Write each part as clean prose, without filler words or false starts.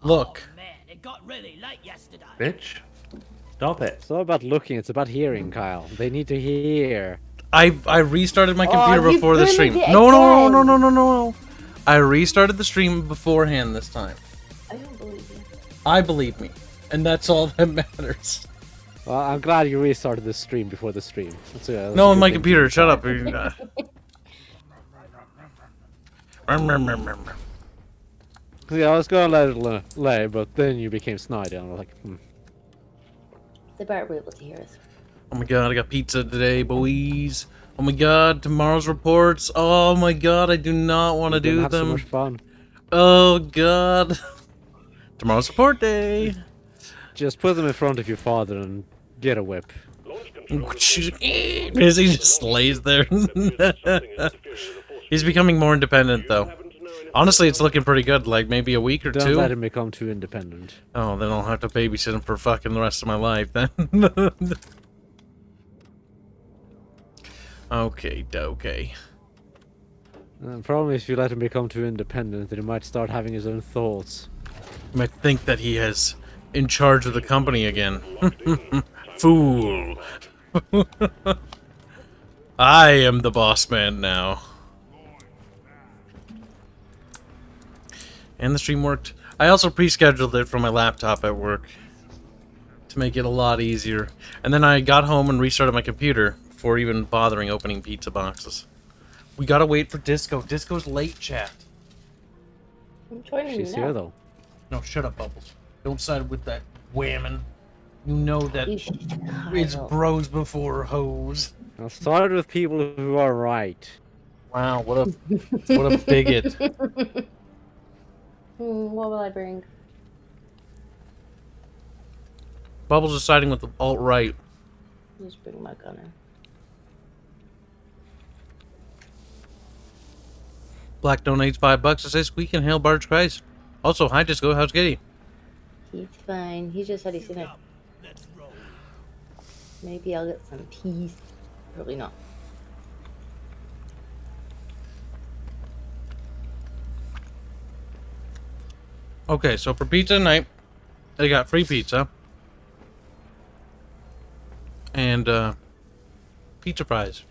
Look. Oh, man, it got really late yesterday. Bitch. Stop it. It's not about looking, it's about hearing, Kyle. They need to hear. I restarted my computer you before the stream. booted it No. I restarted the stream beforehand this time. I don't believe you. I believe me. And that's all that matters. Well, I'm glad you restarted the stream before the stream. That's No, a on good my thing. computer. Shut up. Yeah, I was gonna let it lay, but then you became snidey, and I was like, They better be able to hear us. Oh my god, I got pizza today, boys. Oh my god, tomorrow's reports. Oh my god, I do not want to do have them. so much fun. Oh god. Tomorrow's report day. Just put them in front of your father and get a whip. Because he just lays there. He's becoming more independent, though. Honestly, it's looking pretty good. Like, maybe a week or Don't two. let him become too independent. Oh, then I'll have to babysit him for fucking the rest of my life, then. Okay, okay. The problem is if you let him become too independent, then he might start having his own thoughts. You might think that he is in charge of the company again. Fool. I am the boss man now. And the stream worked. I also pre-scheduled it from my laptop at work to make it a lot easier. And then I got home and restarted my computer before even bothering opening pizza boxes. We gotta wait for Disco. Disco's late, chat. I'm joining She's you here, now. though. No, shut up, Bubbles. Don't side with that whammon. You know that it's bros before hoes. I'll start with people who are right. Wow, what a bigot. What will I bring? Bubbles is siding with the alt-right. Just bring my gunner. Black donates $5 to say Sqek and hail Barge Christ. Also, hi Disco, how's Kitty? He's fine. He just said he's gonna. Maybe I'll get some peace. Probably not. Okay, so for pizza tonight, they got free pizza. And, pizza fries.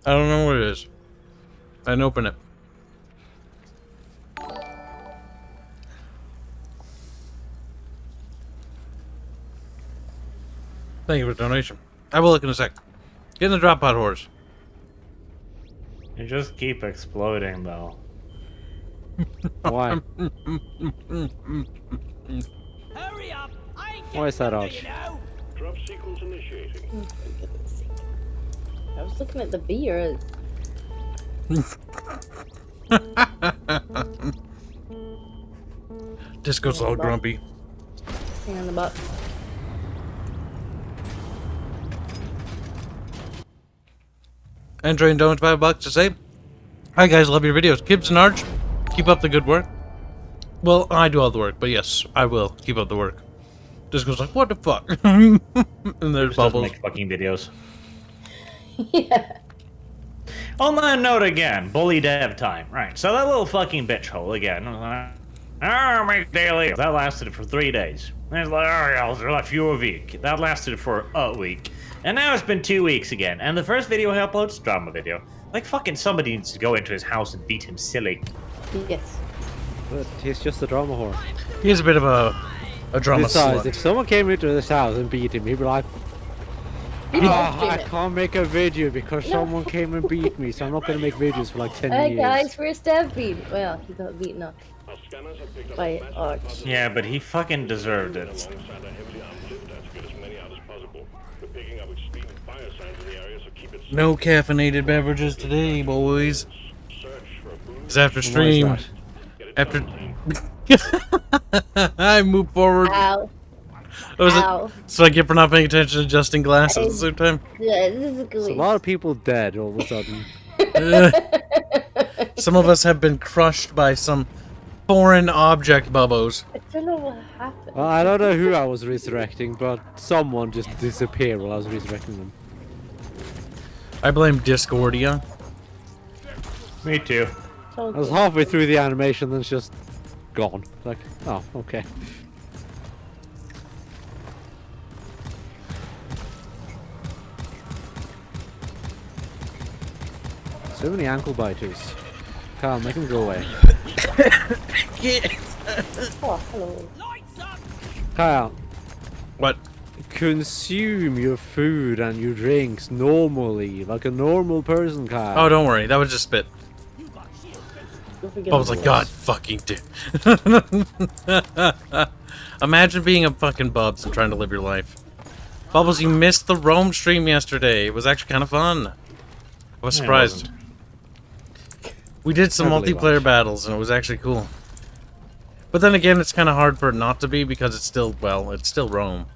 I don't know what it is. I didn't open it. Thank you for the donation. I will look in a sec. Get in the drop pod horse. You just keep exploding, though. Why? Hurry up! I ain't Why is that getting odd? you know. Drop sequence initiating. I was looking at the beers. Disco's all grumpy. Hang on the butt. Entering donates $5 to say, hi guys, love your videos. Kibs and Arch, keep up the good work. Well, I do all the work, but yes, I will keep up the work. Disco's like, what the fuck? And there's Just doesn't Bubbles. make fucking videos. Yeah. On that note again, bully dev time. Right, so that little fucking bitch hole again. Make daily. That lasted for 3 days. There's like, I'll left you a week. That lasted for a week. And now it's been 2 weeks again. And the first video he uploads, drama video. Like fucking somebody needs to go into his house and beat him silly. Yes. But he's just a drama whore. He's a bit of a drama Besides, slut. if someone came into this house and beat him, he'd be like, People I can't make a video because someone came and beat me, so I'm not gonna make videos for like 10 Hey years. guys, where's Dev beat? Well, he got beaten up Our scanners have picked up by a massive Arch. Yeah, but he fucking deserved it. alongside a heavily armed lift to get as many out as possible. We're picking up extreme fire signs in the area, so keep it No caffeinated beverages today, boys. search for a boom. It's after Why is stream. that? After I move forward. Ow. What was Ow. it? So I get for not paying attention to adjusting glasses at the same time. Yeah, this is a There's a good lot of people dead all of a sudden. Some of us have been crushed by some foreign object, Bubbos. I don't know what happened. Well, I don't know who I was resurrecting, but someone just disappeared while I was resurrecting them. I blame Discordia. Me too. I was halfway through the animation, then it's just gone. Like, oh, okay. So many ankle biters. Carl, make them go away. Oh, hello. Lights up! Kyle, What? consume your food and your drinks normally, like a normal person, Kyle. Oh, don't worry. That was just spit. Don't forget I was the like, rules. God fucking dude. Imagine being a fucking Bubs and trying to live your life. Bubbles, you missed the Rome stream yesterday. It was actually kind of fun. I was It surprised. wasn't. We did some Heavily multiplayer watched. battles and it was actually cool. But then again, it's kind of hard for it not to be because it's still, well, it's still Rome.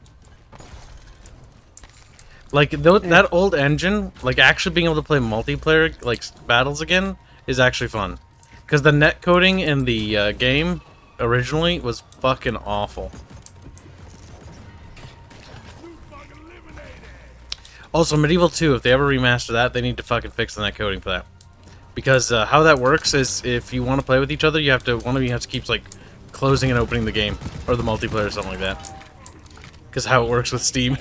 Like, that old engine, like, actually being able to play multiplayer, like, battles again is actually fun. Because the net coding in the game originally was fucking awful. Also, Medieval 2, if they ever remaster that, they need to fucking fix the net coding for that. Because how that works is if you want to play with each other, you have to, one of you has to keep, like, closing and opening the game. Or the multiplayer or something like that. Because how it works with Steam.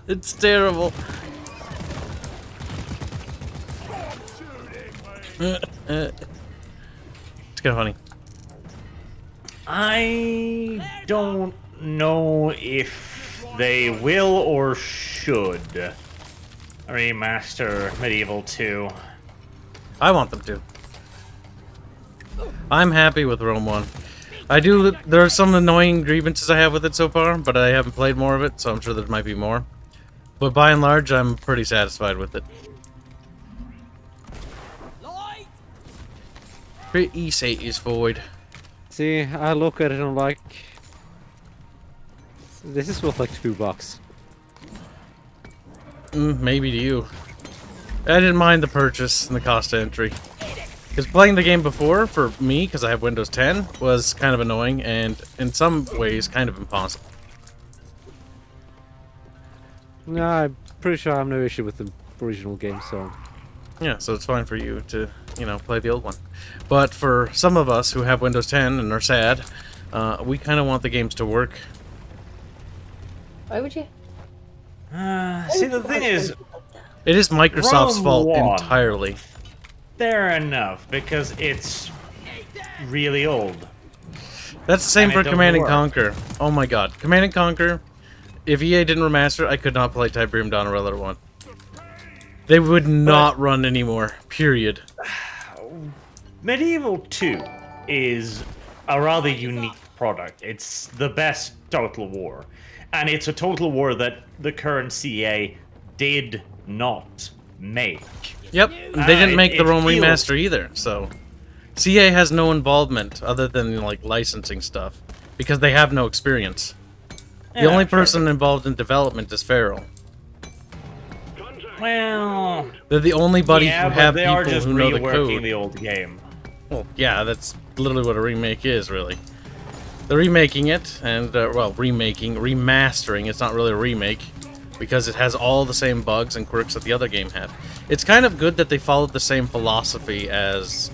It's terrible. It's kind of funny. I don't know if they will or should remaster Medieval 2. I want them to. I'm happy with Rome 1. I do. There are some annoying grievances I have with it so far, but I haven't played more of it, so I'm sure there might be more. But by and large, I'm pretty satisfied with it. Light! Pretty satisfied. See, I look at it and I'm like, this is worth like $2. Maybe to you. I didn't mind the purchase and the cost of entry. Because playing the game before, for me, because I have Windows 10, was kind of annoying and, in some ways, kind of impossible. No, I'm pretty sure I have no issue with the original game, so... Yeah, so it's fine for you to, you know, play the old one. But for some of us who have Windows 10 and are sad, we kind of want the games to work. Why would you? See, the thing is, It is Microsoft's Rome fault 1. entirely. fair enough, because it's really old. That's the same And for it don't Command and work. Conquer. Oh my god. Command and Conquer, if EA didn't remaster it, I could not play Tiberium Dawn or Red Alert 1. They would not run anymore. Period. Medieval 2 is a rather unique product. It's the best Total War. And it's a Total War that the current CA did not make. Yep, they didn't make the it Rome feels- remaster either, so... CA has no involvement other than, like, licensing stuff. Because they have no experience. The Yeah, only sure, person involved in development is Farrell. Well, They're the only buddy yeah, who but have they people are just who know the reworking code. the old game. Well, yeah, that's literally what a remake is, really. They're remaking it, and, well, remastering. It's not really a remake, because it has all the same bugs and quirks that the other game had. It's kind of good that they followed the same philosophy as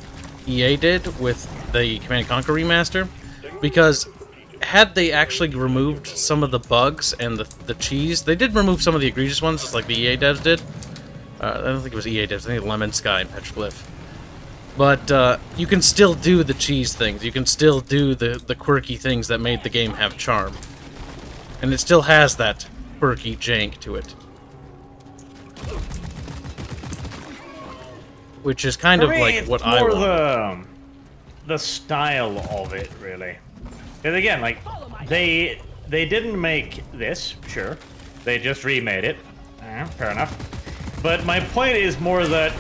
EA did with the Command & Conquer remaster, because had they actually removed some of the bugs and the cheese, they did remove some of the egregious ones, just like the EA devs did. I don't think it was EA devs, I think Lemon Sky and Petroglyph. But you can still do the cheese things. You can still do the quirky things that made the game have charm. And it still has that quirky jank to it. Which is kind For of me, like it's what I more want. the style of it, really. Because again, like they didn't make this, sure. They just remade it. Fair enough. But my point is more that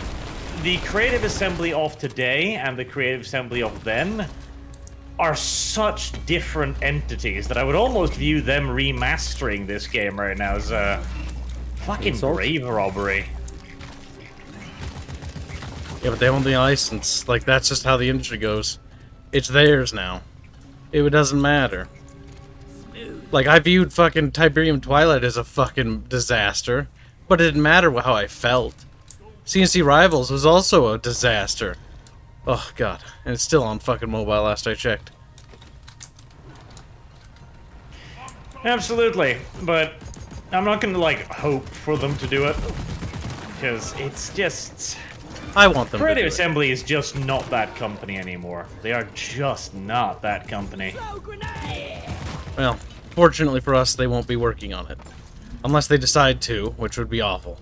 the creative assembly of today and the creative assembly of then are such different entities that I would almost view them remastering this game right now as a fucking Insult? grave robbery. Yeah, but they own the license. Like, that's just how the industry goes. It's theirs now. It doesn't matter. Like, I viewed fucking Tiberium Twilight as a fucking disaster, but it didn't matter how I felt. CNC Rivals was also a disaster. Oh, God. And it's still on fucking mobile last I checked. Absolutely, but I'm not gonna like hope for them to do it because it's just I want them to Creative do it. Assembly is just not that company anymore. They are just not that company. Throw grenade! Well, fortunately for us, they won't be working on it. Unless they decide to, which would be awful.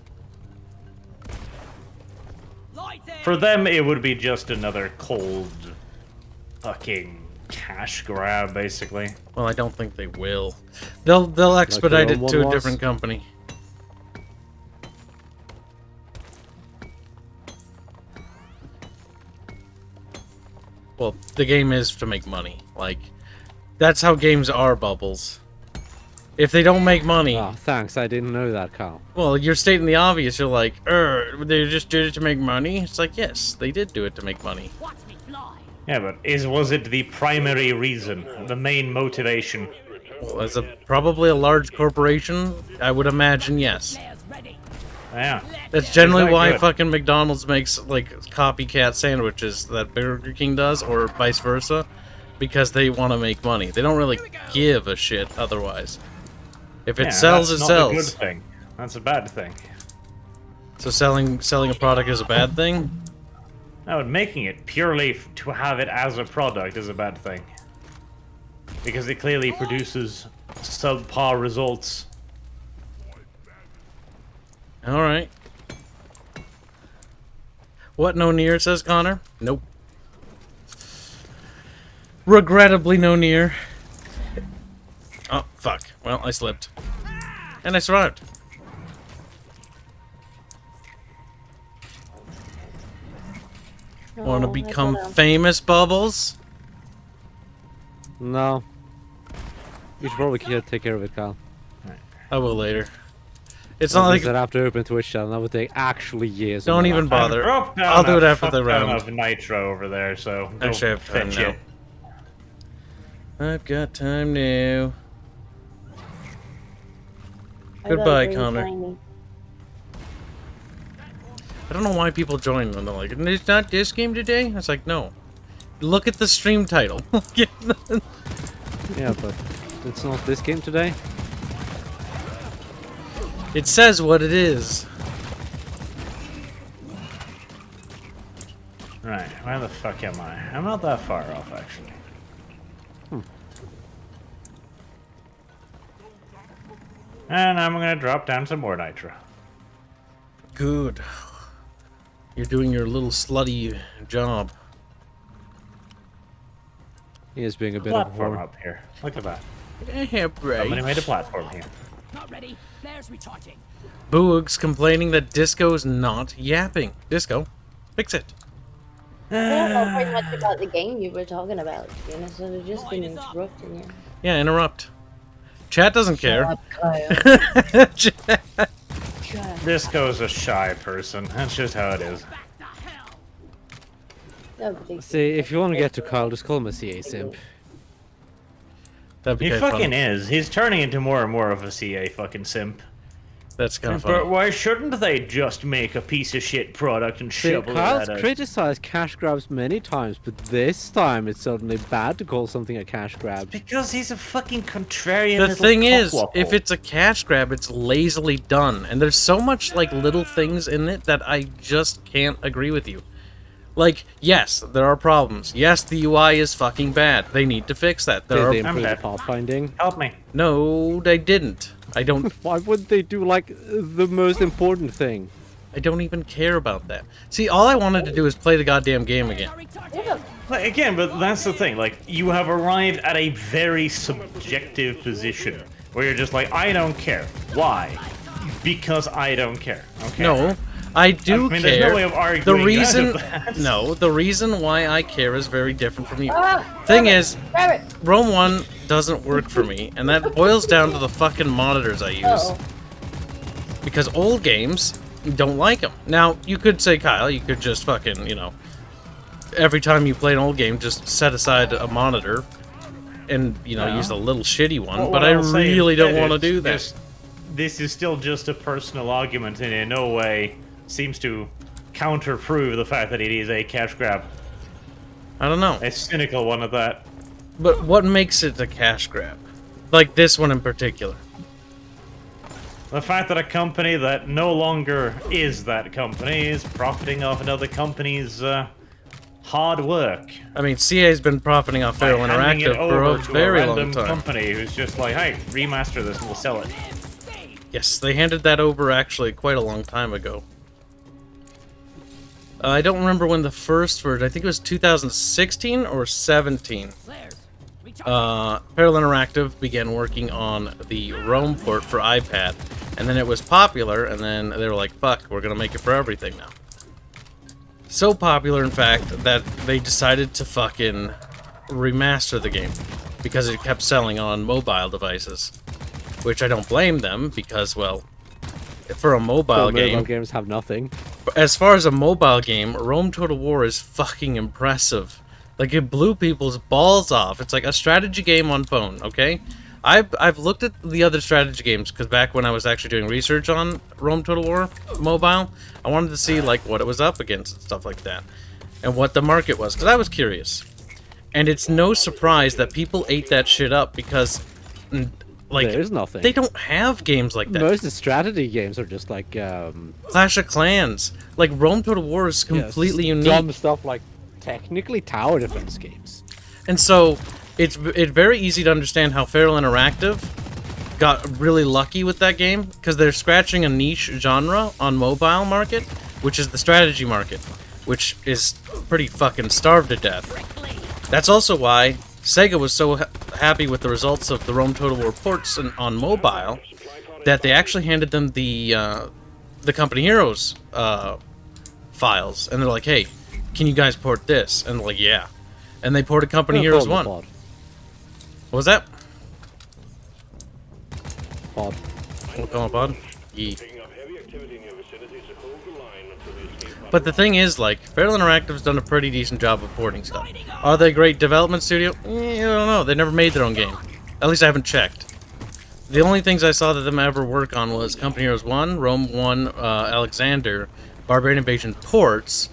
Light it! For them, it would be just another cold fucking cash grab, basically. Well, I don't think they will. They'll expedite the it one to a was? different company. Well, the game is to make money. Like, that's how games are, Bubbles. If they don't make money, Oh, thanks. I didn't know that, Carl. well, you're stating the obvious. You're like, they just did it to make money? It's like, yes, they did do it to make money. Watch me fly! Yeah, but was it the primary reason, the main motivation? Well, as probably a large corporation, I would imagine yes. Players ready! Yeah. That's generally Is that why good? fucking McDonald's makes like copycat sandwiches that Burger King does, or vice versa, because they want to make money. They don't really give a shit otherwise. If it Yeah, sells, it that's not a good sells. thing. That's a bad thing. So selling a product is a bad thing. No, making it purely to have it as a product is a bad thing. Because it clearly produces subpar results. All right. What? No near, says Connor. Nope. Regrettably, no near. Oh fuck. Well, I slipped, and I survived. Want to Oh, I become don't know. famous, Bubbles? No. You should probably take care of it, Carl. I will later. It's not like I'd have to open Twitch channel. That would take actually years. of Don't my even life. bother. Drop down I'll do a it after fuck the ton round. of nitro over there, so go Actually, I have time fetch now. it. I've got time now. I got Goodbye, green Connor. shiny. I don't know why people join when they're like, "It's not this game today." It's like, no. Look at the stream title. Yeah, but it's not this game today. It says what it is. Right, where the fuck am I? I'm not that far off, actually. And I'm gonna drop down some more nitro. Good. You're doing your little slutty job. He is being a bit of a Platform whore. up here. Look at that. Yeah, Somebody made a platform here. Not ready. Flares recharging. Boog's complaining that Disco's not yapping. Disco, fix it. I don't know very much about the game you were talking about, you know, so they're just been interrupting you. Yeah, interrupt. Chat doesn't care. Shut up, Kyle. Chat- Shut up. Disco's a shy person. That's just how it is. Back the hell! Nobody See, if you want to get to Carl, just call him a CA simp. That'd be He kinda fucking funny. is. He's turning into more and more of a CA fucking simp. That's kind of But funny. why shouldn't they just make a piece of shit product and See, shovel Carl's it at us? criticized cash grabs many times, but this time it's suddenly bad to call something a cash grab. Because he's a fucking contrarian The little thing is, cockwaffle. if it's a cash grab, it's lazily done, and there's so much like little things in it that I just can't agree with you. Like, yes, there are problems. Yes, the UI is fucking bad. They need to fix that. There Did are they improve the dead. pathfinding? Help me. no, they didn't. I don't. Why wouldn't they do, like, the most important thing? I don't even care about that. See, all I wanted to do is play the goddamn game again. Yeah, Like, again, but that's the thing. Like, you have arrived at a very subjective position where you're just like, I don't care. Why? Because I don't care. Okay. No, I do I mean, care. there's no way of arguing the out of reason, that. no, the reason why I care is very different from you. Ah, Thing grab it, is, grab it. Rome 1 doesn't work for me, and that boils down to the fucking monitors I use. Uh-oh. Because old games don't like them. Now, you could say, Kyle, you could just fucking, you know, every time you play an old game, just set aside a monitor and, you know, Yeah. use a little shitty one, Well, but what I I'll say really don't instead want to is do that. This is still just a personal argument, and in no way seems to counterprove the fact that it is a cash grab. I don't know. A cynical one at that. But what makes it a cash grab? like this one in particular. The fact that a company that no longer is that company is profiting off another company's hard work. I mean, CA's been profiting off Feral By handing Interactive it for a over to very long random time. company who's just like, hey, remaster this and we'll sell it. Yes, they handed that over actually quite a long time ago. I don't remember when the first version, I think it was 2016 or 17. Flares. Recharging. Feral Interactive began working on the Rome port for iPad, and then it was popular, and then they were like, fuck, we're gonna make it for everything now. So popular, in fact, that they decided to fucking remaster the game, because it kept selling on mobile devices. Which I don't blame them, because, well, for a mobile game... Mobile games have nothing. As far as a mobile game, Rome Total War is fucking impressive. Like, it blew people's balls off. It's like a strategy game on phone, okay? I've looked at the other strategy games, because back when I was actually doing research on Rome Total War mobile, I wanted to see, like, what it was up against and stuff like that. And what the market was, because I was curious. And it's no surprise that people ate that shit up, because... like, There's nothing. They don't have games like that. Most of the strategy games are just like Clash of Clans. Like, Rome Total War is completely unique. Dumb stuff like technically tower defense games. And so, it's very easy to understand how Feral Interactive got really lucky with that game, because they're scratching a niche genre on mobile market, which is the strategy market, which is pretty fucking starved to death. That's also why Sega was so happy with the results of the Rome Total War ports on mobile that they actually handed them the Company Heroes files, and they're like, "Hey, can you guys port this?" And they're like, "Yeah," and they ported Company Heroes 1. Pod. What was that? Pod. We'll call it pod. Yeet. Picking up heavy activity in your vicinity, so hold the line until the escape pod. But the thing is, like, Feral Interactive's done a pretty decent job of porting stuff. Are they a great development studio? I don't know. They never made their own game. At least I haven't checked. The only things I saw that them ever work on was Company Heroes 1, Rome 1, Alexander, Barbarian Invasion ports,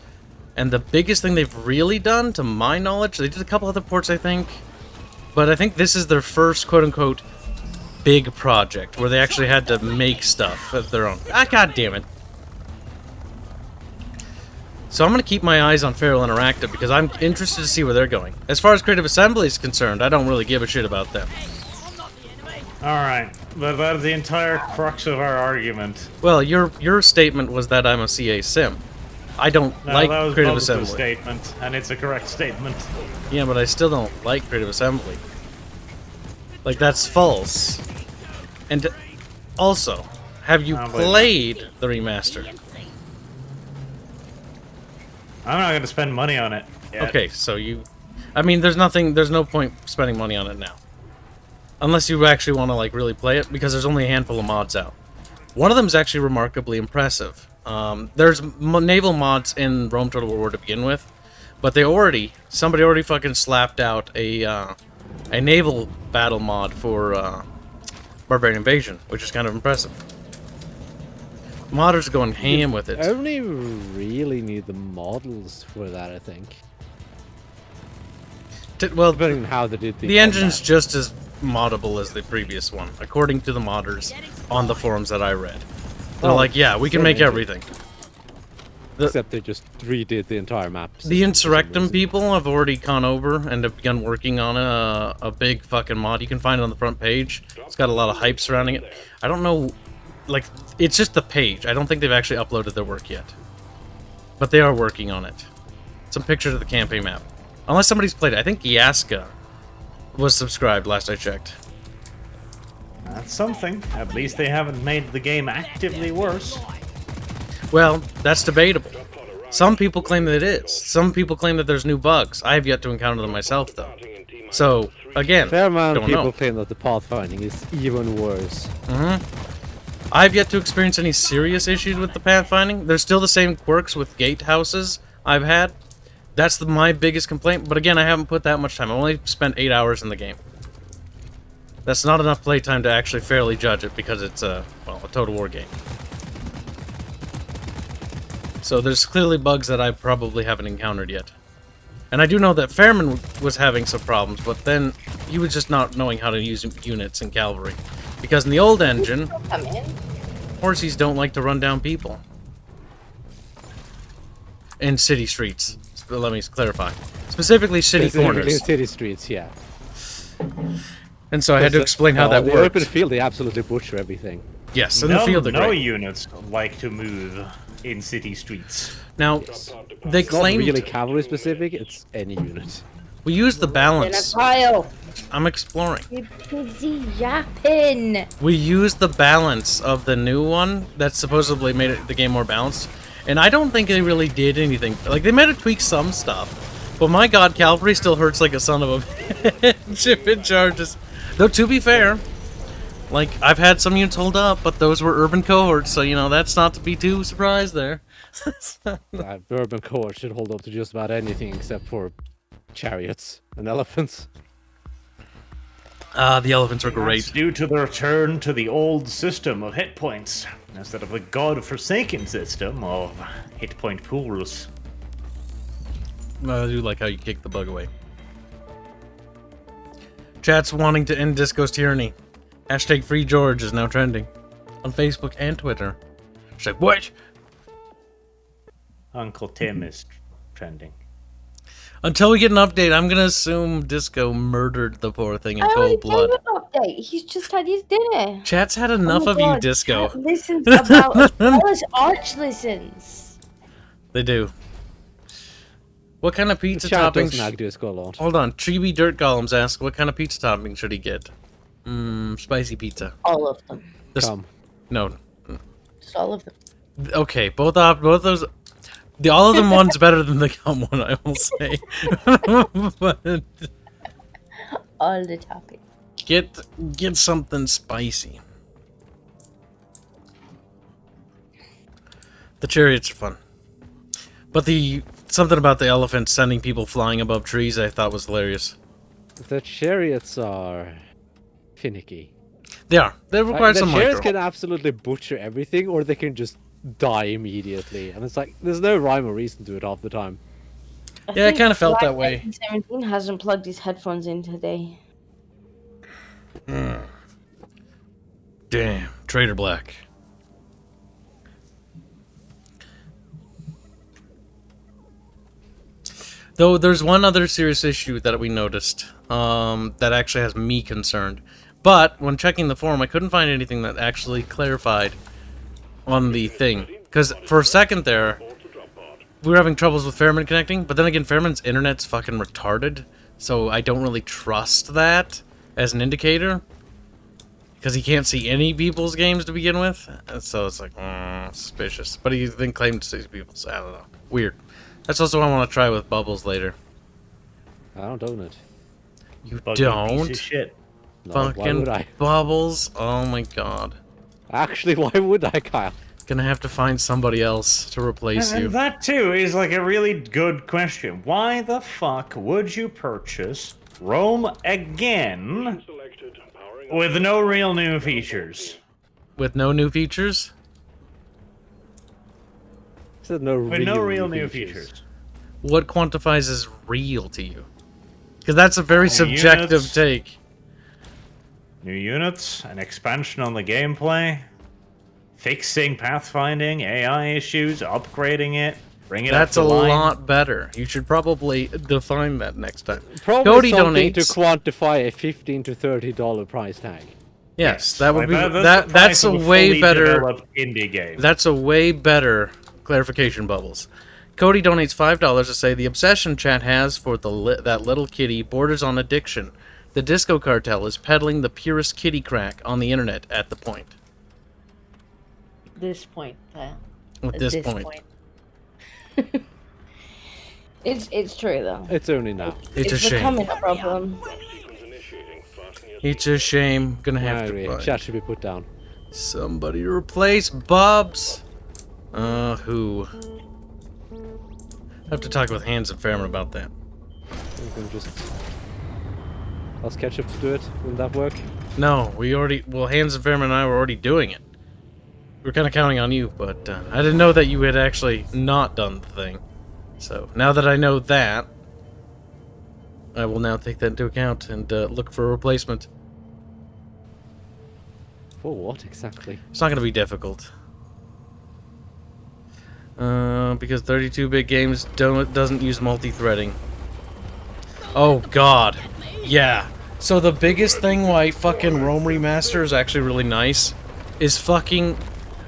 and the biggest thing they've really done, to my knowledge, they did a couple other ports, I think, but I think this is their first quote-unquote big project, where they actually had to make stuff of their own. Ah, god damn it. So I'm going to keep my eyes on Feral Interactive, because I'm interested to see where they're going. As far as Creative Assembly is concerned, I don't really give a shit about them. Alright, but that is the entire crux of our argument. Well, your statement was that I'm a CA sim. I don't No, like that was Creative both a Assembly. statement, and it's a correct statement. Yeah, but I still don't like Creative Assembly. Like, that's false. And also, have you played the remaster? I'm not going to spend money on it yet. Okay, so you... I mean, there's no point spending money on it now. Unless you actually want to, like, really play it, because there's only a handful of mods out. One of them is actually remarkably impressive. There's naval mods in Rome Total War to begin with, but somebody already fucking slapped out a naval battle mod for Barbarian Invasion, which is kind of impressive. Modders are going ham with it. I only really need the models for that, I think. Well, Depending on how they did the engine's just as moddable as the previous one, according to the modders on the forums that I read. They're like, yeah, we can make everything. Except they just redid the entire map. The Insurrectum people have already gone over and have begun working on a big fucking mod. You can find it on the front page. It's got a lot of hype surrounding it. I don't know, like, it's just the page. I don't think they've actually uploaded their work yet. But they are working on it. Some pictures of the campaign map. Unless somebody's played it. I think Yaska was subscribed last I checked. That's something. At least they haven't made the game actively worse. Well, that's debatable. Some people claim that it is. Some people claim that there's new bugs. I have yet to encounter them myself, though. So, again, Fair amount of don't people know. claim that the pathfinding is even worse. I've yet to experience any serious issues with the pathfinding. There's still the same quirks with gatehouses I've had. That's my biggest complaint, but again, I haven't put that much time. I only spent 8 hours in the game. That's not enough playtime to actually fairly judge it, because it's a Total War game. So there's clearly bugs that I probably haven't encountered yet. And I do know that Fairman was having some problems, but then he was just not knowing how to use units in cavalry. Because in the old engine, Come in. horsies don't like to run down people. In city streets. Let me clarify. Specifically city Specifically in corners. city streets, yeah. And so I had to explain how that in the works. open field, they absolutely butcher everything. Yes, in the field they're no great. units like to move in city streets. Now, they It's not claimed really cavalry specific, it's any unit. we used the In a balance. pile. I'm exploring. You're busy yapping. We used the balance of the new one that supposedly made the game more balanced, and I don't think they really did anything. Like, they might have tweaked some stuff, but my god, cavalry still hurts like a son of a bitch if it charges. Though, to be fair, like, I've had some units hold up, but those were urban cohorts, so, you know, that's not to be too surprised there. Urban cohort should hold up to just about anything except for chariots and elephants. The elephants are It's great. due to the return to the old system of hit points, instead of the god-forsaken system of hit point pools. I do like how you kick the bug away. Chat's wanting to end Disco's tyranny. Hashtag Free George is now trending on Facebook and Twitter. Hashtag what? Uncle Tim is trending. Until we get an update, I'm gonna assume Disco murdered the poor thing in I already cold blood. gave an update. He's just had his dinner. Chat's had enough Oh my of you, God, Disco. chat listens about as well as Arch listens. They do. What kind of pizza Chat toppings? doesn't actually Disco a lot. Hold on. Chibi Dirt Golems asks, what kind of pizza topping should he get? Spicy pizza. All of them. This- Come. No. Just all of them. Okay, both those. The all of them one's better than the gum one, I will say. But All the toppings. get something spicy. The chariots are fun, but something about the elephants sending people flying above trees I thought was hilarious. The chariots are finicky. They are. They require The some chariots micro. can absolutely butcher everything, or they can just die immediately. And it's like, there's no rhyme or reason to it half the time. Yeah, I think kinda felt that Black way. 17 hasn't plugged his headphones in today. Damn, Trader Black. Though there's one other serious issue that we noticed that actually has me concerned. But when checking the forum, I couldn't find anything that actually clarified on the thing. Because for a second there, we were having troubles with Fairman connecting, but then again, Fairman's internet's fucking retarded, so I don't really trust that as an indicator. Because he can't see any people's games to begin with, so it's like, suspicious. But he then claimed to see people, so I don't know. Weird. That's also what I want to try with Bubbles later. I don't own it. You Buggy piece don't? of shit. No, why Fucking would I? Bubbles? Oh my god. Actually, why would I, Kyle? Gonna have to find somebody else to replace you. And that too is like a really good question. Why the fuck would you purchase Rome again Selected. Powering up. with no real new features? With no new features? Said no With no real new features. What quantifies as real to you? Because that's a very New subjective units. take. New units, an expansion on the gameplay, fixing pathfinding, AI issues, upgrading it, bring it That's up a to line. lot better. You should probably define that next time. Probably Cody something to donates. quantify a $15 to $30 price tag. Yes, that would be Like, that's the price a of way fully better. developed indie game. That's a way better clarification, Bubbles. Cody donates $5 to say the obsession chat has for that little kitty borders on addiction. The Disco Cartel is peddling the purest kitty crack on the internet at the point. This point, Kyle. At this point. It's true though. It's only now. It's a shame. becoming a problem. Sequence initiating. Fasten your It's a shame. Gonna have to Anyway, find chat should be put down. somebody to replace Bubs. Who? I have to talk with Hans and Fairman about that. I'm gonna just ask Ketchup to do it. Will that work? No, we already. Well, Hans and Fairman and I were already doing it. We were kind of counting on you, but I didn't know that you had actually not done the thing. So now that I know that, I will now take that into account and look for a replacement. For what exactly? It's not going to be difficult. Because 32-bit games doesn't use multi-threading. Oh god. Yeah. So the biggest thing why fucking Rome Remaster is actually really nice is fucking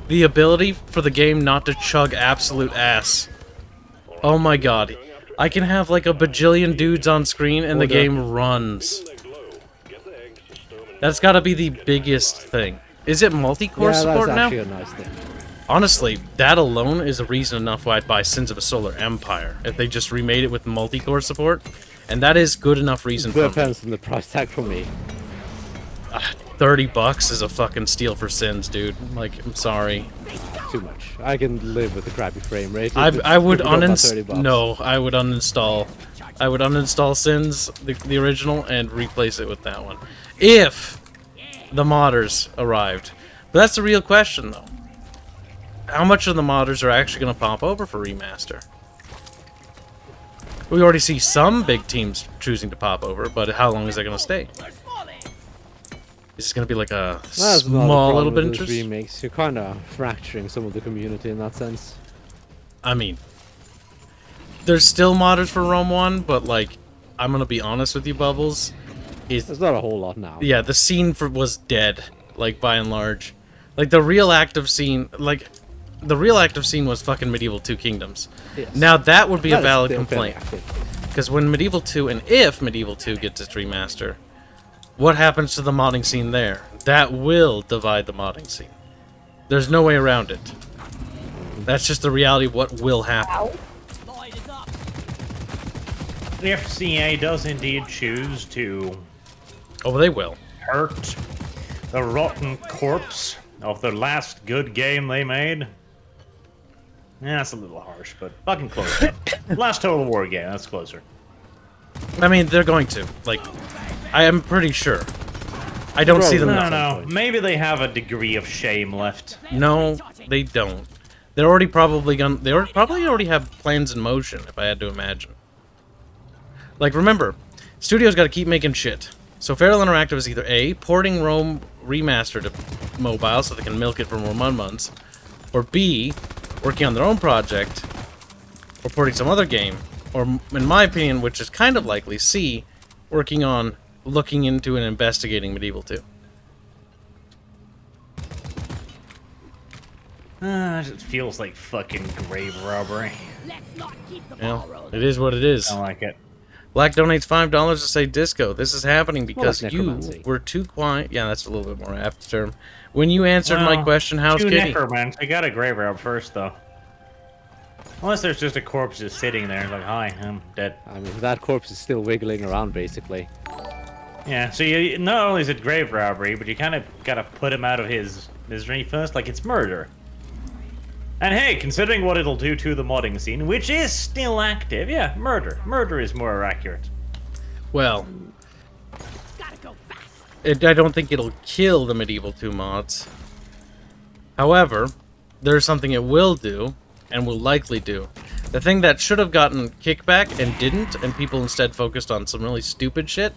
the ability for the game not to chug absolute ass. Oh my god. I can have like a bajillion dudes on screen and the game runs. That's gotta be the biggest thing. Is it multi-core support now? Yeah, that's actually a nice thing. Honestly, that alone is a reason enough why I'd buy Sins of a Solar Empire if they just remade it with multi-core support, and that is good enough reason for me. Depends on the price tag for me. $30 is a fucking steal for Sins, dude. Like, I'm sorry. Too much. I can live with a crappy frame rate. I would uninstall. No, I would uninstall. I would uninstall Sins, the original, and replace it with that one. If the modders arrived. But that's the real question, though. How much of the modders are actually going to pop over for remaster? We already see some big teams choosing to pop over, but how long is that going to stay? Is it going to be like a small little bit interest? Remakes. You're kind of fracturing some of the community in that sense. I mean, there's still modders for Rome 1, but like, I'm going to be honest with you, Bubbles. There's not a whole lot now. Yeah, the scene was dead, like, by and large. Like, the real active scene was fucking Medieval 2 Kingdoms. Yes. Now, that would be a valid still complaint. fairly Because when Medieval 2, and if Medieval 2 gets its remaster, what happens to the modding scene there? That will divide the modding scene. There's no way around it. That's just the reality of what will happen. If CA does indeed choose to Oh, they will. hurt the rotten corpse of the last good game they made. Yeah, that's a little harsh, but fucking close enough. Last Total War game, that's closer. I mean, they're going to. Like, I am pretty sure. I don't see them. No. Maybe they have a degree of shame left. No, they don't. They're already probably gonna. Probably already have plans in motion, if I had to imagine. Like, remember, studios got to keep making shit. So Feral Interactive is either A, porting Rome Remaster to mobile so they can milk it for more months, or B, working on their own project, or porting some other game, or, in my opinion, which is kind of likely, C, working on looking into and investigating Medieval 2. It feels like fucking grave robbery. Let's not keep the Well, ball rolling. it is what it is. I like it. Black donates $5 to say disco. This is happening because like you necromancy. were too quiet. Yeah, that's a little bit more apt term. When you answered my Well, question, how's two Kitty? necromancy. I got a grave rob first, though. Unless there's just a corpse just sitting there, like, hi, I'm dead. I mean, that corpse is still wiggling around, basically. Yeah, so you, not only is it grave robbery, but you kind of gotta put him out of his misery first, like it's murder. And hey, considering what it'll do to the modding scene, which is still active, yeah, murder. Murder is more accurate. Well, Gotta go fast. I don't think it'll kill the Medieval 2 mods. However, there's something it will do, and will likely do. The thing that should have gotten kickback and didn't, and people instead focused on some really stupid shit,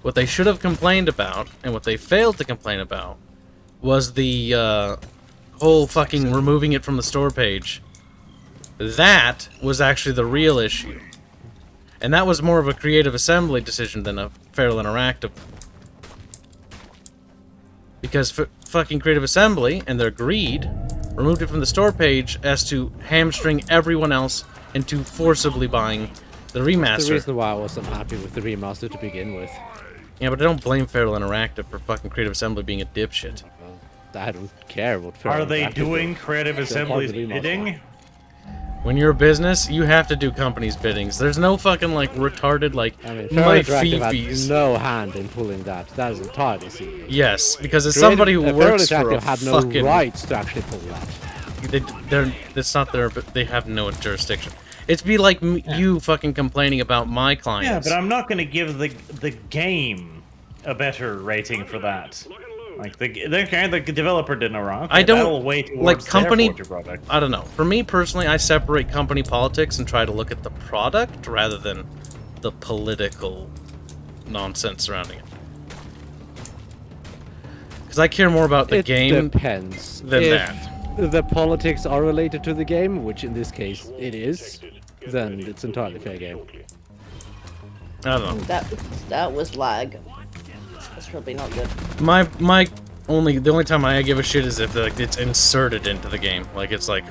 what they should have complained about, and what they failed to complain about, was the whole fucking removing it from the store page. That was actually the real issue. And that was more of a Creative Assembly decision than a Feral Interactive. Because fucking Creative Assembly, and their greed, removed it from the store page as to hamstring everyone else into forcibly buying the remaster. The reason why I wasn't happy with the remaster to begin with. Yeah, but I don't blame Feral Interactive for fucking Creative Assembly being a dipshit. Well, I don't care what Feral Are they Interactive doing does. Creative They're part Assembly's of the remaster. bidding? When you're a business, you have to do companies' biddings. There's no fucking, like, retarded, like, I mean, Feral my Interactive fifis. had no hand in pulling that. That is entirely CA. Yes, because as somebody who Feral works for a Interactive had no fucking... rights to actually pull that. It's not their... They have no jurisdiction. It'd be like you fucking complaining about my Yeah, clients. but I'm not gonna give the game a better rating for that. Like the developer did no wrong. Okay, I don't that'll weigh towards like their company. Forger product. I don't know. For me personally, I separate company politics and try to look at the product rather than the political nonsense surrounding it. Because I care more about the It game depends. than If that. the politics are related to the game, which in this case it is, then it's entirely fair game. I don't know. That was lag. That's probably not good. The only time I give a shit is if like it's inserted into the game. Like it's like,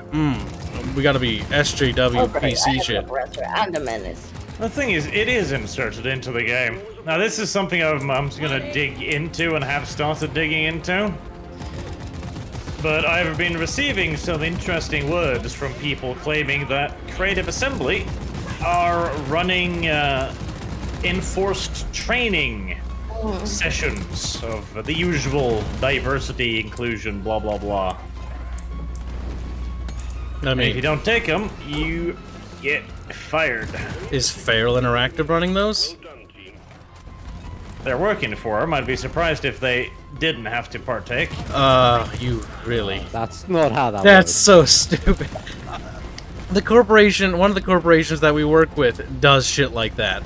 we gotta be SJW Oh, great. I PC have shit. a Oppressor and a Menace. The thing is, it is inserted into the game. Now, this is something I'm gonna dig into and have started digging into. But I've been receiving some interesting words from people claiming that Creative Assembly are running enforced training sessions of the usual diversity, inclusion, blah blah blah. I And if you mean, don't take them, you get fired. is Feral Interactive running those? They're working for them. I'd be surprised if they didn't have to partake. You really? That's not how that That's works. so stupid. The corporation, one of the corporations that we work with, does shit like that.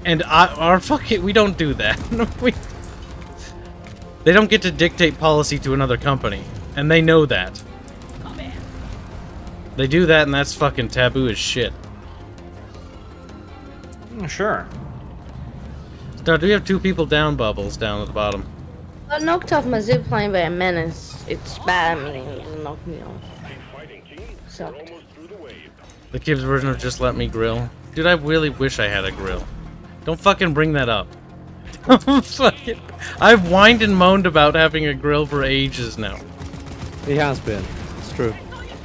And we don't do that. They don't get to dictate policy to another company, and they know that. They do that, and that's fucking taboo as shit. Sure. Now, do we have 2 people down, Bubbles, down at the bottom? I knocked off my zip line by a Menace. It spammed me and knocked me off. Sucked. The Kibs version of Just Let Me Grill. Dude, I really wish I had a grill. Don't fucking bring that up. I've whined and moaned about having a grill for ages now. It has been. It's true.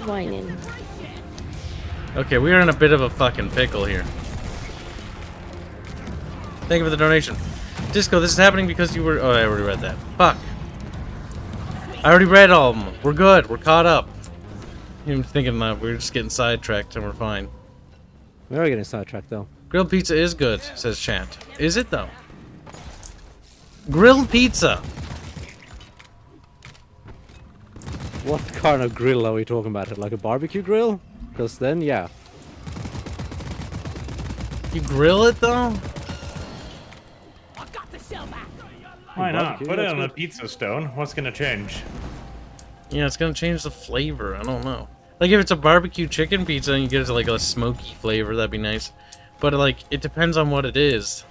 Whining. Okay, we are in a bit of a fucking pickle here. Thank you for the donation. Disco, this is happening because you were... Oh, I already read that. Fuck. I already read all of them. We're good. We're caught up. I'm thinking that we're just getting sidetracked and we're fine. We are getting sidetracked though. Grilled pizza is good, says Chant. Is it, though? Grilled pizza! What kind of grill are we talking about? Like a barbecue grill? Because then, yeah. You grill it, though? I got the shell back. Why not? Barbecue, Put it that's on a good. pizza stone. What's gonna change? Yeah, it's gonna change the flavor. I don't know. Like, if it's a barbecue chicken pizza and you get it to, like, a smoky flavor, that'd be nice. But, like, it depends on what it is.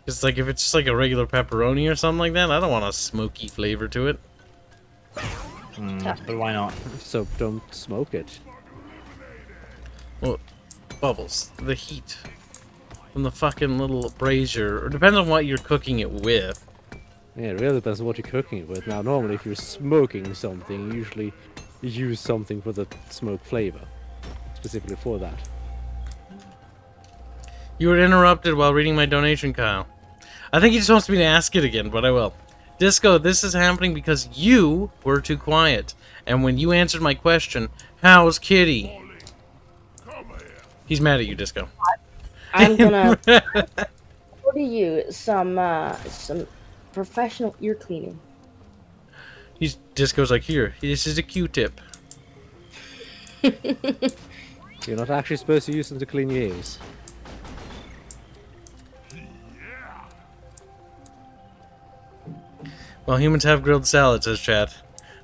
It's like, if it's just, like, a regular pepperoni or something like that, I don't want a smoky flavor to it. But why not? So don't smoke it. Well, Bubbles, the heat from the fucking little brazier, or depends on what you're cooking it with. Yeah, it really depends on what you're cooking it with. Now, normally if you're smoking something, you usually use something for the smoke flavor. Specifically for that. You were interrupted while reading my donation, Kyle. I think he just wants me to ask it again, but I will. Disco, this is happening because you were too quiet. And when you answered my question, how's Kitty? He's mad at you, Disco. I'm gonna order you some professional ear cleaning. Disco's like, here, this is a Q-tip. You're not actually supposed to use them to clean your ears. Well, humans have grilled salad, says Chad.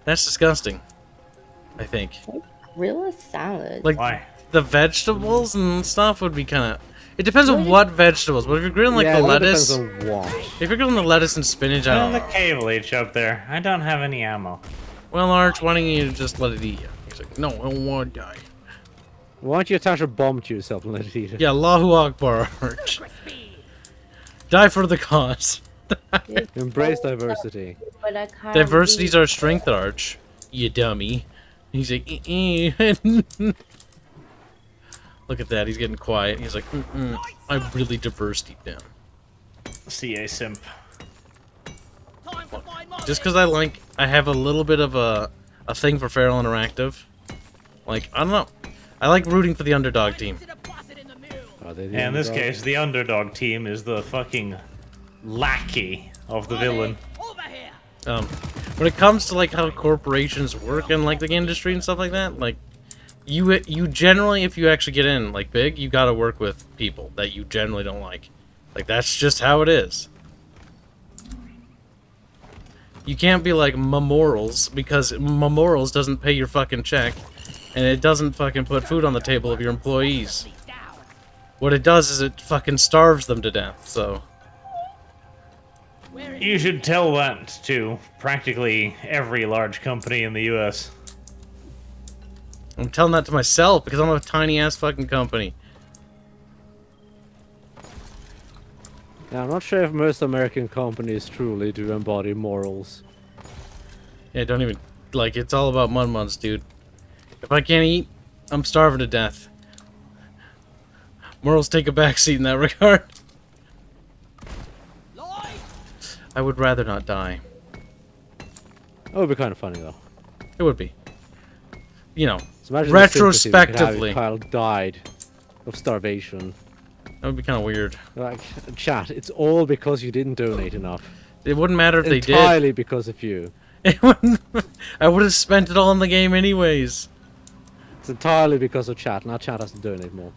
That's disgusting. I think. Grill a salad. Like, Why? the vegetables and stuff would be kind of... It depends on what vegetables, but if you're grilling, like, yeah, the it lettuce... depends on what. If you're grilling the lettuce and spinach, I don't the know. cave leech up there. I don't have any ammo. Well, Arch, why don't you just let it eat you? He's like, no, I don't want to die. Why don't you attach a bomb to yourself and let it eat it? Yeah, Allahu Akbar, Arch. Die for the cause. Embrace diversity. But I can't Diversity's do- our strength, Arch. You dummy. He's like, Look at that, he's getting quiet. He's like, I'm really diverse deep down. CA simp. Time to find my Just because I have a little bit of a thing for Feral Interactive. Like, I don't know. I like rooting for the underdog team. to deposit in the mill. Are they the Yeah, in this underdog? case, the underdog team is the fucking lackey of the villain. Over here. When it comes to like how corporations work in like the industry and stuff like that, like You generally, if you actually get in like big, you gotta work with people that you generally don't like. Like that's just how it is. You can't be like Memorials because Memorials doesn't pay your fucking check, and it doesn't fucking put food on the table of your employees. What it does is it fucking starves them to death. So You should tell that to practically every large company in the U.S. I'm telling that to myself because I'm a tiny ass fucking company. Yeah, I'm not sure if most American companies truly do embody morals. Yeah, don't even like it's all about mun-muns, dude. If I can't eat, I'm starving to death. Morals take a backseat in that regard. I would rather not die. That would be kind of funny though. It would be. You know, So imagine the sympathy we could have retrospectively. if Kyle died of starvation. That would be kind of weird. Like, chat, it's all because you didn't donate enough. It wouldn't matter if they did. Entirely because of you. It wouldn't. I would have spent it all in the game anyways. It's entirely because of chat. Now chat has to donate more.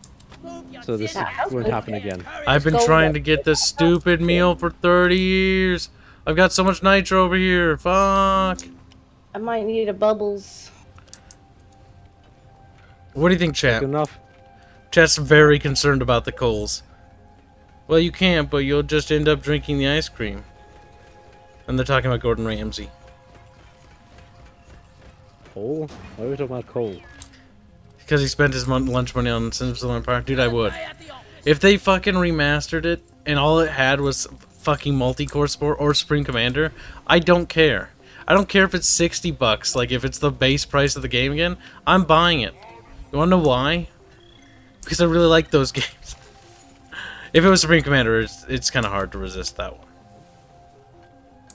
So this won't happen again. I've been go trying with to get this stupid meal for 30 years. I've got so much nitro over here. Fuck. I might need a bubbles. What do you think, chat? Good enough. Chat's very concerned about the coals. Well, you can't, but you'll just end up drinking the ice cream. And they're talking about Gordon Ramsay. Coal? Why are we talking about coal? Because he spent his lunch money on Sims of Empire. Dude, I would. If they fucking remastered it and all it had was fucking multi-core sport or Supreme Commander, I don't care. I don't care if it's $60, like if it's the base price of the game again, I'm buying it. You wanna know why? Because I really like those games. If it was Supreme Commander, it's kind of hard to resist that one.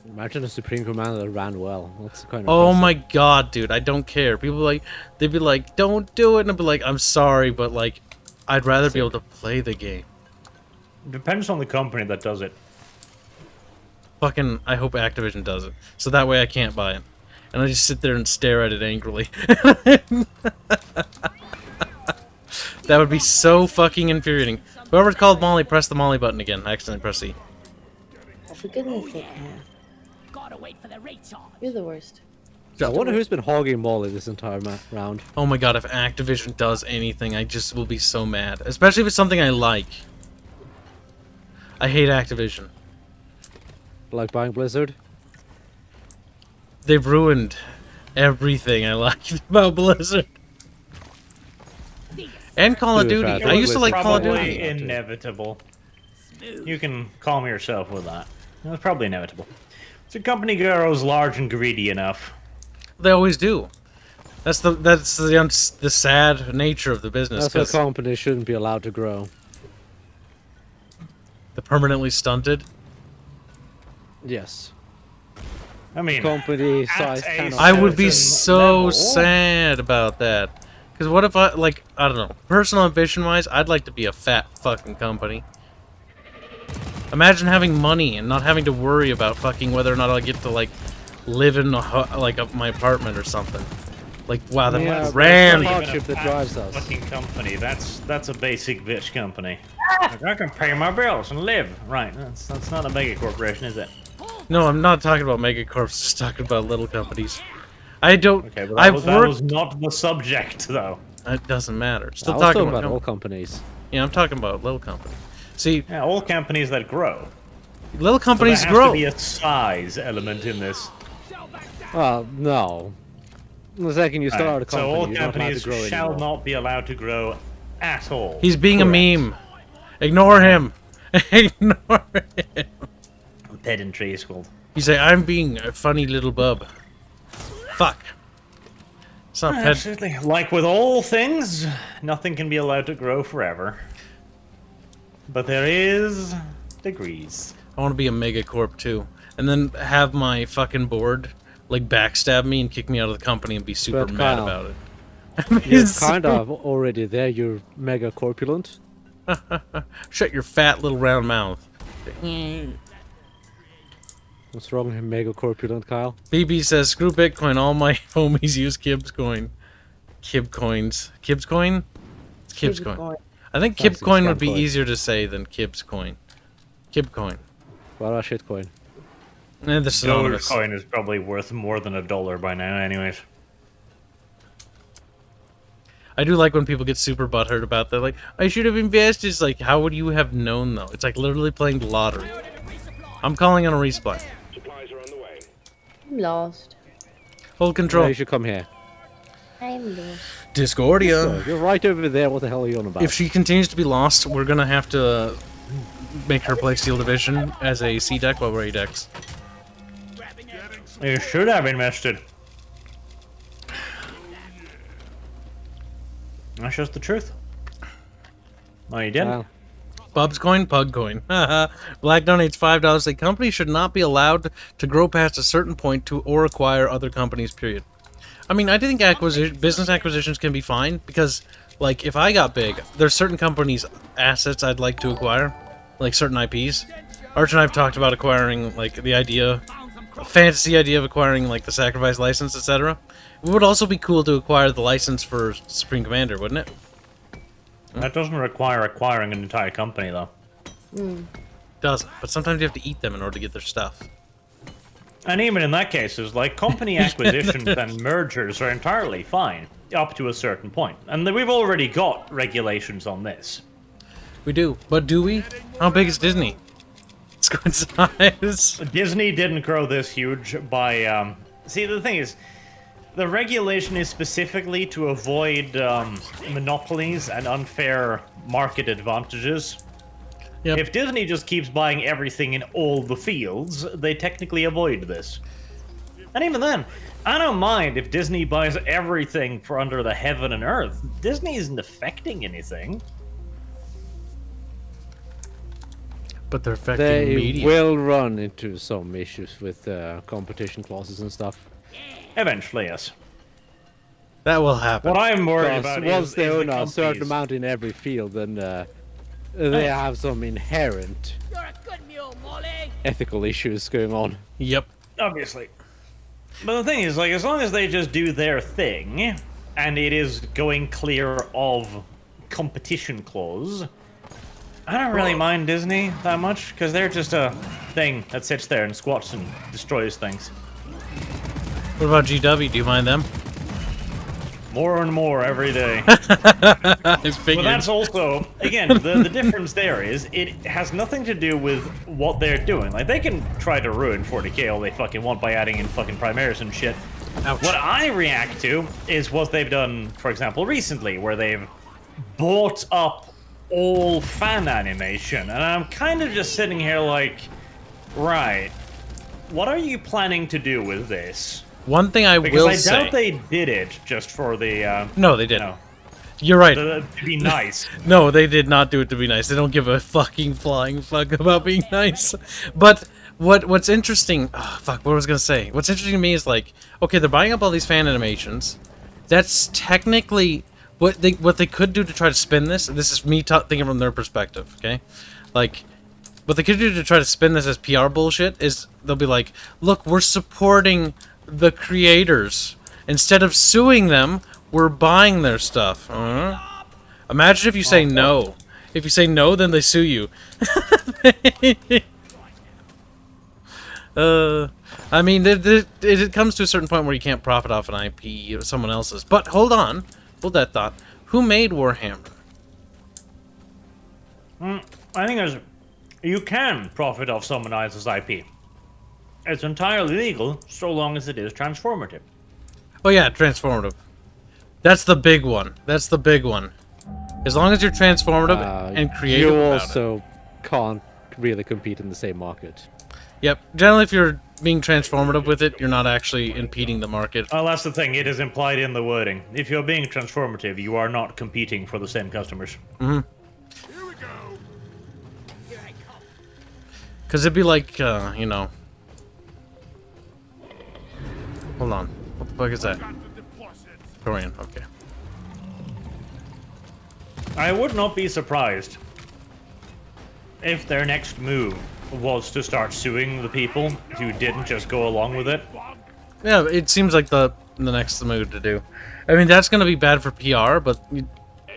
Imagine a Supreme Commander that ran well. That's kind of Oh impressive. my god, dude, I don't care. People like, they'd be like, don't do it, and I'd be like, I'm sorry, but like, I'd rather be able to play the game. Depends on the company that does it. Fucking, I hope Activision does it. So that way I can't buy it. And I just sit there and stare at it angrily. That would be so fucking infuriating. Whoever's called Molly, press the Molly button again. I accidentally press C. Oh, for goodness sake, Gotta wait for the recharge. you're the worst. I wonder who's been hogging Molly this entire round. Oh my god, if Activision does anything, I just will be so mad. Especially if it's something I like. I hate Activision. Like buying Blizzard? They've ruined everything I liked about Blizzard. And Call of Dude, Duty. Fat, I used to like Call of Probably Duty. inevitable. You can calm yourself with that. It's probably inevitable. It's a company grows large and greedy enough. They always do. That's the sad nature of the business. That's why 'Cause companies shouldn't be allowed to grow. the permanently stunted. I Yes. mean, Company at size a cannot- I would be certain so level. sad about that. Because what if I don't know, personal ambition-wise, I'd like to be a fat fucking company. Imagine having money and not having to worry about fucking whether or not I'll get to, like, live in, my apartment or something. Like, wow, that Yeah, was but grand. it's not Even a hardship that fat drives us. Fucking company. That's a basic bitch company. Like, I can pay my bills and live. Right. That's not a mega corporation, is it? No, I'm not talking about megacorps, just talking about little companies. I don't... Okay, but I've that worked... was not the subject, though. It doesn't matter. I Still was talking talking about... about all companies. Yeah, I'm talking about little companies. See, Yeah, all companies that grow. little So companies there has grow. to be a size element in this. Well, no. The second you start a Right, so company, all you're not allowed to companies grow shall anymore. not be allowed to grow at all. He's being Correct. a meme. Ignore him. Ignore him. Pedantry is called. You say, I'm being a funny little bub. Fuck. It's not ped... Absolutely. Like with all things, nothing can be allowed to grow forever. But there is degrees. I want to be a megacorp too. And then have my fucking board, like, backstab me and kick me out of the company and be super But mad Kyle, about it. You're It's- kind of already there. You're mega corpulent. Shut your fat little round mouth. What's wrong with mega corpulent, Kyle? BB says, screw Bitcoin, all my homies use Kibs coin. Kib coins. Kibs coin? It's Kibs coin. Coin. I think Kib Fancy coin would scam be coin. easier to say than Kibs coin. Kib coin. What about shitcoin? And the synonymous. Dogecoin is probably worth more than $1 by now, anyways. I do like when people get super butthurt about that. Like, I should have invested. It's like, how would you have known, though? It's like literally playing the lottery. I'm calling on a resupply. Supplies are on the way. I'm lost. Hold control. Yeah, you should come here. I'm lost. Discordia. Oh, you're right over there. What the hell are you on about? If she continues to be lost, we're gonna have to make her play Steel Division as a C deck while we're A decks. You should have invested. That's just the truth. No, you didn't. Well, Bub's coin, Pug coin. Black donates $5. A company should not be allowed to grow past a certain point to or acquire other companies, period. I mean, I think business acquisitions can be fine because, like, if I got big, there's certain companies' assets I'd like to acquire, like certain IPs. Arch and I have talked about acquiring, like, the idea, fantasy idea of acquiring, like, the Sacrifice license, etc. It would also be cool to acquire the license for Supreme Commander, wouldn't it? That doesn't require acquiring an entire company, though. Doesn't, but sometimes you have to eat them in order to get their stuff. And even in that case, it's like company acquisitions and mergers are entirely fine up to a certain point. And we've already got regulations on this. We do, but do we? How big is Disney? It's good size. Disney didn't grow this huge by... See, the thing is, the regulation is specifically to avoid monopolies and unfair market advantages. Yep. If Disney just keeps buying everything in all the fields, they technically avoid this. And even then, I don't mind if Disney buys everything for under the heaven and earth. Disney isn't affecting anything. But they're affecting they media. will run into some issues with competition clauses and stuff. Eventually, yes. That will happen. What I'm worried Because about once is they the own a certain companies. amount in every field, then they have some inherent You're a good mule, Molly. ethical issues going on. Yep. Obviously. But the thing is, like, as long as they just do their thing, and it is going clear of competition clause, I don't really mind Disney that much, because they're just a thing that sits there and squats and destroys things. What about GW? Do you mind them? More and more every day. I But figured. that's also, again, the difference there is it has nothing to do with what they're doing. Like, they can try to ruin 40k all they fucking want by adding in fucking Primaris and shit. Ouch. What I react to is what they've done, for example, recently, where they've bought up all fan animation. And I'm kind of just sitting here like, right, what are you planning to do with this? One thing I Because will I say. doubt they did it just for the, No, they didn't. no, You're right. to be nice. No, they did not do it to be nice. They don't give a fucking flying fuck about being nice. But what's interesting... Oh, fuck, what was I going to say? What's interesting to me is, like, okay, they're buying up all these fan animations. That's technically... What they could do to try to spin this, and this is me thinking from their perspective, okay? Like, what they could do to try to spin this as PR bullshit is they'll be like, look, we're supporting the creators. Instead of suing them, we're buying their stuff. Imagine if you say no. If you say no, then they sue you. I mean, it comes to a certain point where you can't profit off an IP or someone else's. But hold on. Hold that thought. Who made Warhammer? I think you can profit off someone else's IP. It's entirely legal, so long as it is transformative. Oh yeah, transformative. That's the big one. That's the big one. As long as you're transformative and creative You about also can't really compete in the same market. it. Yep. Generally, if you're being transformative with it, you're not actually impeding the market. Well, that's the thing. It is implied in the wording. If you're being transformative, you are not competing for the same customers. Because it'd be like, you know... Hold on. What the fuck is that? Korean, okay. I would not be surprised if their next move was to start suing the people who didn't just go along with it. Yeah, it seems like the in the next mood to do. I mean, that's gonna be bad for PR, but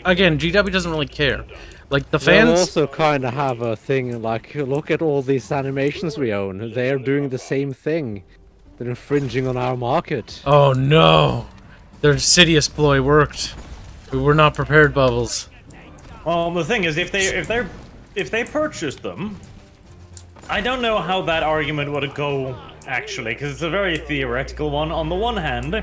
again, GW doesn't really care. Like the They fans. also kind of have a thing like, look at all these animations we own. They are doing the same thing. They're infringing on our market. Oh no, their insidious ploy worked. We were not prepared, Bubbles. Well, the thing is, if they purchased them, I don't know how that argument would go actually, because it's a very theoretical one. On the one hand,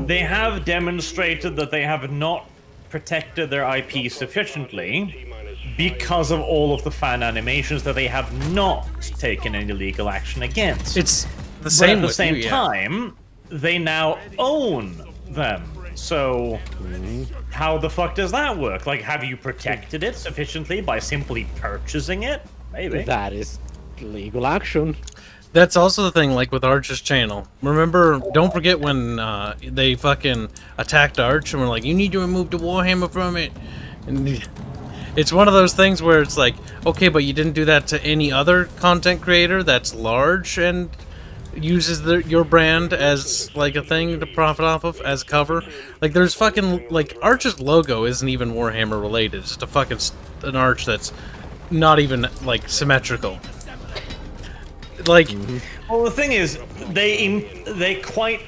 they have demonstrated that they have not protected their IP sufficiently because of all of the fan animations that they have not taken any legal action against. It's the But same at the with same you, yeah. time, they now own them. So, how the fuck does that work? Like, have you protected it sufficiently by simply purchasing it? Maybe. That is legal action. That's also the thing, like with Arch's channel. Remember, don't forget when they fucking attacked Arch and were like, you need to remove the Warhammer from it. And it's one of those things where it's like, okay, but you didn't do that to any other content creator that's large and uses your brand as like a thing to profit off of as cover. Like there's fucking like Arch's logo isn't even Warhammer related. It's just a fucking an Arch that's not even like symmetrical. Like, Well, the thing is, they quite...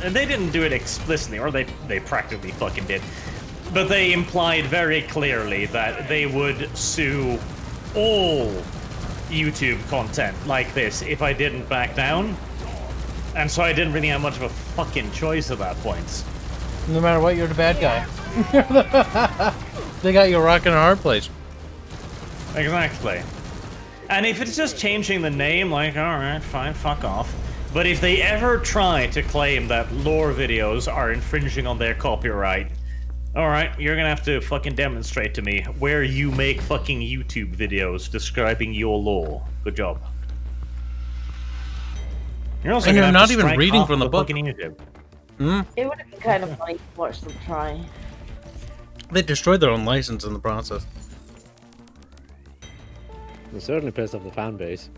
They didn't do it explicitly, or they practically fucking did. But they implied very clearly that they would sue all YouTube content like this if I didn't back down. And so I didn't really have much of a fucking choice at that point. no matter what, you're the bad guy. They got you rocking a hard place. Exactly. And if it's just changing the name, like, alright, fine, fuck off. But if they ever try to claim that lore videos are infringing on their copyright, alright, you're gonna have to fucking demonstrate to me where you make fucking YouTube videos describing your lore. Good job. You're also And gonna you're have not to even strike reading off from the book. fucking YouTube. It would have been kind of funny to watch them try. They destroyed their own license in the process. It certainly pissed off the fan base.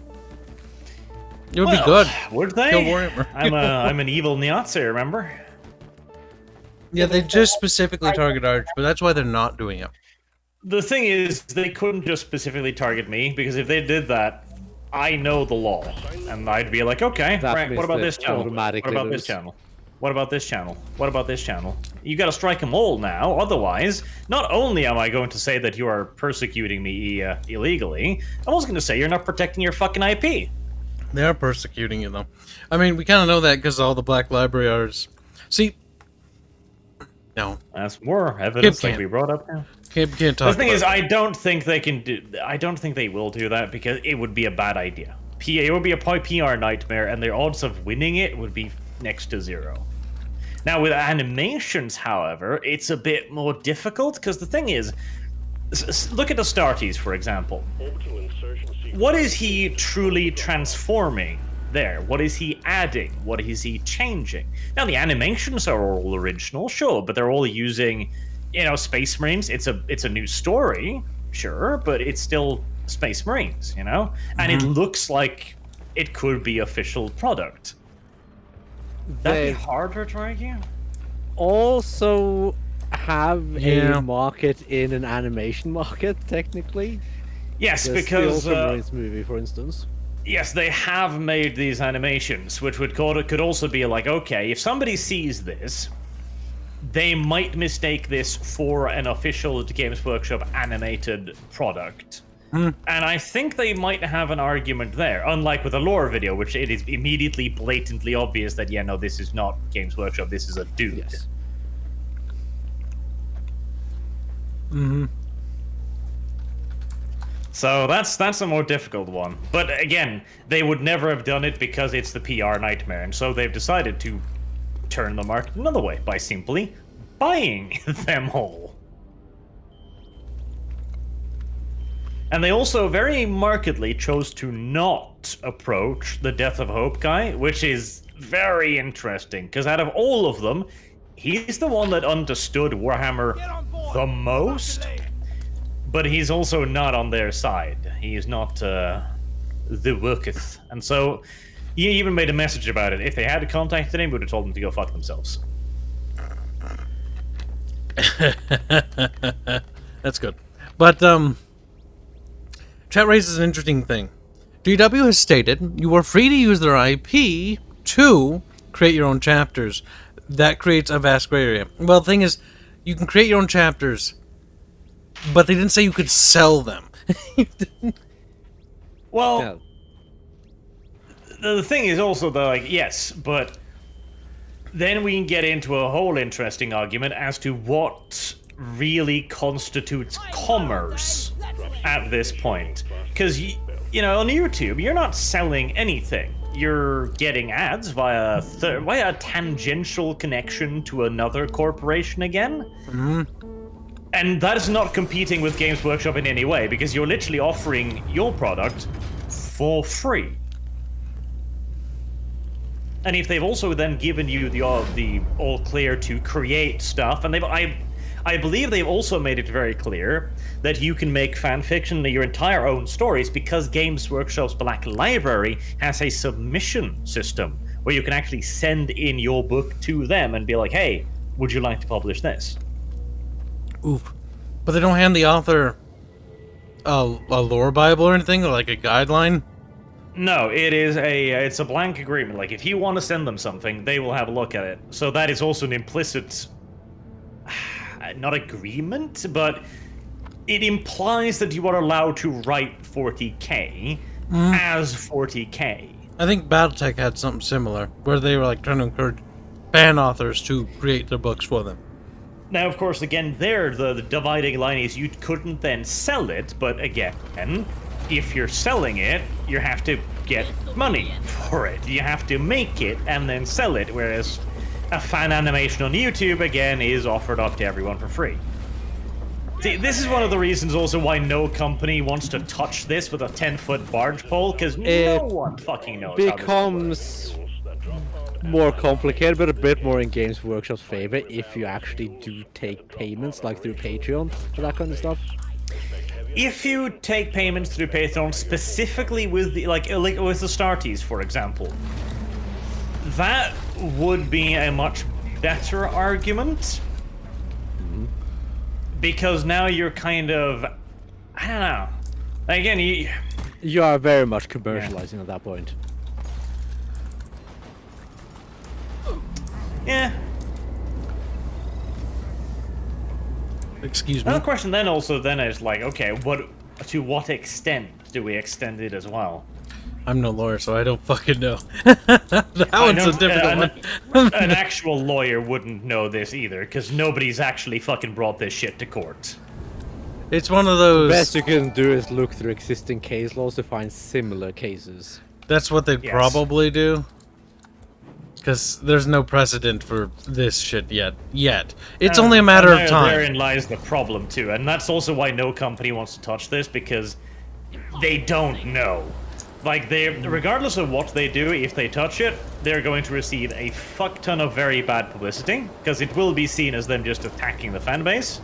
It would be Well, good. Would they? Kill Warhammer. I'm an evil Nazi, remember? Yeah, they just specifically target Arch, but that's why they're not doing it. The thing is, they couldn't just specifically target me, because if they did that, I know the law. And I'd be like, okay, That right, means what about they this channel? What automatically about this lose. channel? What about this channel? What about this channel? You gotta strike them all now, otherwise, not only am I going to say that you are persecuting me illegally, I'm also gonna say you're not protecting your fucking IP. They are persecuting you, though. I mean, we kind of know that because all the Black Library artists. See, no, That's more evidence Kib like we brought up now. can't talk. The thing about is, it. I don't think they can do. I don't think they will do that because it would be a bad idea. It would be a PR nightmare, and their odds of winning it would be next to zero. Now, with animations, however, it's a bit more difficult because the thing is, look at Astartes, for example. Orbital insertion sequence. What is he truly transforming there? What is he adding? What is he changing? Now, the animations are all original, sure, but they're all using, you know, Space Marines. It's a new story, sure, but it's still Space Marines, you know? And it looks like it could be official product. That'd They be harder to argue. also have Yeah. a market in an animation market, technically. Yes, There's because the Ultramarines movie, for instance. yes, they have made these animations, which could also be like, okay, if somebody sees this, they might mistake this for an official Games Workshop animated product. And I think they might have an argument there, unlike with a lore video, which it is immediately blatantly obvious that, yeah, no, this is not Games Workshop, this is a dude. Yes. So that's a more difficult one. But again, they would never have done it because it's the PR nightmare, and so they've decided to turn the market another way by simply buying them all. And they also very markedly chose to not approach the Death of Hope guy, which is very interesting, because out of all of them, he's the one that understood Warhammer the most, but he's also not on their side. He is not the worketh. And so He even made a message about it. If they had contacted him, he would have told them to go fuck themselves. That's good. But, chat raises an interesting thing. GW has stated you are free to use their IP to create your own chapters. That creates a vast gray area. Well, the thing is, you can create your own chapters, but they didn't say you could sell them. Well, Yeah. the thing is also though, like, yes, but then we can get into a whole interesting argument as to what really constitutes commerce at this point. Because, you know, on YouTube, you're not selling anything. You're getting ads via a tangential connection to another corporation again. Mm-hmm. And that is not competing with Games Workshop in any way, because you're literally offering your product for free. And if they've also then given you the all clear to create stuff, and I believe they've also made it very clear that you can make fanfiction your entire own stories, because Games Workshop's Black Library has a submission system where you can actually send in your book to them and be like, hey, would you like to publish this? Oof. But they don't hand the author a lore Bible or anything, or like a guideline? No, it's a blank agreement. Like, if you want to send them something, they will have a look at it. So that is also an implicit, not agreement, but it implies that you are allowed to write 40k as 40k. I think Battletech had something similar, where they were like trying to encourage fan authors to create their books for them. Now, of course, again, there, the dividing line is you couldn't then sell it, but again, if you're selling it, you have to get money for it. You have to make it and then sell it, whereas a fan animation on YouTube, again, is offered up to everyone for free. See, this is one of the reasons also why no company wants to touch this with a 10-foot barge pole, because no one fucking knows how this Becomes more complicated, but a bit more in Games Workshop's favor if you actually do take payments, like through Patreon, for that kind of stuff. If you take payments through Patreon, specifically with the like with the Starties, for example, that would be a much better argument. Because now you're kind of, I don't know. Again, You are very much commercializing at that point. yeah. Excuse me. Another question then also then is like, okay, to what extent do we extend it as well? I'm no lawyer, so I don't fucking know. That one's a difficult one. An actual lawyer wouldn't know this either, because nobody's actually fucking brought this shit to court. It's one of those... Best you can do is look through existing case laws to find similar cases. That's what they'd Yes. probably do. Because there's no precedent for this shit yet. It's only a matter of time. Therein lies the problem too, and that's also why no company wants to touch this, because they don't know. Like, regardless of what they do, if they touch it, they're going to receive a fuck ton of very bad publicity, because it will be seen as them just attacking the fan base,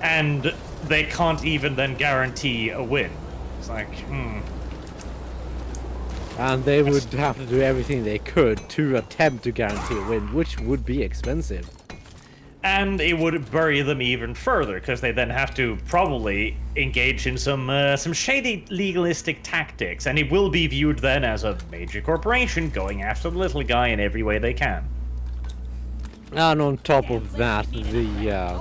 and they can't even then guarantee a win. It's like, And they would have to do everything they could to attempt to guarantee a win, which would be expensive. And it would bury them even further, because they then have to probably engage in some shady legalistic tactics, and it will be viewed then as a major corporation going after the little guy in every way they can. And on top of that, the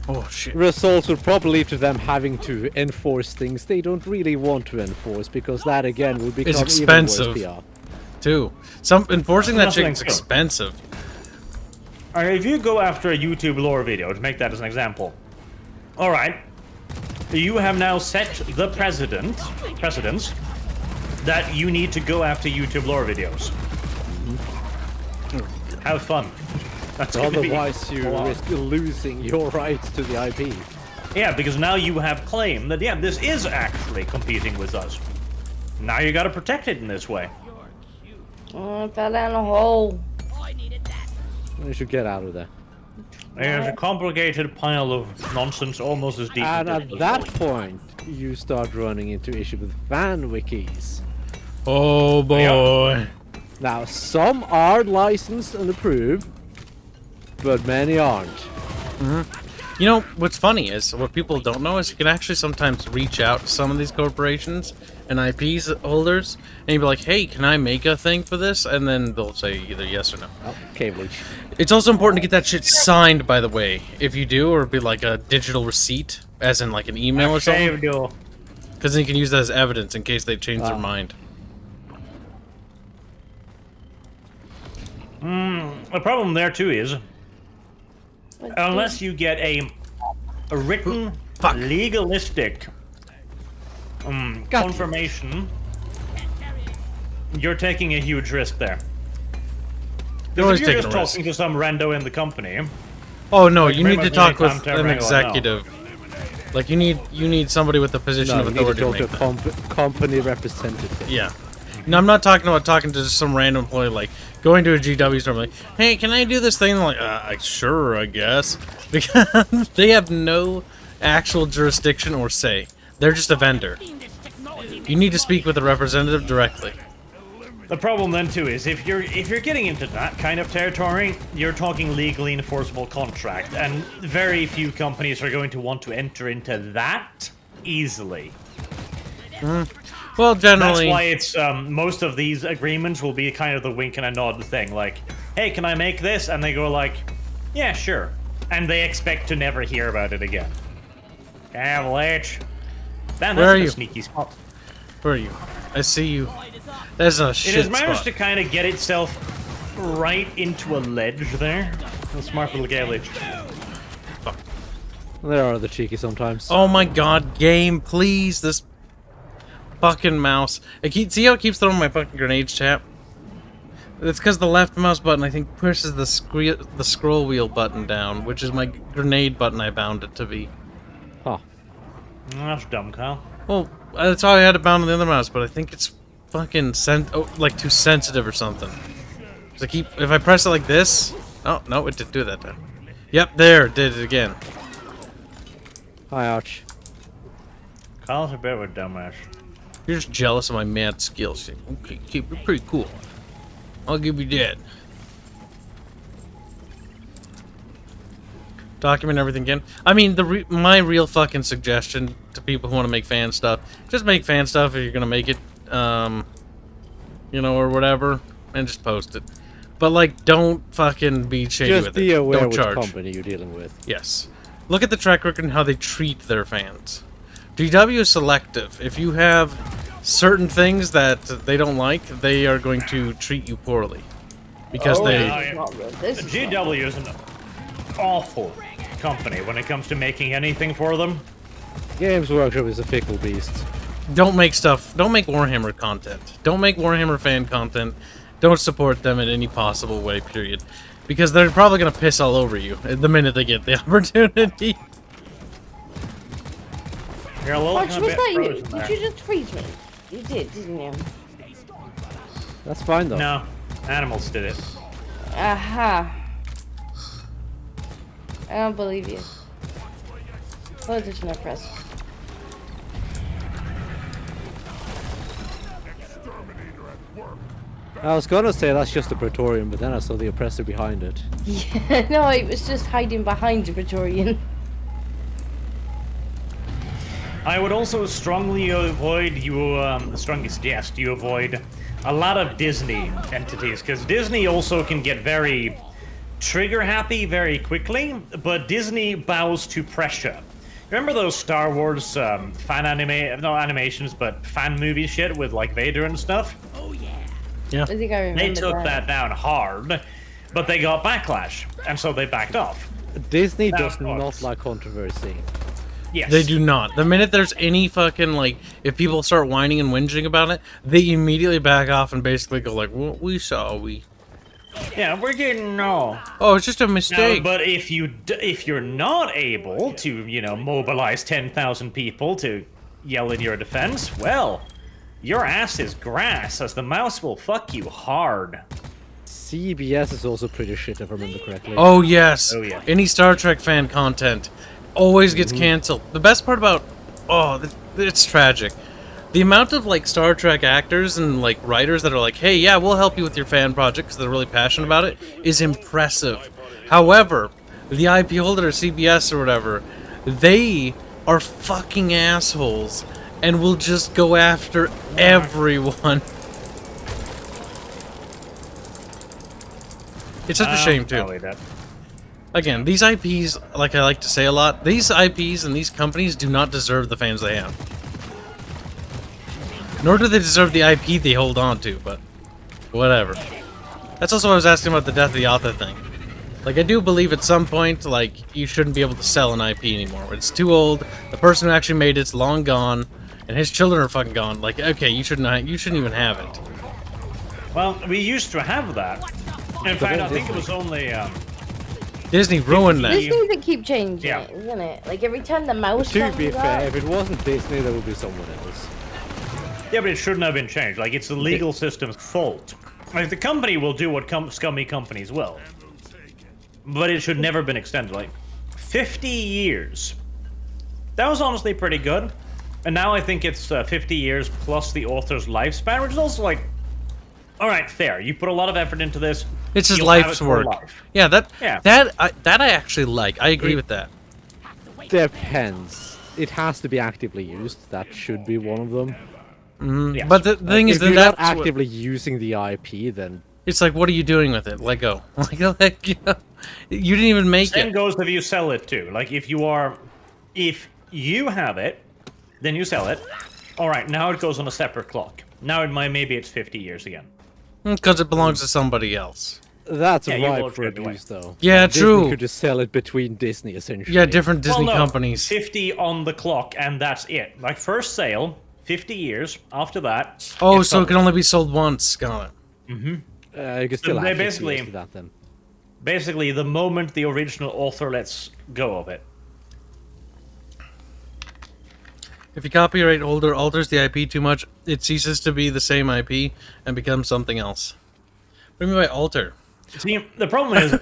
Oh, shit. results would probably lead to them having to enforce things they don't really want to enforce, because that again would become expensive. even worse PR. Too. Enforcing that shit is Nothing. expensive. Alright, if you go after a YouTube lore video, to make that as an example. Alright. You have now set the precedence that you need to go after YouTube lore videos. Have fun. That's gonna be Otherwise, you a lot. risk losing your rights to the IP. Yeah, because now you have claim that, yeah, this is actually competing with us. Now you gotta protect it in this way. Oh, I fell down a hole. I needed that. You should get out of there. There's a complicated pile of nonsense almost as deep And as at this that was. point, you start running into issue with fan wikis. Oh boy. Now, some are licensed and approved, but many aren't. You know, what's funny is, what people don't know is you can actually sometimes reach out to some of these corporations and IPs holders, and you'd be like, hey, can I make a thing for this? And then they'll say either yes or no. Oh, cable leech. It's also important to get that shit signed, by the way. If you do, or it'd be like a digital receipt, as in like an email or something. Because then you can use that as evidence in case they change their mind. The problem there too is, unless you get a written, legalistic confirmation, you're taking a huge risk there. Because if you're just talking to some rando in the company... Oh no, like you need to talk with an no. executive. Like you need somebody with a position of authority you to need to talk to a company representative. Yeah. No, I'm not talking about talking to just some random employee, like going to a GW store, like, hey, can I do this thing? I'm like, sure, I guess. Because they have no actual jurisdiction or say. They're just a vendor. You need to speak with a representative directly. The problem then too is if you're getting into that kind of territory, you're talking legally enforceable contract, and very few companies are going to want to enter into that easily. Well, generally... That's why it's, most of these agreements will be kind of the wink and a nod thing, like, hey, can I make this? And they go like, yeah, sure. And they expect to never hear about it again. Avalanche. Damn, Where are that's you? a sneaky spot. Where are you? I see you. There's a It shit has managed spot. to kind of get itself right into a ledge there. A smart little gallage. There are the cheeky sometimes. Oh my god, game, please, this fucking mouse. See how it keeps throwing my fucking grenades, chap? It's because the left mouse button, I think, pushes the scroll wheel button down, which is my grenade button I bound it to be. Huh. That's dumb, Kyle. Well, that's how I had it bound on the other mouse, but I think it's fucking like too sensitive or something. So if I press it like this... Oh, no, it didn't do it that time. Yep, there, it did it again. Hi, ouch. Kyle's a bit of a dumbass. You're just jealous of my mad skills. Okay, keep it pretty cool. I'll give you that. Document everything again. I mean, my real fucking suggestion to people who want to make fan stuff, just make fan stuff if you're gonna make it, you know, or whatever, and just post it. But like, don't fucking be shady with it. Just be aware Don't which charge. company you're dealing with. Yes. Look at the track record and how they treat their fans. GW is selective. If you have certain things that they don't like, they are going to treat you poorly. Because GW is an awful company when it comes to making anything for them. Games Workshop is a fickle beast. don't make Warhammer content. Don't make Warhammer fan content. Don't support them in any possible way, period. Because they're probably going to piss all over you the minute they get the opportunity. You're a little Arch, was that you? frozen there. Did you just freeze me? You did, didn't you? That's fine though. No, animals did it. Aha. I don't believe you. What did you not press? I was gonna say that's just the Praetorian, but then I saw the oppressor behind it. Yeah, no, it was just hiding behind the Praetorian. I would also strongly avoid suggest you avoid a lot of Disney entities, because Disney also can get very trigger happy very quickly, but Disney bows to pressure. Remember those Star Wars fan animations, but fan movie shit with like Vader and stuff? Yeah. I think I remember They took that down hard, but they got backlash, and so they backed off. Disney Now, does of course. not like controversy. Yes. They do not. The minute there's any fucking, like, if people start whining and whinging about it, they immediately back off and basically go like, well, Yeah, we're getting no. Oh, it's just a No, mistake. but if you're not able to, mobilize 10,000 people to yell in your defense, well, your ass is grass, as the mouse will fuck you hard. CBS is also pretty shit, if I remember correctly. Oh, yes. Oh, yeah. Any Star Trek fan content always gets canceled. The best part about... Oh, it's tragic. The amount of like Star Trek actors and like writers that are like, hey, yeah, we'll help you with your fan project because they're really passionate about it is impressive. However, the IP holder, CBS or whatever, they are fucking assholes and will just go after everyone. It's such a shame too. Again, these IPs, like I like to say a lot, these IPs and these companies do not deserve the fans they have. Nor do they deserve the IP they hold on to, but whatever. That's also what I was asking about the death of the author thing. Like, I do believe at some point, like, you shouldn't be able to sell an IP anymore. It's too old, the person who actually made it's long gone, and his children are fucking gone. Like, okay, you shouldn't even have it. Well, we used to have that. In fact, I think it was only... Disney ruined that. Disney that keep changing Yeah. it, isn't it? Like every time the mouse To comes be up- fair, if it wasn't Disney, there would be someone else. Yeah, but it shouldn't have been changed. Like, it's the legal system's fault. Like, the company will do what scummy companies will. But it should never have been extended. Like, 50 years. That was honestly pretty good. And now I think it's 50 years plus the author's lifespan, which is also like... Alright, fair. You put a lot of effort into this. It's his you'll have life's it for work. life. Yeah, that Yeah. I actually like. I agree with that. Depends. It has to be actively used. That should be one of them. Yes. But the thing is if that you're not that's what- actively using the IP, then it's like, what are you doing with it? Let go. Like, you know, you didn't even make Same it. goes if you sell it too. Like, if you have it, then you sell it. Alright, now it goes on a separate clock. Now maybe it's 50 years again. Because it belongs to somebody else. that's Yeah, you will ripe for trade away. abuse, though. Yeah, Disney true. could just sell it between Disney, essentially. Yeah, different Disney Well, no, companies. 50 on the clock, and that's it. Like, first sale, 50 years. After that... Oh, it's so it done. can only be sold once. Got it. You could still they have 50 basically- years to that, then. Basically, the moment the original author lets go of it. If a copyright holder alters the IP too much, it ceases to be the same IP and becomes something else. What do you mean by alter? See, the problem is,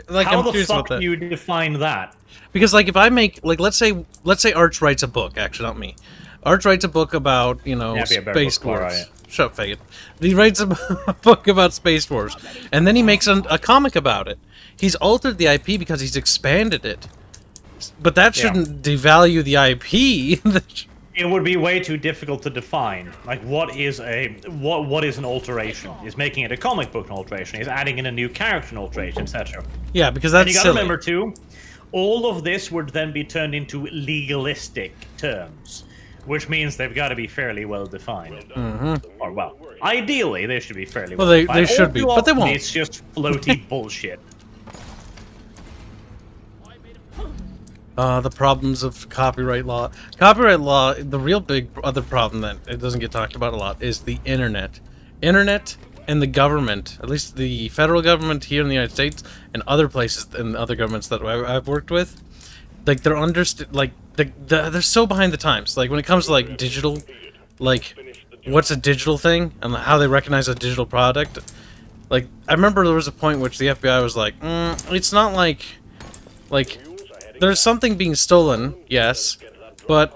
Like, how I'm the curious about fuck that. do you define that? Because, like, if I make, like, let's say Arch writes a book. Actually, not me. Arch writes a book about, you know, Yeah, be a better Space book, Wars. alright. Shut up, faggot. He writes a book about Space Wars, and then he makes a comic about it. He's altered the IP because he's expanded it. But that Yeah. shouldn't devalue the IP. It would be way too difficult to define. Like, what is an alteration? Is making it a comic book an alteration? Is adding in a new character an alteration, etc. Yeah, because And that's you gotta silly. remember too, all of this would then be turned into legalistic terms, which means they've got to be fairly well defined. Or well, ideally they should be fairly well. Well, they defined. should All be, too but they often won't. It's just floaty bullshit. The problems of copyright law. Copyright law, the real big other problem that it doesn't get talked about a lot is the internet. Internet and the government, at least the federal government here in the United States and other places and other governments that I've worked with, like they're they're so behind the times. Like when it comes to like digital, like what's a digital thing and how they recognize a digital product. Like I remember there was a point which the FBI was like, it's not like there's something being stolen, yes, but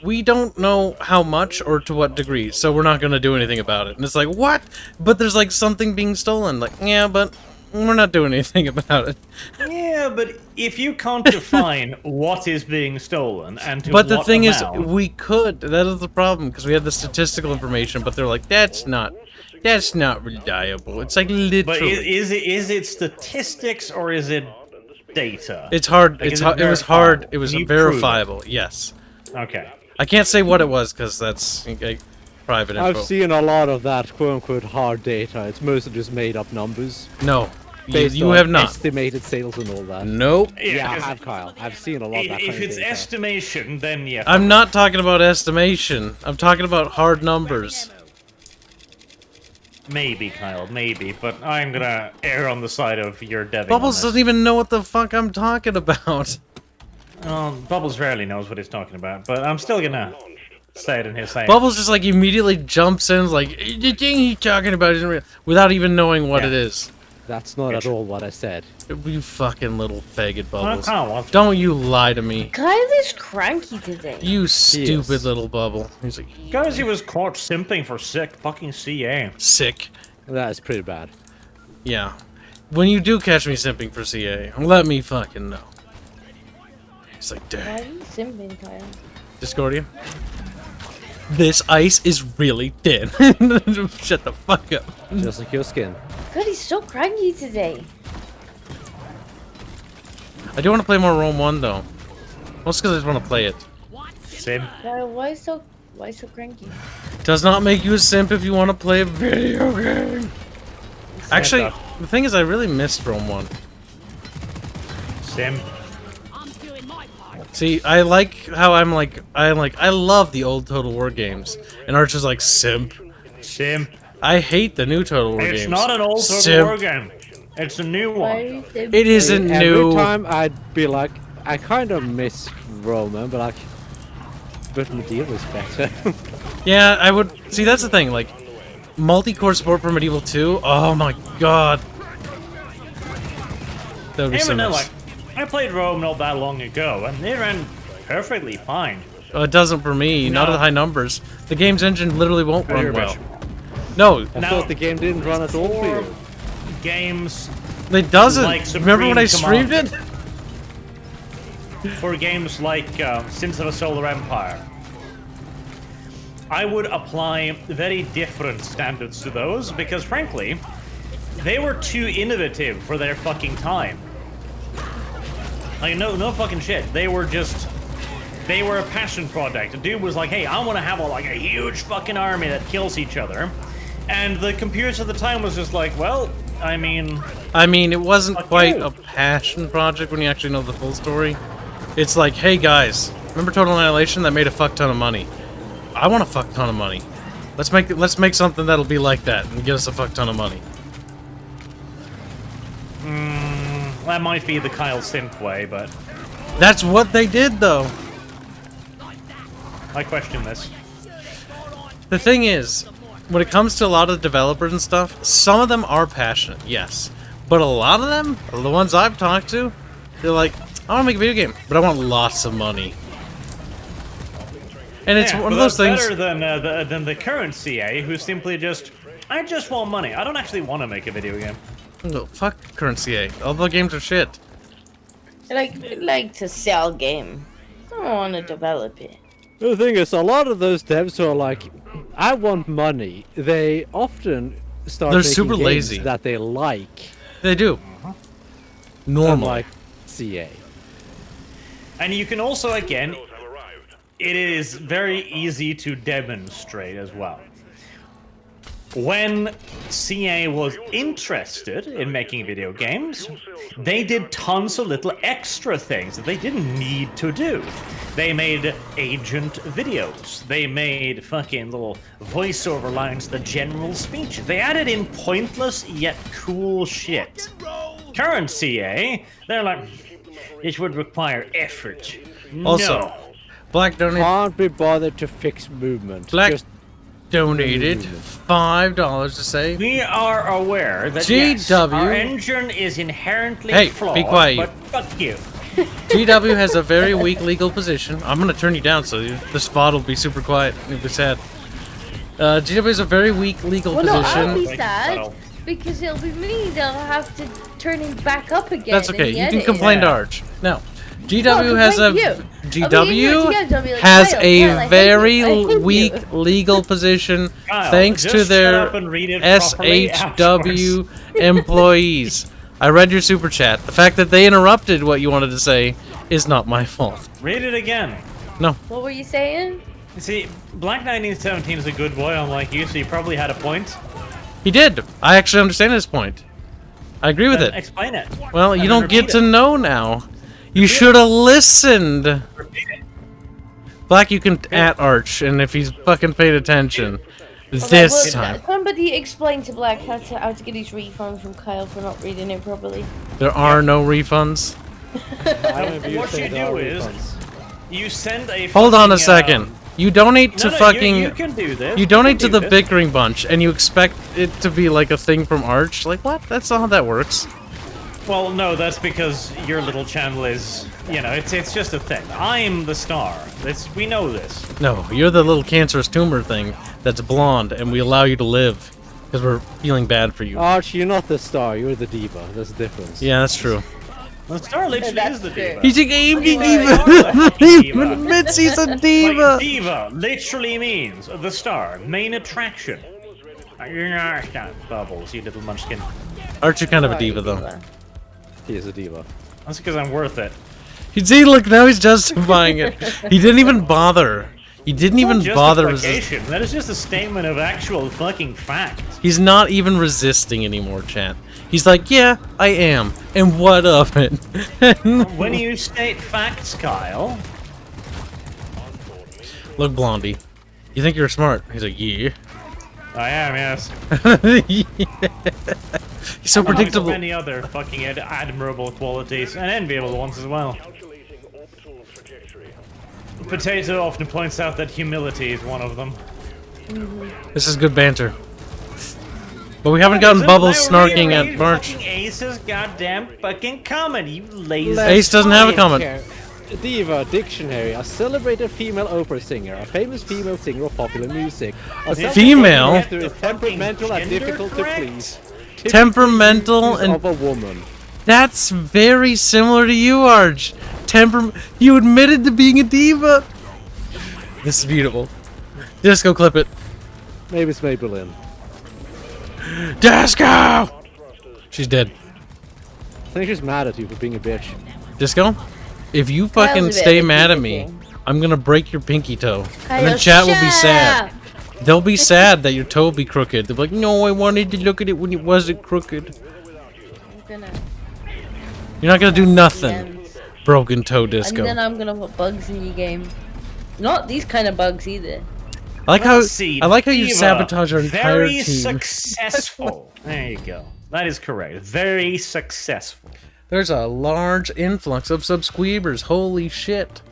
we don't know how much or to what degree, so we're not going to do anything about it. And it's like, what? But there's like something being stolen. Like, yeah, but we're not doing anything about it. Yeah, but if you can't define what is being stolen and to But the what thing amount, is, we could. That is the problem, because we had the statistical information, but they're like, that's not reliable. It's like literally. but is it statistics or is it data? It's hard. Like, It's is it hard. It was hard. It was Can you prove it? verifiable. Yes. Okay. I can't say what it was because that's private info. I've seen a lot of that quote-unquote hard data. It's mostly just made-up numbers. No, Based you on have not. estimated sales and all that. Nope. Yeah, I 'cause have, Kyle. I've seen a lot of that If kind it's of data. estimation, then yeah. I'm not talking about estimation. I'm talking about hard numbers. Maybe, Kyle, maybe, but I'm gonna err on the side of your deving. Bubbles on doesn't this. even know what the fuck I'm talking about. Bubbles rarely knows what he's talking about, but I'm still gonna say it in his same. Bubbles just like immediately jumps in, like the thing he's talking about isn't real, without even knowing what Yeah. it is. That's not at all what I said. You fucking little faggot bubbles. Oh, Don't you lie to me. Kyle is cranky today. You stupid Yes. little bubble. He's like, because he was caught simping for sick fucking CA. sick. That is pretty bad. Yeah. When you do catch me simping for CA, let me fucking know. It's like, Why are dang. you simping, Kyle? Discordia? This ice is really thin. Shut the fuck up. Just like your skin. God, he's so cranky today. I do want to play more Rome 1 though. Mostly because I just want to play it. Sim. Kyle, why so cranky? Does not make you a simp if you want to play a video game. Actually, the thing is, I really missed Rome 1. Sim. I'm doing my part. See, I like how I love the old Total War games. And Arch is like, simp. Sim. I hate the new Total War games. It's not an old Total Simp. War game. It's a new Why one. are you simping? It isn't Every new. time I'd be like, I kind of miss Roman, but Medieval is better. Yeah, I would. See, that's the thing. Like, multi-core support for Medieval 2. Oh my god. That would be so Even though, nice. like, I played Rome not that long ago, and they ran perfectly fine. Oh, it doesn't for me. Not No. at high numbers. The game's engine literally won't You're run a well. bitch. No, I Now- thought the game didn't run at all for you. Games it doesn't. Like Remember when I Supreme streamed Command. it? for games like Sins of a Solar Empire, I would apply very different standards to those because, frankly, they were too innovative for their fucking time. Like, no fucking shit. They were a passion project. The dude was like, hey, I want to have a huge fucking army that kills each other. And the computers at the time was just like, well, I mean, It wasn't Fuck quite you. a passion project when you actually know the full story. It's like, hey guys, remember Total Annihilation that made a fuck ton of money? I want a fuck ton of money. Let's make something that'll be like that and get us a fuck ton of money. that might be the Kyle Simp way, but That's what they did though. I question this. The thing is, when it comes to a lot of developers and stuff, some of them are passionate, yes. But a lot of them, the ones I've talked to, they're like, I want to make a video game, but I want lots of money. And it's Yeah, one of but those that's things. better than the current CA, who simply just, I just want money. I don't actually want to make a video game. No, fuck current CA. All the games are shit. I like to sell game. I don't want to develop it. The thing is, a lot of those devs who are like, I want money, they often start They're making super games lazy. that they like. They do. Normal. Unlike CA. And you can also, again, Those have arrived. it is very easy to demonstrate as well. When CA was interested in making video games, they did tons of little extra things that they didn't need to do. They made agent videos. They made fucking little voiceover lines, the general speech. They added in pointless yet cool shit. Current CA, they're like, this would require effort. Also, No. Black donated Can't be bothered to fix movement. Black- Just donated $5 to say, We are aware that yes, GW. our engine is inherently Hey, flawed, be quiet, but fuck you. GW has a very weak legal position. I'm gonna turn you down so this VOD will be super quiet. You'll be sad. GW has a very weak legal Well, no, I'll position. be Like, sad well. because it'll be me that'll have to turn him back up again. That's okay. in the You can editing. complain to Yeah. Arch. Now, GW has a complain to you. GW I'll be like, has Kyle, a Kyle, I hate very you, I hate weak you. legal position Kyle, thanks just to shut their up and read it properly SHW employees. I read your super chat. The fact that they interrupted what you wanted to say is not my fault. Read it again. No. What were you saying? You see, Black 1917 is a good boy, unlike you, so you probably had a point. He did. I actually understand his point. I agree with Then it. explain it. Well, And you then don't get repeat to it. know now. You should have listened. Repeat it. Black, you can at Arch, and if he's fucking paid attention, Okay, this well, time. Somebody explain to Black how to get his refund from Kyle for not reading it properly. There are no refunds. I don't know if What say you there do are is- refunds. You send a Hold on a fucking, second. You donate to No, fucking. you can do this. You donate to can do the this. bickering bunch, and you expect it to be like a thing from Arch? Like what? That's not how that works. Well, no, that's because your little channel is, you know, it's just a thing. I'm the star. We know this. No, you're the little cancerous tumor thing that's blonde, and we allow you to live because we're feeling bad for you. Archie, you're not the star, you're the diva. There's a difference. Yeah, that's true. The star literally That's is the true. diva. He's a game Diva. diva. He even admits he's a diva. Like, diva literally means the star, main attraction. You're not Bubbles, you little munchkin. Aren't you kind of a diva though? He is a diva. That's because I'm worth it. You see, look, now he's justifying it. He didn't even bother. He didn't even bother resisting. Justification. That is just a statement of actual fucking fact. He's not even resisting anymore, chat. He's like, yeah, I am. And what of it? When you state facts, Kyle. Look, Blondie. You think you're smart? He's like, yeah. I am, yes. He's so Amongst predictable. many other fucking admirable qualities and enviable ones as well. Calculating orbital trajectory. Potato often points out that humility is one of them. This is good banter. But we haven't gotten Bubbles snarking at March. Fucking Ace's goddamn fucking comment, you lazy. Ace doesn't have a comment. Diva, dictionary, a celebrated female opera singer, a famous female singer of popular music. A Female? Who is temperamental and difficult to please. Temperamental and of a woman. that's very similar to you, Arch. You admitted to being a diva. This is beautiful. Disco, clip it. Maybe it's Maybelline. Disco. She's dead. I think she's mad at you for being a bitch. Disco, if you Kyle's fucking a bit stay of a mad at diva me, king. I'm gonna break your pinky toe, and then Kyle, chat will be shut sad. up. They'll be sad that your toe will be crooked. They'll be like, no, I wanted to look at it when it wasn't crooked. I'm gonna You're not gonna do nothing. end. Broken toe And disco. then I'm gonna put bugs in your game. Not these kind of bugs either. I like how Let's see, I like how you Diva, sabotage our entire very team. successful. There you go. That is correct. Very successful. There's a large influx of subscribers. Holy shit!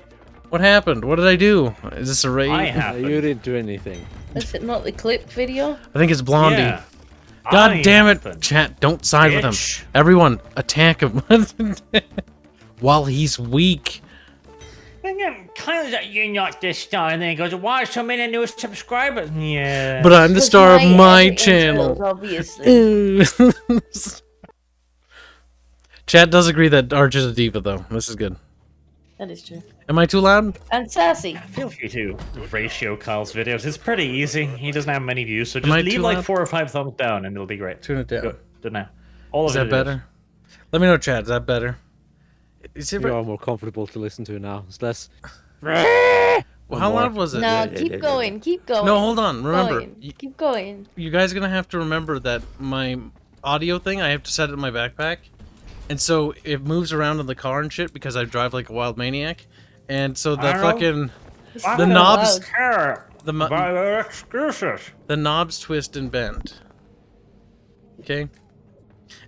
What happened? What did I do? Is this a raid? I I have. You didn't do anything. Is it not the clip video? think it's Blondie. Yeah. God I damn it! happened. Chat, don't side with Bitch. him. Everyone, attack him while he's weak. Kind of you're not this star, and then he goes, "Why so many new subscribers?" Yeah. But I'm the Because star of my every channel. intros, obviously. Chat does agree that Arch is a diva, though. This is good. That is true. Am I too loud? And sassy. Feel free to ratio Kyle's videos. It's pretty easy. He doesn't have many views, so Am I just leave too like loud? 4 or 5 thumbs down, and it'll be great. Tune it down. Good. Good now. All Is of that it better? Let me know, chat. Is that better? Is it? You are more comfortable to listen to now. It's less. Well, how more. loud was it? No, keep going, keep going. No, hold on. Remember, Keep going. you guys are gonna have to remember that my audio thing, I have to set it in my backpack, and so it moves around in the car and shit because I drive like a wild maniac, and so the I know. fucking It's the so knobs, loud. Care the mo- by their excuses. the knobs twist and bend. Okay,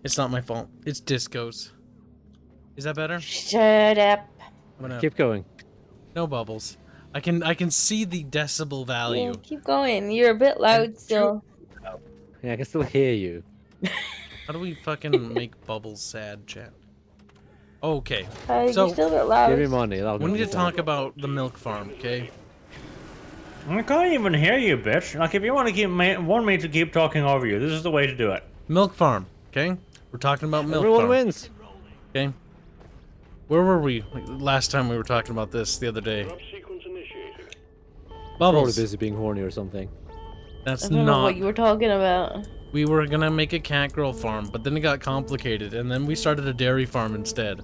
it's not my fault. It's Disco's. Is that better? Shut up. I'm gonna- Keep going. No bubbles. I can see the decibel value. Yeah, keep going. You're a bit loud still. Yeah, I can still hear you. How do we fucking make bubbles sad, chat? Okay, You're so still a bit loud. Give me money. That'll we go need to down. talk about the milk farm, okay? I can't even hear you, bitch. Like, if you want to want me to keep talking over you, this is the way to do it. Milk farm, okay? We're talking about milk Everyone farm, wins. okay? Where were we last time we were talking about this the other day? Drop sequence initiated. Probably Bubbles. busy being horny or something. That's I don't know not. what you were talking about. We were gonna make a cat girl farm, but then it got complicated, and then we started a dairy farm instead.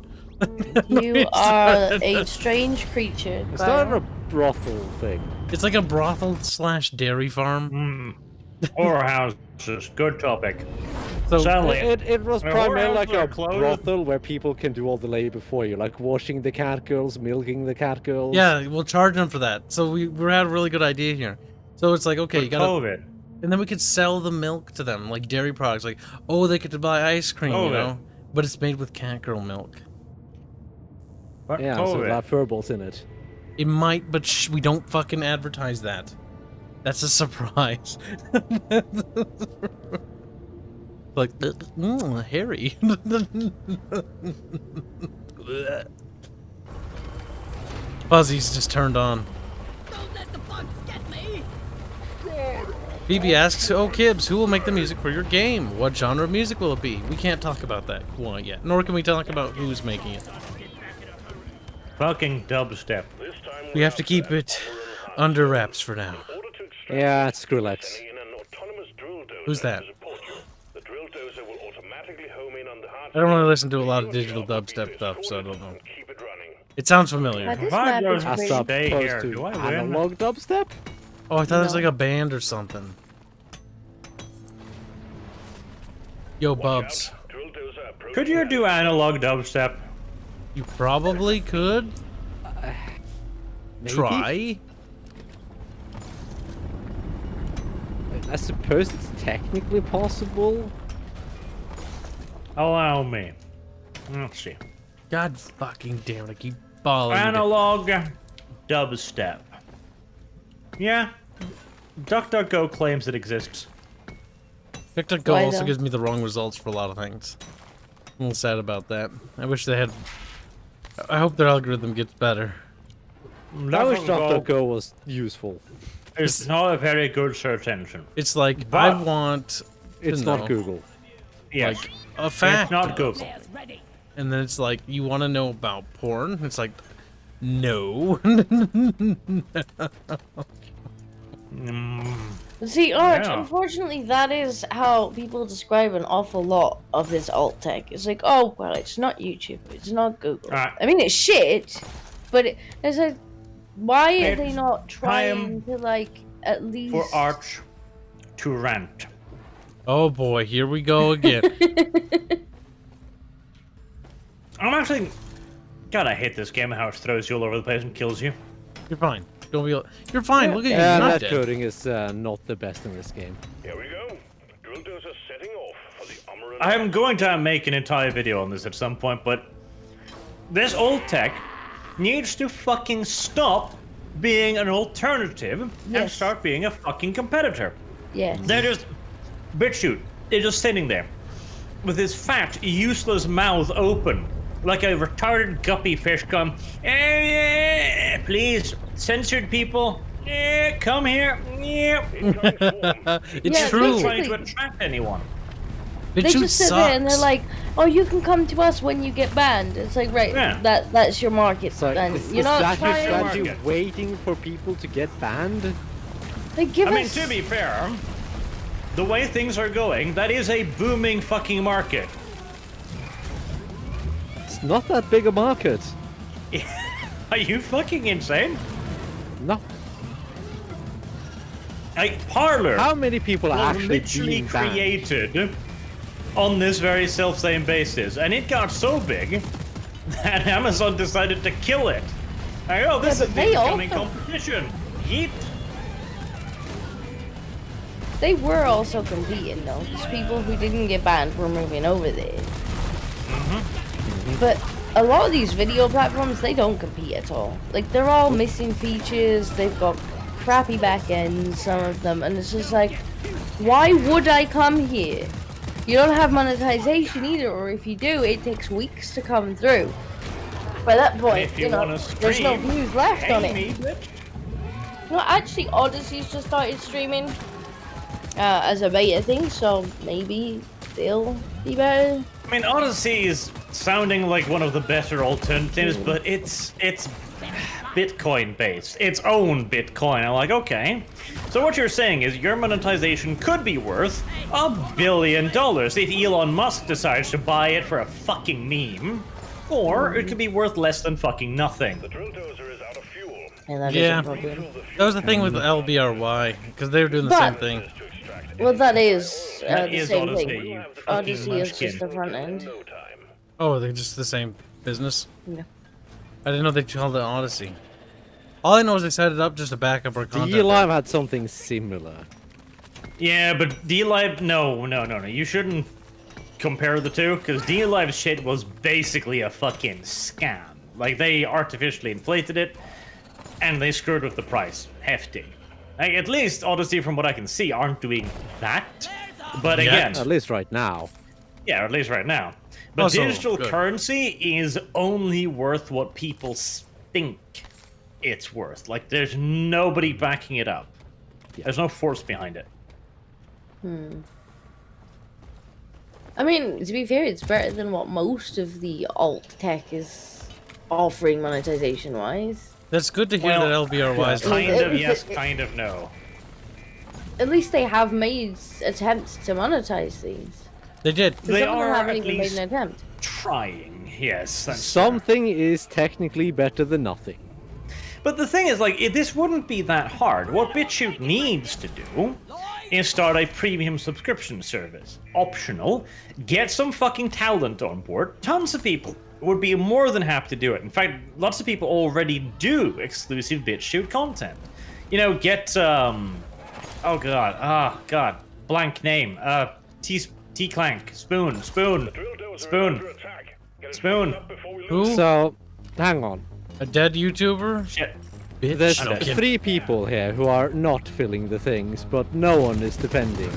You are a strange creature. It's Kyle. not a brothel thing. It's like a brothel slash dairy farm. Whorehouses, good topic. So Sadly, It was Well, primarily like whorehouses are a closed. brothel where people can do all the labor for you, like washing the cat girls, milking the cat girls. yeah, we'll charge them for that. So we had a really good idea here. So it's like, okay, you gotta, COVID. and then we could sell the milk to them, like dairy products. Like, oh, they could buy ice cream, you know, but it's made with cat girl milk. What Yeah, so COVID? it'll have furballs in it. It might, but we don't fucking advertise that. That's a surprise. Like, Harry. Fuzzy's just turned on. Don't let the bugs get me. BB asks, "Oh, Kibs, who will make the music for your game? What genre of music will it be?" We can't talk about that quite yet, nor can we talk about who's making it. Fucking dubstep. This time We have to keep it under wraps for now. in order to extract Yeah, it's Skrillex. in an autonomous drill dozer Who's that? to support you. The drill dozer will automatically home in on the hard I don't really listen to a lot of digital dubstep stuff, so I don't know. and keep it running. It sounds Now, familiar. this Why map does is it As pretty... stay here? opposed Do to I win? analog dubstep? Oh, I thought it was No. like a band or something. Yo, Bubs. Drill dozer approaching. Could you do analog dubstep? You probably could Maybe? try. I suppose it's technically possible. Allow me. Let's see. God fucking damn it, I keep following you. Analog dubstep. Yeah. DuckDuckGo claims it exists. DuckDuckGo Why also though? gives me the wrong results for a lot of things. I'm a little sad about that. I wish they had... I hope their algorithm gets better. I wish DuckDuckGo DuckDuckGo was useful. is not a very good search engine. It's like, But- I want to It's know, not Google. Yes. like, a fact. It's not Google. Chairs ready. And then it's like, you want to know about porn? It's like, no. See, Arch, Yeah. unfortunately, that is how people describe an awful lot of this alt tech. It's like, oh, well, it's not YouTube, it's not Google. Right. I mean, it's shit, but it's like, why are they It's not trying time to, like, at least... For Arch to rant. Oh boy, here we go again. I'm actually... God, I hate this game, how it throws you all over the place and kills you. You're fine. Don't be. You're fine. Look at you. Yeah, You're not that dead. coding is not the best in this game. Here we go. Drill dozer setting off for the Amaran. I'm going to make an entire video on this at some point, but... This old tech needs to fucking stop being an alternative and Yes. start being a fucking competitor. Yes. They're just... BitChute. They're just sitting there. With his fat, useless mouth open. Like a retarded guppy fish come, please, censored people, come here. It's Yeah, true. Not trying to Basically- attract anyone. They BitChute just sit there and they're sucks. like, "Oh, you can come to us when you get banned." It's like, right, Yeah. that's your market. So and is you're not that your trying. strategy, Market. waiting for people to get banned? They give I mean, us. to be fair, the way things are going, that is a booming fucking market. It's not that big a market. Are you fucking insane? No. Like, Parlor How many people are was actually literally being banned? created on this very self-same basis, and it got so big that Amazon decided to kill it. Like, oh, this Yeah, is but the they incoming also- competition. Yeet. They were also competing though, because people who didn't get banned were moving over there. But a lot of these video platforms, they don't compete at all. Like, they're all missing features. They've got crappy backends, some of them, and it's just like, why would I come here? You don't have monetization either, or if you do, it takes weeks to come through. By that point, If you you know, wanna there's no stream, views left on Pay it. me, bitch. No, actually, Odyssey's just started streaming as a beta thing, so maybe they'll be better. I mean, Odyssey is sounding like one of the better alternatives, but it's Bitcoin based. Its own Bitcoin. I'm like, okay. So what you're saying is your monetization could be worth $1 billion if Elon Musk decides to buy it for a fucking meme. Or it could be worth less than fucking nothing. The drill dozer is out of fuel. And that Yeah. is a problem. That was the thing with LBRY, because they were doing the same But- thing. To extract Well, that is That the is same Odyssey, thing. you Odyssey fucking is just munchkin. the front end. no time. Oh, they're just the same business? Yeah. I didn't know they called it Odyssey. All I know is they set it up just to back up our content. DLive had something similar. Yeah, but DLive, no. You shouldn't compare the two, because DLive's shit was basically a fucking scam. Like, they artificially inflated it. and they screwed with the price. Hefty. Like, at least Odyssey, from what I can see, aren't doing that. But again, At least right now. yeah, at least right now. But Also, digital good. currency is only worth what people think it's worth. Like, there's nobody backing it up. There's no force behind it. I mean, to be fair, it's better than what most of the alt tech is offering monetization-wise. That's good to hear Well, that LBRY is Kind of yes, kind of no. At least they have made attempts to monetize these. They did. Some They of them are haven't at even made least an attempt. trying. Yes, that's Something is technically better than nothing. But the thing is, like, this wouldn't be that hard. What BitChute needs to do is start a premium subscription service. Optional. Get some fucking talent on board. Tons of people would be more than happy to do it. In fact, lots of people already do exclusive BitChute content. You know, get, oh god, blank name. T-Clank, Spoon. Drill doors are Spoon. under attack. Get us Spoon. up before we lose. Who? So, hang on. A dead YouTuber? Shit. Bitch. There's I don't get it. 3 people here who are not filling the things, but no one is defending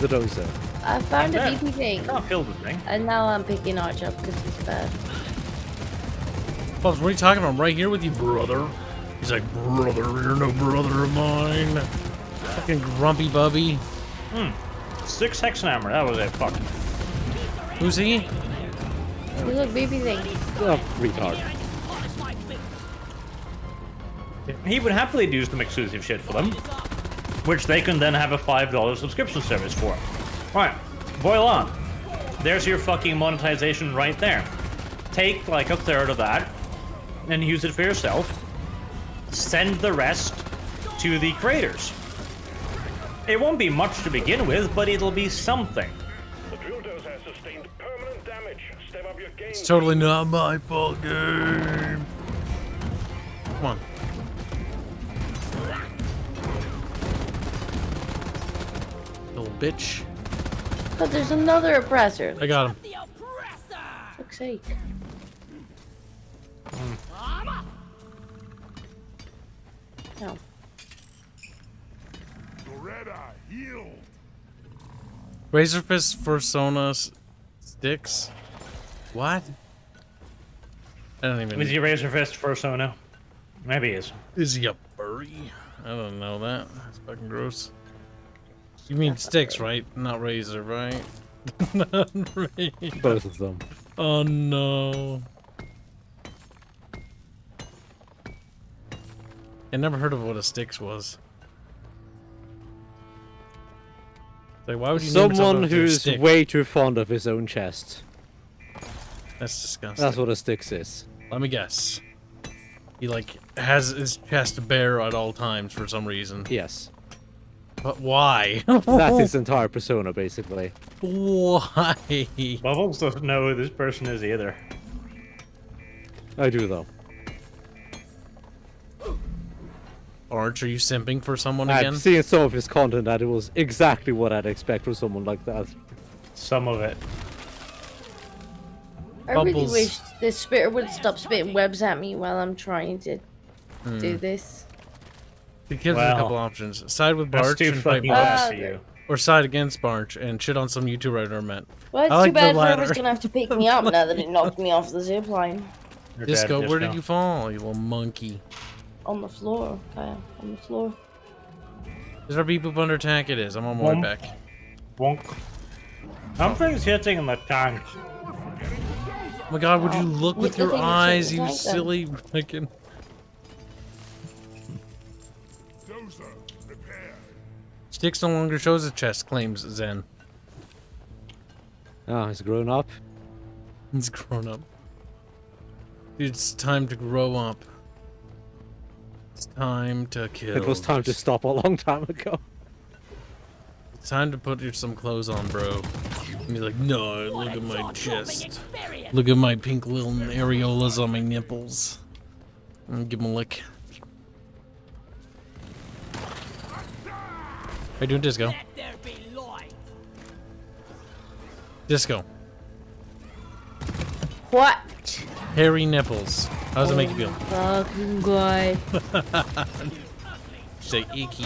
the dozer. I found a Yeah. BP thing, Can't fill the thing. and now I'm picking Arch up because he's bad. Bubs, what are you talking about? I'm right here with you, brother. He's like, brother, you're no brother of mine. Fucking grumpy bubby. 6 Hexenhammer, that was it. Fuck. Who's he? Look, BP thing. Oh, retard. He would happily do some exclusive shit for them, which they can then have a $5 subscription service for. Alright, boil on. There's your fucking monetization right there. Take like a third of that and use it for yourself. Send the rest to the creators. It won't be much to begin with, but it'll be something. The drill doors has sustained permanent damage. Step up your game. It's totally not my fault game. Come on. Little bitch. But there's another oppressor. I got him. The oppressor! Fuck's sake. No. Razor Fist Persona sticks? What? I don't even... Was he Razor Fist Persona? Maybe he is. Is he a furry? I don't know that. That's fucking gross. You mean sticks, right? Not razor, right? Not razor. Both of them. Oh no. I never heard of what a sticks was. Like, why would you name Someone yourself after a who's stick? way too fond of his own chest. That's disgusting. That's what a sticks is. Let me guess. He like has his chest bare at all times for some reason. Yes. But why? That's his entire persona, basically. Why? Bubbles doesn't know who this person is either. I do, though. Orange, are you simping for someone I've again? seen some of his content that it was exactly what I'd expect from someone like that. Some of it. I really Bubbles. wish this spitter would stop spitting webs at me while I'm trying to do this. The kids have Well, a couple options. Side with That's Barch too and fight fucking Barch, bad for you. or side against Barch and shit on some YouTuber I never met. Well, it's I like too the bad latter. Forever's gonna have to pick me up now that it knocked me off the zip line. You're Disco, dead, where did you fall, you little monkey? On the floor, Kyle. On the floor. Is our beep boop under attack? It is. I'm on my way Womp. back. Wonk. Something's hitting in the tank. Oh my god, would you look I with think your it's eyes, in you the tank, then. silly fucking... Sticks no longer shows a chest, claims Zen. Ah, he's grown up. He's grown up. Dude, it's time to grow up. It's time to kill. It was time to stop a long time ago. It's time to put some clothes on, bro. And he's like, no, look at my chest. Look at my pink little areolas on my nipples. And give him a lick. How you doing, Disco? Let there be light! Disco. What? Hairy nipples. How does it make you feel? Fucking good. Say icky.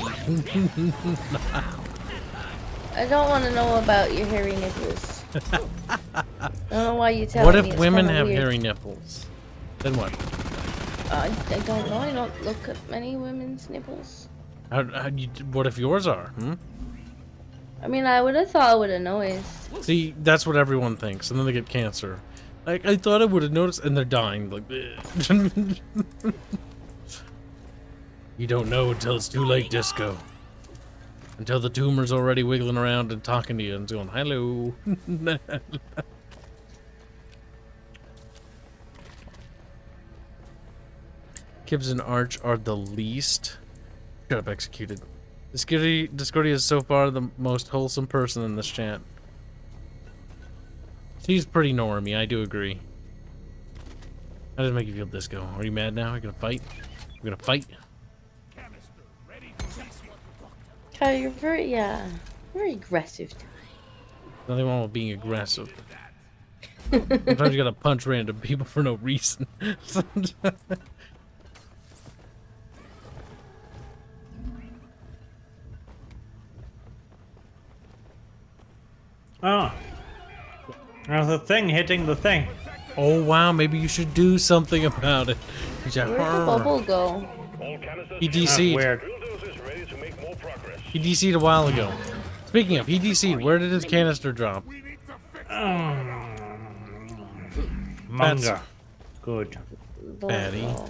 I don't want to know about your hairy nipples. I don't know why you tell What me. if it's women kinda have weird. hairy nipples? Then what? I don't know. I don't look at many women's nipples. What if yours are? Hmm? I mean, I would have thought I would have noticed. See, that's what everyone thinks, and then they get cancer. Like, I thought I would have noticed, and they're dying. Like, bleh. You don't know until it's too late, Disco. Until the tumor's already wiggling around and talking to you and going, hello. Kibs and Arch are the least. Shut up, executed. Discordia is so far the most wholesome person in this chat. She's pretty normie, I do agree. How does it make you feel, Disco? Are you mad now? Are you gonna fight? We're gonna fight? Kyle, you're very aggressive tonight. Nothing wrong with being aggressive. Sometimes you gotta punch random people for no reason. Oh. There's a thing hitting the thing. Oh wow, maybe you should do something about it. Where'd the bubble go? All canisters He That's DC'd. weird. drill doses ready to make more progress. He DC'd a while ago. Speaking of, he DC'd. Where did his canister drop? Manga. Good. Patty. Bubble.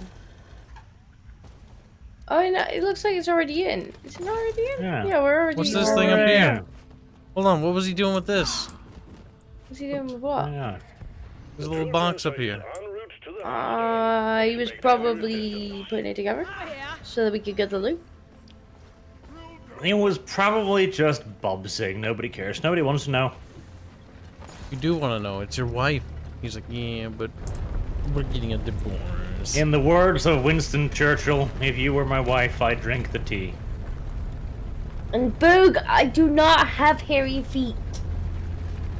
Oh, no, it looks like it's already in. Is it already in? Yeah. We're already What's in. this thing up Yeah. here? Hold on, what was he doing with this? What's he doing with what? Yeah. There's a little box up here. En route to the He was probably putting it together so that we could get the loot. It was probably just Bobsing. Nobody cares. Nobody wants to know. You do want to know. It's your wife. He's like, yeah, but we're getting a divorce. In the words of Winston Churchill, if you were my wife, I'd drink the tea. And Boog, I do not have hairy feet.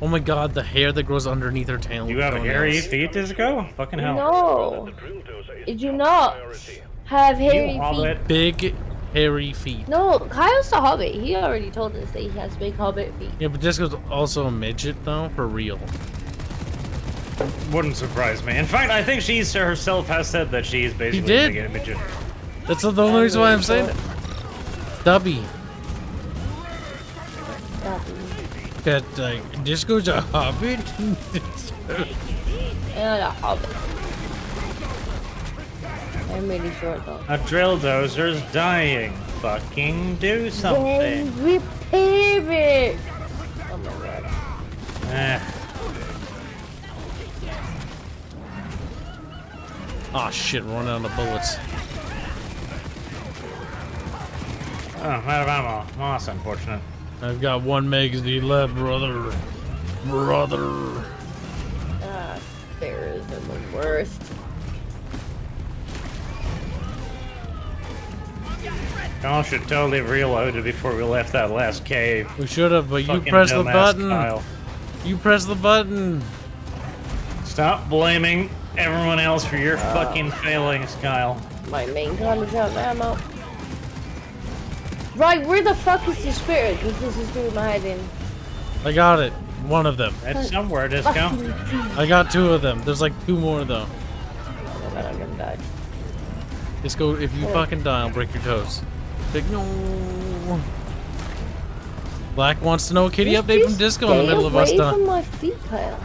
Oh my god, the hair that grows underneath her tail. You have hairy feet, Disco? Fucking hell. No, drill dozer I is do top not priority. have hairy You feet. hobbit. Big, hairy feet. No, Kyle's a hobbit. He already told us that he has big hobbit feet. Yeah, but Disco's also a midget, though, for real. Wouldn't surprise me. In fact, I think she herself has said that she's basically did. like a midget. That's the only reason why I'm saying it. Dubby. That, Disco's a hobbit? And a hobbit. I'm really short though. A drill dozer's dying. Fucking do something. Then repair it. Oh my god. Eh. Aw, shit, running out of bullets. Oh, I'm out of ammo. Well, that's unfortunate. I've got one magazine left, brother. Brother. Ah, bears are the worst. Y'all should totally reloaded before we left that last cave. We should have, but you Fucking pressed the dumbass button. Kyle. You pressed the button. Stop blaming everyone else for your fucking failings, Kyle. My main gun is out of ammo. Right, where the fuck is the spirit? Because this is doing my head in. I got it. One of them. It's somewhere, Disco. I got two of them. There's like two more, though. Oh my god, I'm gonna die. Disco, if you fucking die, I'll break your toes. Like, no. Black wants to know a kitty Just update from Disco in the middle of us stay away dying. from my feet, Kyle.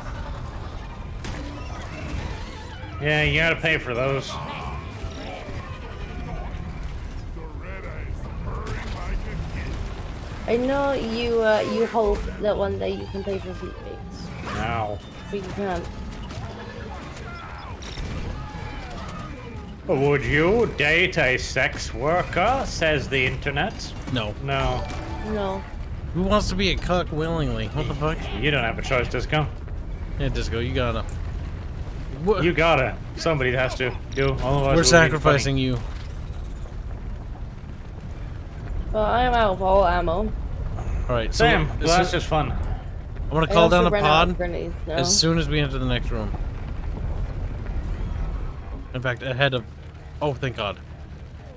Yeah, you gotta pay for those. I know you you hope that one day you can pay for feet pics, Now. but you can't. Would you date a sex worker? Says the internet. No. No. No. Who wants to be a cuck willingly? What the fuck? You don't have a choice, Disco. Yeah, Disco, you gotta. What? You gotta. Somebody has to do. Otherwise We're it sacrificing you. Well, I'm out of all ammo. Alright, so Sam, as well, that's soon- just fun. I'm gonna I call also down a ran out of pod grenades now. as soon as we enter the next room. In fact, ahead of... Oh, thank God.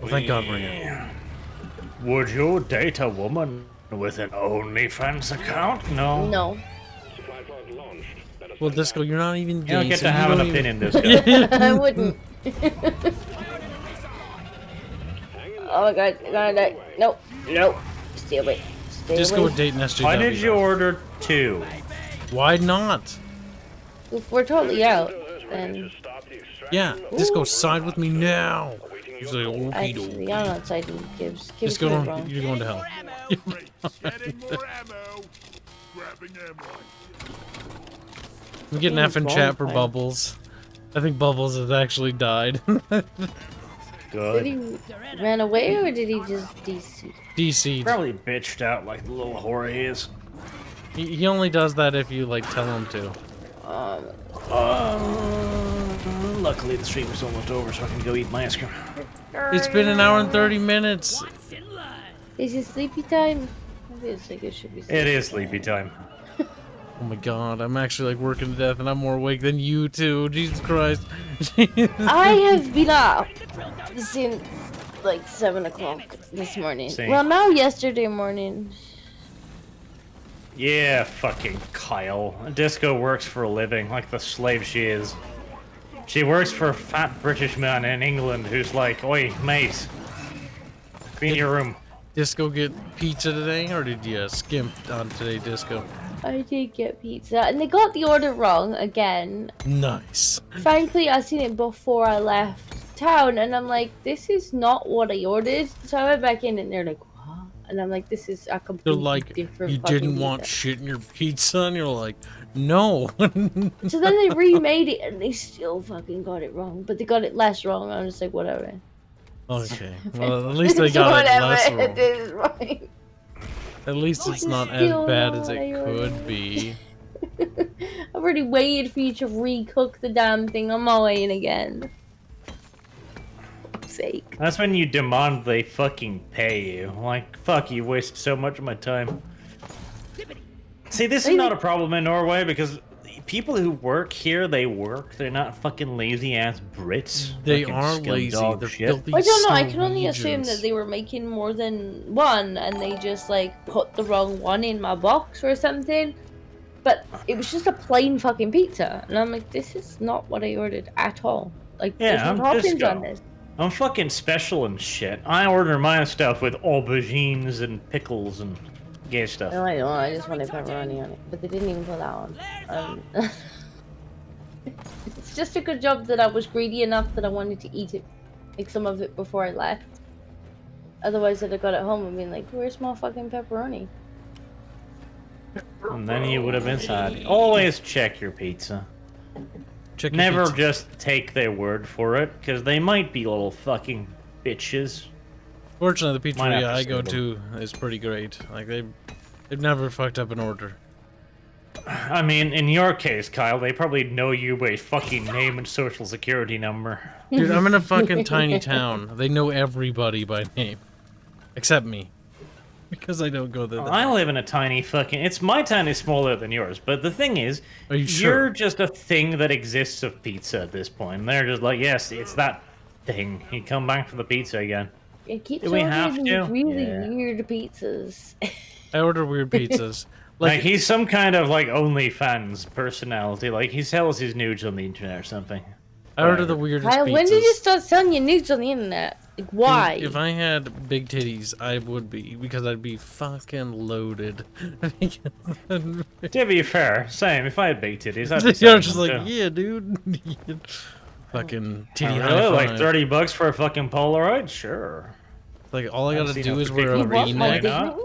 Oh, thank God we're in. Would you date a woman with an OnlyFans account? No. No. Supply pod launched. Let us Well, find Disco, you're not even You gay, don't get so to have an don't even- opinion, this guy. I wouldn't. Oh my God! No! Nope. Nope. Stay away. Stay Disco away. would date an SJW. Why did you though. order 2? Why not? If we're totally out, then to stop the extraction Yeah, of Disco, side with me now. He's like, okie actually, doke. I'm not siding with Kibs. Kibs Disco, got it wrong. you're going to hell. Getting more ammo. Grabbing ammo. We get an F in chat for Bubbles. I think Bubbles has actually died. Did Good. he ran away or did he just DC? DC'd. Probably bitched out like the little whore he is. He only does that if you, like, tell him to. Luckily the stream is almost over, so I can go eat my ice cream. It's been an hour and 30 minutes. Is it sleepy time? I feel like it should be. It is sleepy time. Oh my God, I'm actually, like, working to death, and I'm more awake than you two. Jesus Christ. I have been up since like 7 o'clock this morning. Same. Well, now yesterday morning. Yeah, fucking Kyle. Disco works for a living, like the slave she is. She works for a fat British man in England who's like, oi, mate, clean your room. Disco get pizza today, or did you skimp on today, Disco? I did get pizza, and they got the order wrong again. Nice. Frankly, I seen it before I left town, and I'm like, this is not what I ordered. So I went back in, and they're like, what? And I'm like, this is a They're completely like, different. you fucking didn't want pizza." shit in your pizza, and you're like, no. So then they remade it, and they still fucking got it wrong. But they got it less wrong. I'm just like, whatever. Okay, well, at least they got it Whatever, less it wrong. is right. At least it's not as Still bad as not it what I could be. I've already waited for you to recook the damn thing. I'm all waiting again. For fuck's sake. That's when you demand they fucking pay you. Like, fuck, you waste so much of my time. See, this is not a problem in Norway because people who work here, they work. They're not fucking lazy-ass Brits. They Fucking are scum lazy. dog They're shit. filthy. I don't know. I can only assume Norwegians. that they were making more than one, and they just like put the wrong one in my box or something. But it was just a plain fucking pizza, and I'm like, this is not what I ordered at all. Like, Yeah, there's I'm no toppings Disco. on this. I'm fucking special and shit. I order my stuff with aubergines and pickles and gay stuff. No, I don't. I just wanted pepperoni on it, but they didn't even put that on. It's just a good job that I was greedy enough that I wanted to eat it, like some of it before I left. Otherwise, I'd have got it home and been like, "Where's my fucking pepperoni?" And then you would have been sad. Always check your pizza. Check your Never pizza. just take their word for it, because they might be little fucking bitches. Fortunately, the Might have pizzeria to I go save to is pretty great. Like they've never fucked up an order. I mean, in your case, Kyle, they probably know you by fucking name and social security number. Dude, I'm in a fucking tiny town. They know everybody by name, except me, because I don't go there. I live in a tiny fucking... my town is smaller than yours, but the thing is, Are you you're sure? just a thing that exists of pizza at this point. And they're just like, yes, it's that thing. You come back for the pizza again. It keeps Do we have ordering to? really Yeah. weird pizzas. I order weird pizzas. Like, he's some kind of, like, OnlyFans personality. Like, he sells his nudes on the internet or something. I order the weirdest Kyle, pizzas. when did you start selling your nudes on the internet? Like, why? If I had big titties, I would be, because I'd be fucking loaded. To be fair, same. If I had big titties, I'd be You're selling just them like, too. yeah, dude. Fucking titty Oh, high really? five. Like 30 bucks for a fucking Polaroid? Sure. Like, all I I've gotta seen do a is wear a you particular want my V-neck. not?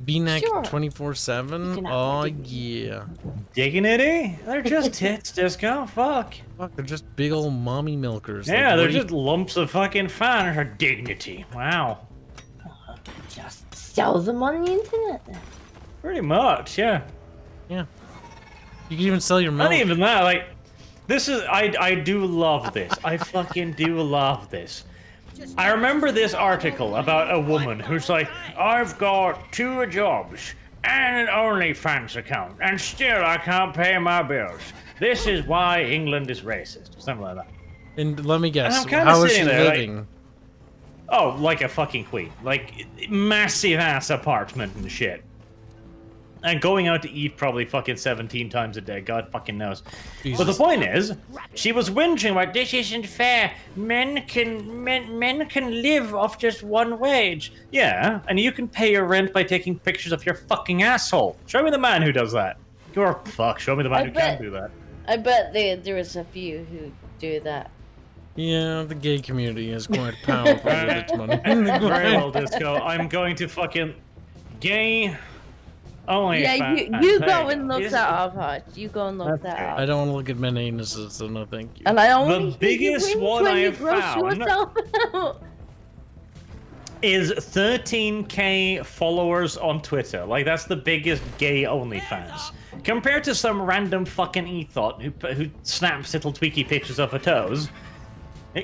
V-neck Sure. 24/7. can have Oh my yeah. Dignity? They're just tits, Disco. Fuck. Fuck, they're just big old mommy milkers. Yeah, Like, they're what do you- just lumps of fucking fat or dignity. Wow. Just sell them on the internet. Pretty much, yeah. Yeah. You can even sell your milk. Not even that, like, this is, I do love this. I fucking do love this. I remember this article about a woman who's like, I've got 2 jobs and an OnlyFans account, and still I can't pay my bills. This is why England is racist. Something like that. And let me guess, I'm kinda how is she sitting there, like- living? Oh, like a fucking queen. Like, massive ass apartment and shit. And going out to eat probably fucking 17 times a day. God fucking knows. Jesus. But the point is, she was whinging like, this isn't fair. Men can live off just one wage. Yeah, and you can pay your rent by taking pictures of your fucking asshole. Show me the man who does that. Or fuck, show me the man who can do that. I bet there is a few who do that. Yeah, the gay community is quite powerful with its money. Very well, Disco. I'm going to fucking gay. Only Yeah, you go and look that up, Hutch. You go and look that up. I don't want to look at men anuses, so no thank you. And I only The biggest wink one when I you have gross found yourself out. is 13k followers on Twitter. Like, that's the biggest gay OnlyFans. Compared to some random fucking ethot who snaps little tweaky pictures of her toes.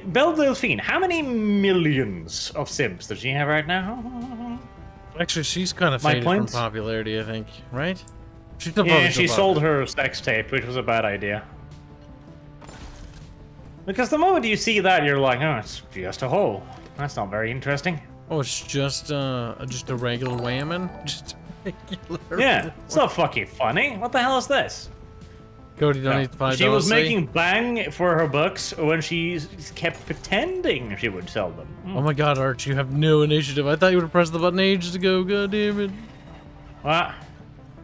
Belle Delphine, how many millions of simps does she have right now? Actually, she's kind of My faded from point? popularity, I think. Right? She's still Yeah, probably she still sold her sex tape, which was a bad idea. Because the moment you see that, you're like, oh, it's just a hole. That's not very interesting. Oh, it's just a regular whammon? Just a regular. Yeah, it's not fucking funny. What the hell is this? Cody No. donated $5. She was say? making bang for her books when she kept pretending she would sell them. Oh my god, Arch, you have no initiative. I thought you would have pressed the button ages ago. God damn it. What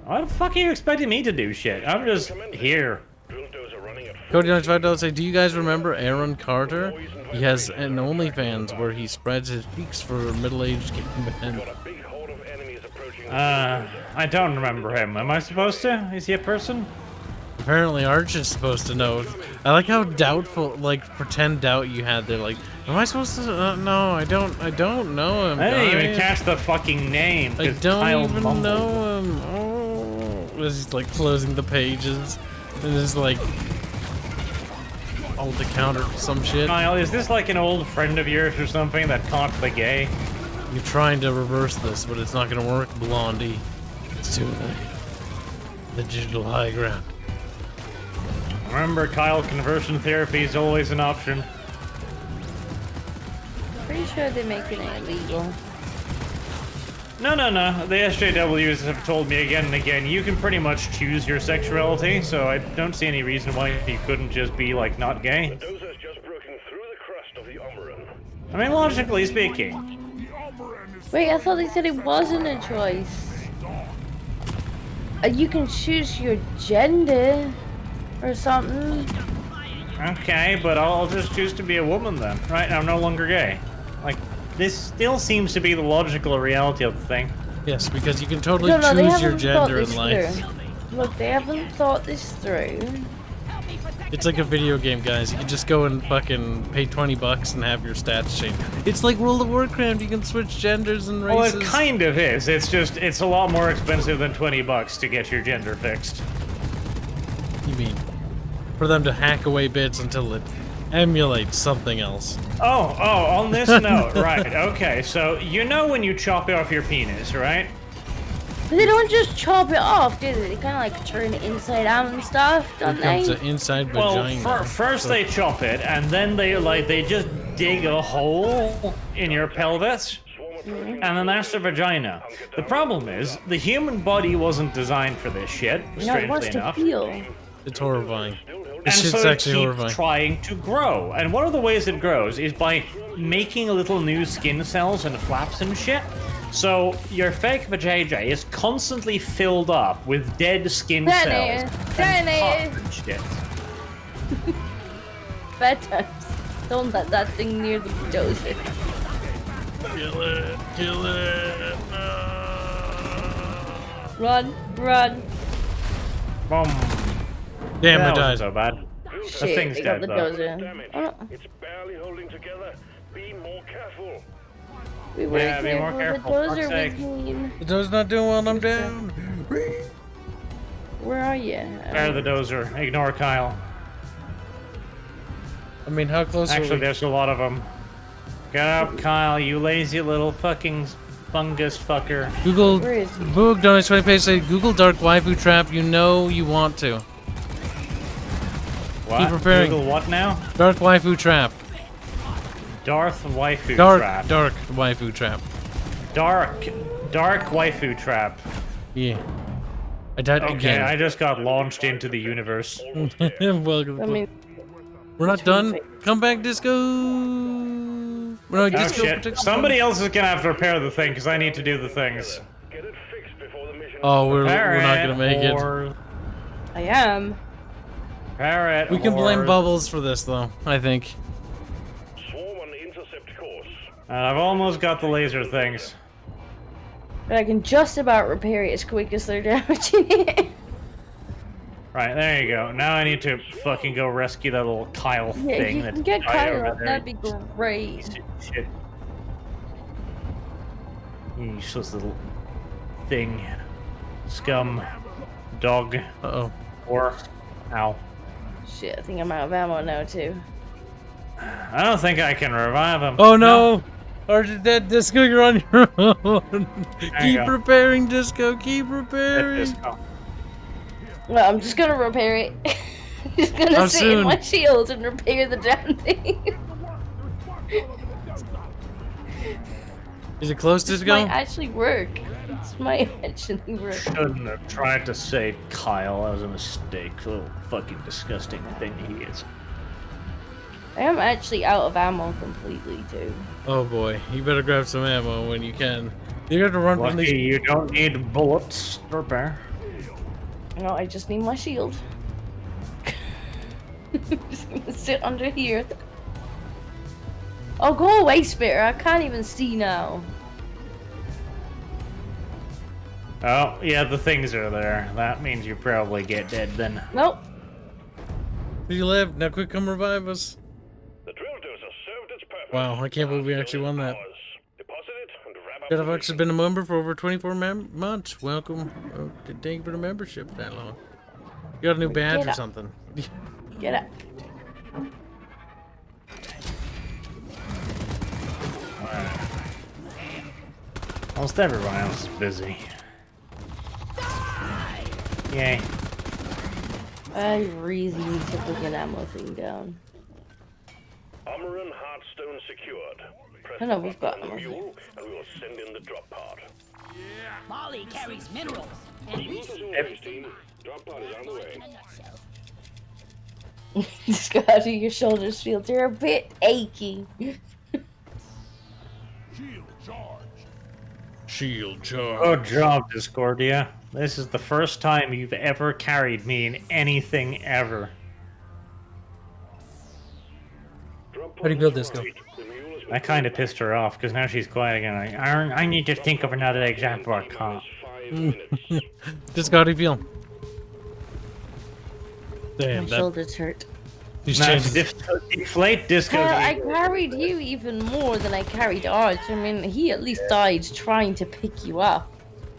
the fuck are you expecting me to do shit? I'm just here. Cody donated $5. Say, do you guys remember Aaron Carter? He has an OnlyFans where he spreads his cheeks for middle-aged gay men. I don't remember him. Am I supposed to? Is he a person? Apparently, Arch is supposed to know. I like how doubtful, like, pretend doubt you had there. Like, am I supposed to? No, I don't know him. I didn't guys. even catch the fucking name. I 'cause don't Kyle even mumbled. know him. Oh, he's like closing the pages, and there's like alt the counter some shit. Kyle, is this like an old friend of yours or something that caught the gay? You're trying to reverse this, but it's not gonna work, Blondie. It's too late. The digital high ground. Remember, Kyle, conversion therapy is always an option. Pretty sure they're making it illegal. No. The SJWs have told me again and again, you can pretty much choose your sexuality, so I don't see any reason why you couldn't just be, like, not gay. Dozer's just broken through the crust of the Omeran. I mean, logically speaking. Wait, I thought they said it wasn't a choice. You can choose your gender or something. Okay, but I'll just choose to be a woman then. Right, I'm no longer gay. Like, this still seems to be the logical reality of the thing. Yes, because you can totally No, they choose your haven't thought gender this in life. through. Look, they haven't thought this through. It's like a video game, guys. You can just go and fucking pay $20 and have your stats change. It's like World of Warcraft. You can switch genders and Well, races. it kind of is. It's just, it's a lot more expensive than $20 to get your gender fixed. You mean for them to hack away bits until it emulates something else? Oh, on this note, right, okay, so you know when you chop off your penis, right? But they don't just chop it off, do they? They kind of like turn it inside out and stuff, don't Here comes they? the inside Well, vagina. first they chop it, and then they just dig a hole in your pelvis, and then that's the vagina. The problem is, the human body wasn't designed for this shit, No, it strangely wants to enough. feel. It's horrifying. And This shit's so it actually keeps horrifying. trying to grow. And one of the ways it grows is by making little new skin cells and flaps and shit. So your fake vajayjay is constantly filled up with dead skin Detonator! cells and Detonator! pus and shit. Bedtimes. Don't let that thing near the dozer. Kill it! Kill it! Run, run. Boom. Damn, I That wasn't died. so bad. Shit, thing's they got dead, the though. dozer. Damage. Oh, It's barely holding together. Be more careful. we were Yeah, be more careful, The fuck's dozer sake. was mean. The door's not doing well. I'm down. Where are you? Fire the dozer. Ignore Kyle. I mean, how close are Actually, we? there's a lot of them. Get up, Kyle, you lazy little fucking fungus fucker. Google Where is he? Boog donates 20 pages. Say Google dark waifu trap. You know you want to. What? Keep preparing. Google what now? Dark waifu trap. Darth waifu Dark trap. waifu trap. Dark waifu trap. Yeah. I died Okay, again. I just got launched into the universe. Welcome. I mean, We're not done. Come back, Disco. We're not Oh Disco. shit! protect- Somebody else is gonna have to repair the thing because I need to do the things. Get it fixed before the mission. Oh, we're not gonna make it. Or I am. repair it. We can blame or- Bubbles for this, though. I think. Swarm on the intercept course. I've almost got the laser things. But I can just about repair it as quick as they're damaging it. Right, there you go. Now I need to fucking go rescue that little Kyle Yeah, thing. you that's can get right Kyle over up. there. That'd be great. Shit. You useless little thing. Scum. Dog. Uh-oh. Or. Ow. Shit, I think I'm out of ammo now too. I don't think I can revive him. Oh, no! Or dead, Disco, you're on your own. you Keep go. repairing, Disco. Keep Let repairing. this go. Well, I'm just gonna repair it. Just gonna How sit in soon? my shield and repair the damn thing. Is it close, This Disco? might actually work. This might actually work. Shouldn't have tried to save Kyle. That was a mistake. Little fucking disgusting thing he is. I am actually out of ammo completely too. Oh, boy. You better grab some ammo when you can. You have to run from Lucky these... you don't need bullets to repair. No, I just need my shield. Just gonna sit under here. Oh, go away, Spitter. I can't even see now. Oh, yeah, the things are there. That means you probably get dead then. Nope. Do you live? Now quick, come revive us. The drill dozer served its purpose. Wow, I can't believe we actually won that. Deposit it and wrap up Shadowfox the has mission. been a member for over 24 months. Welcome. Oh, thank you for the membership that long. You got a new badge Get or up. something. Get up. Almost everyone else is busy. Yay. I really need to put an ammo thing down. Armor and Hearthstone secured. Press I know, the we've button got on the them. mule and we will send in the drop pod. Molly carries minerals. And we As always, team, drop pod is on the way. Just go out of your shoulders, feel they're a bit achy. Shield charge. Shield charge. Good job, Discordia. This is the first time you've ever carried me in anything ever. Drop pod How do you is build this, right. The mule has been That kind of pissed her off, because now she's quiet again. Like, I need to think of another example I can't. 5 minutes. Just how do you feel? My Damn, that, shoulders hurt. he's Now, changed. deflate Disco's Hell, I ego. carried you even more than I carried Arch. I mean, he at least died trying to pick you up.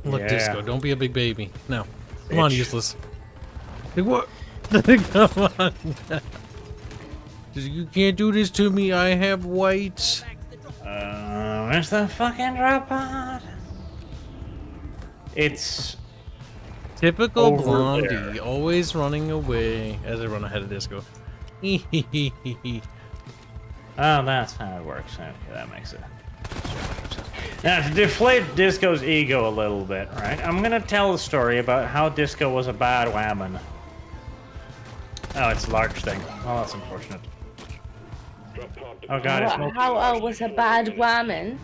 Look, Yeah. Disco, don't be a big baby. No. Come on, Bitch. useless. Hey, what? Come on. You can't do this to me. I have whites. Where's the fucking drop pod? It's Typical Over Blondie, there. always running away as I run ahead of Disco. oh, that's how it works. Okay, that makes it. Now, to deflate Disco's ego a little bit, right? I'm gonna tell the story about how Disco was a bad whammon. Oh, it's a large thing. Oh, that's unfortunate. Drop pod Oh god, it's How I was a bad woman.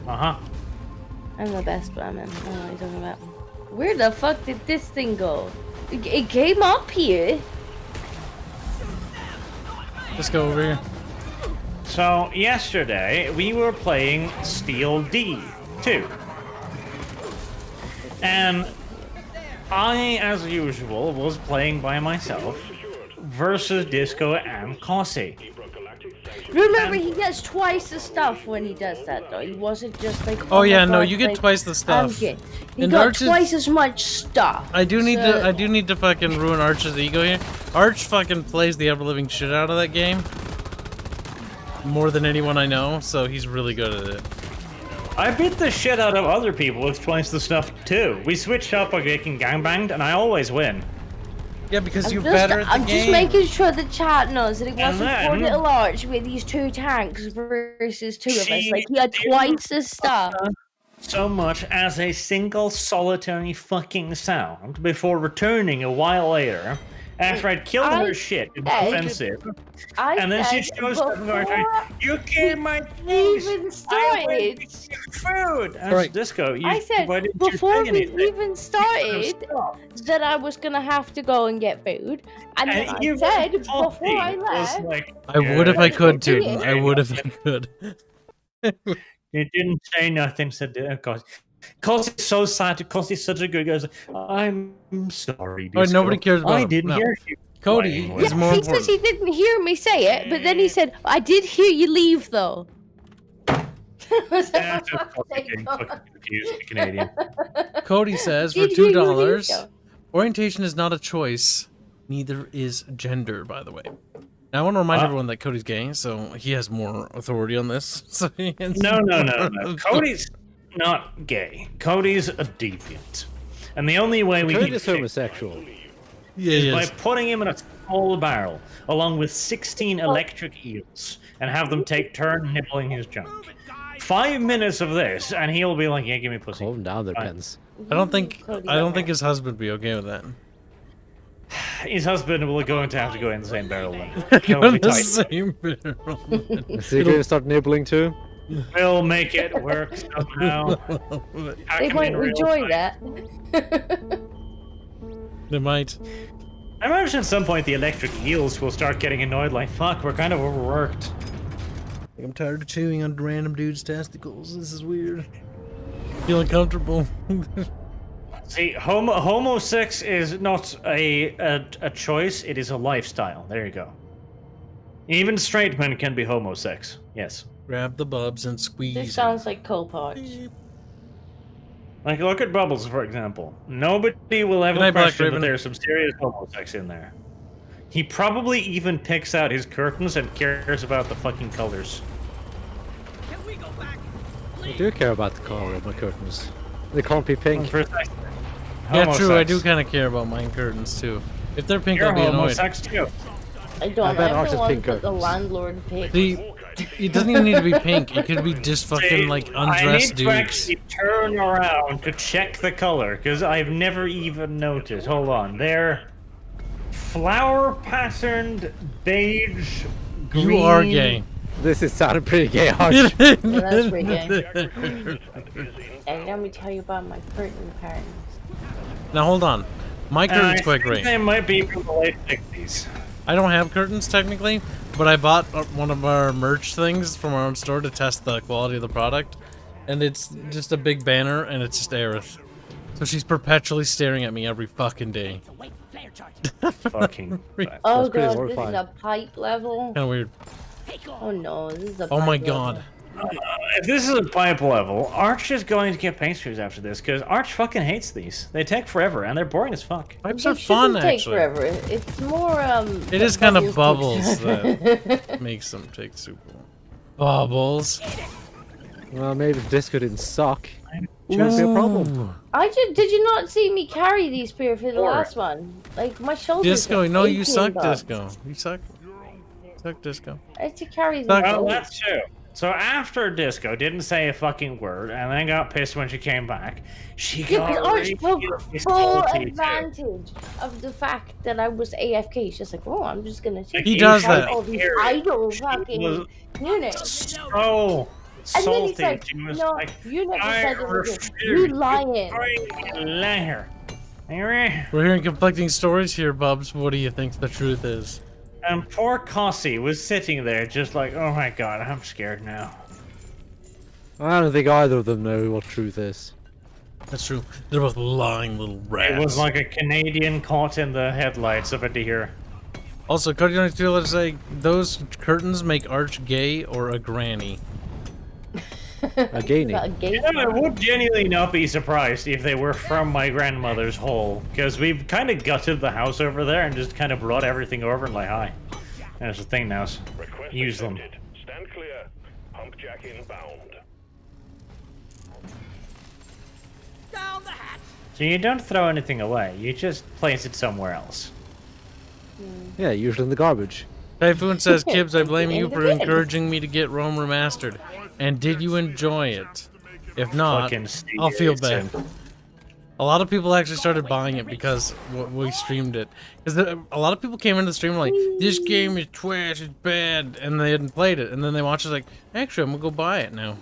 Uh-huh. I'm the best woman. I don't know what you're talking about. Where the fuck did this thing go? It came up here. Disco over here. So, yesterday, we were playing Steel D 2. And I, as usual, was playing by myself versus Disco and Cossie. Remember, he gets twice the stuff when he does that, though. He wasn't just like. Oh my yeah, no, God, you get like, twice the stuff. He And got Arch is- twice as much stuff. I do need So- to. I do need to fucking ruin Arch's ego here. Arch fucking plays the ever living shit out of that game. More than anyone I know, so he's really good at it. I beat the shit out of other people with twice the stuff too. We switched up by getting gangbanged, and I always win. Yeah, because you're I'm better at the I'm game. just making sure the chat knows that it And wasn't poor then- little Arch with these 2 tanks versus 2 of us. She Like, he had didn't twice the stuff. so much as a single solitary fucking sound before returning a while later after I'd killed her shit in the said- offensive. I And then she said shows up and goes, before "You killed my we things. even I started. went to get food." And Alright. Disco, I said why didn't you before say we anything? even started that I was gonna have to go and get food, and then I even said before Coffee I was left. like, I would if I could, Yeah. Tootin. I would if I could. He didn't say nothing, said, of course. Cause it's so sad, because he's such a good guy. I'm sorry, Oh, Disco. nobody cares about I him. didn't No. hear you. Cody playing is with. more He important. says he didn't hear me say it, but then he said, I did hear you leave though. That's just fucking confused, the Canadian. Cody says for Did hear you $2, leave, though. orientation is not a choice. Neither is gender, by the way. Now I want to remind everyone that Cody's gay, so he has more authority on this. So he has No. more- Cody's not gay. Cody's a deviant. And the only way we Kurt can is fix homosexual. Yeah, he by is. putting him in a small barrel, along with 16 electric eels, and have them take turn nibbling his junk. 5 minutes of this, and he'll be like, "Yeah, give me pussy." Calm down there, Fine. Pence. I don't think Cody, his husband would be okay with that. His husband will going to have to go in the same barrel then. Go He'll in be the tight. same barrel. Is he going to start nibbling too? We'll make it work somehow. Pack They him might in real enjoy tight. that. They might. I imagine at some point the electric eels will start getting annoyed, like, fuck, we're kind of overworked. I'm tired of chewing on random dudes' testicles. This is weird. Feel uncomfortable. See, homo sex is not a choice, it is a lifestyle. There you go. Even straight men can be homo sex. Yes. Grab the bubs and squeeze. This it. sounds like Cold Like, look at Bubbles, for example. Nobody will Good ever night, Black question that Raven. there's some serious homo sex in there. He probably even picks out his curtains and cares about the fucking colors. I do care about the color of my curtains. They can't be pink. Precisely. Yeah, Homo true. I sex. do kind of care about mine curtains too. If they're pink, You're I'll be homo annoyed. sex too. I don't. I bet I'm ours the is one pink that the curtains. landlord picked. See, it doesn't even need to be pink. It could be just fucking like I undressed need to dudes. actually turn around to check the color, because I've never even noticed. Hold on. They're flower-patterned beige green. You are gay. This is sounding pretty gay, Arch. Yeah, that's pretty gay. And let me tell you about my curtain patterns. Now hold on. My curtain's I quite think great. They might be from the late 60s. I don't have curtains technically, but I bought one of our merch things from our own store to test the quality of the product, and it's just a big banner, and it's just Aerith. So she's perpetually staring at me every fucking day. Fucking. Oh pretty god, this is horrifying. a pipe level. Kind of weird. Oh no, this is a Oh pipe my level. god. If this is a pipe level, Arch is going to get paint strips after this, because Arch fucking hates these. They take forever, and they're boring as fuck. Pipes It are fun, shouldn't take actually. forever. It's more It is kind of bubbles bubbles takes- that makes them take super long. Bubbles. Well, maybe if Disco didn't suck, it shouldn't be a problem. Ooh. Did you not see me carry these spear for the Or- last one? Like my shoulders. Disco, are no, you aching, suck, dog. Disco. You suck. Suck, Disco. I had to carry these. Suck. Well, shoulders. that's true. So after Disco didn't say a fucking word, and then got pissed when she came back, she Yeah, got but Arch really took full salty, too. advantage of the fact that I was AFK. She's like, oh, I'm just gonna take He these does out that. all these Eric, idle she fucking was units. So And then salty. he's like, She was no, like, you never I said it was refuse. you lying. Liar. We're hearing conflicting stories here, Bubs. What do you think the truth is? And poor Cossie was sitting there just like, oh my god, I'm scared now. I don't think either of them know what truth is. That's true. They're both lying little rats. It was like a Canadian caught in the headlights of a deer. Also, Cody, you want to say those curtains make Arch gay or a granny? A gay name. Got a gate. You know, I would genuinely not be surprised if they were from my grandmother's hole, because we've kind of gutted the house over there and just kind of brought everything over and like, hi. There's the thing now. Request Use them. accepted. Stand clear. Pump jack inbound. Down the hatch. So you don't throw anything away, you just place it somewhere else. Yeah, usually in the garbage. Typhoon says, Kibs, I blame In you the for bin. encouraging me to get Rome remastered. And did you enjoy it? If not, Fucking I'll feel Steven. bad. A lot of people actually started buying it because we streamed it. Because a lot of people came into the stream like, this game is trash, it's bad, and they hadn't played it. And then they watched it like, actually, I'm gonna go buy it now.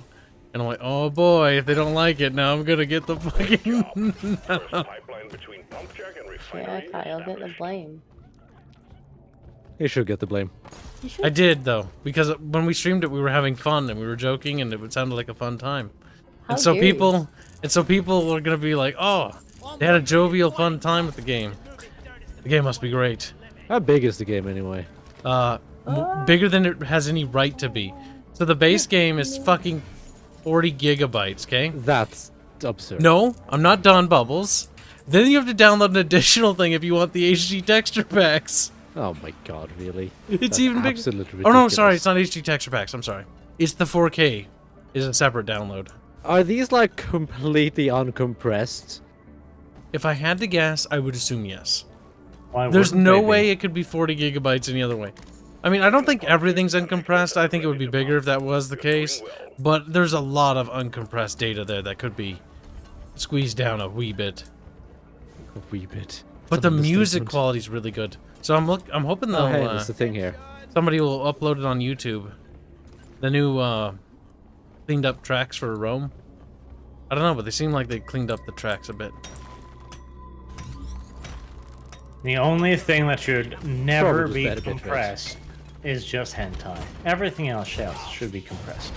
And I'm like, oh boy, if they don't like it, now I'm gonna get the fucking... Pipeline between pump jack and Yeah, refinery. Kyle, get the blame. You should get the blame. You should. I did, though, because when we streamed it, we were having fun, and we were joking, and it sounded like a fun time. How And so dare you. people are gonna be like, oh, they had a jovial, fun time with the game. The game must be great. How big is the game anyway? Bigger than it has any right to be. So the base game is fucking 40 gigabytes, okay? That's absurd. No, I'm not done, Bubbles. Then you have to download an additional thing if you want the HD texture packs. Oh my god, really? It's That's even bigger. absolutely Oh no, ridiculous. sorry, it's not HD texture packs. I'm sorry. It's the 4K. Is a separate download. Are these like completely uncompressed? If I had to guess, I would assume yes. Why There's wouldn't no they be? way it could be 40 gigabytes any other way. I mean, I don't think everything's uncompressed. I think it would be bigger if that was the case. But there's a lot of uncompressed data there that could be squeezed down a wee bit. A wee bit. But the Some music understatement. quality is really good. So I'm hoping they'll Oh hey, that's the thing here. somebody will upload it on YouTube. The new cleaned up tracks for Rome. I don't know, but they seem like they cleaned up the tracks a bit. The only thing that should never Probably be just better bit compressed is just hentai. Everything else should be compressed.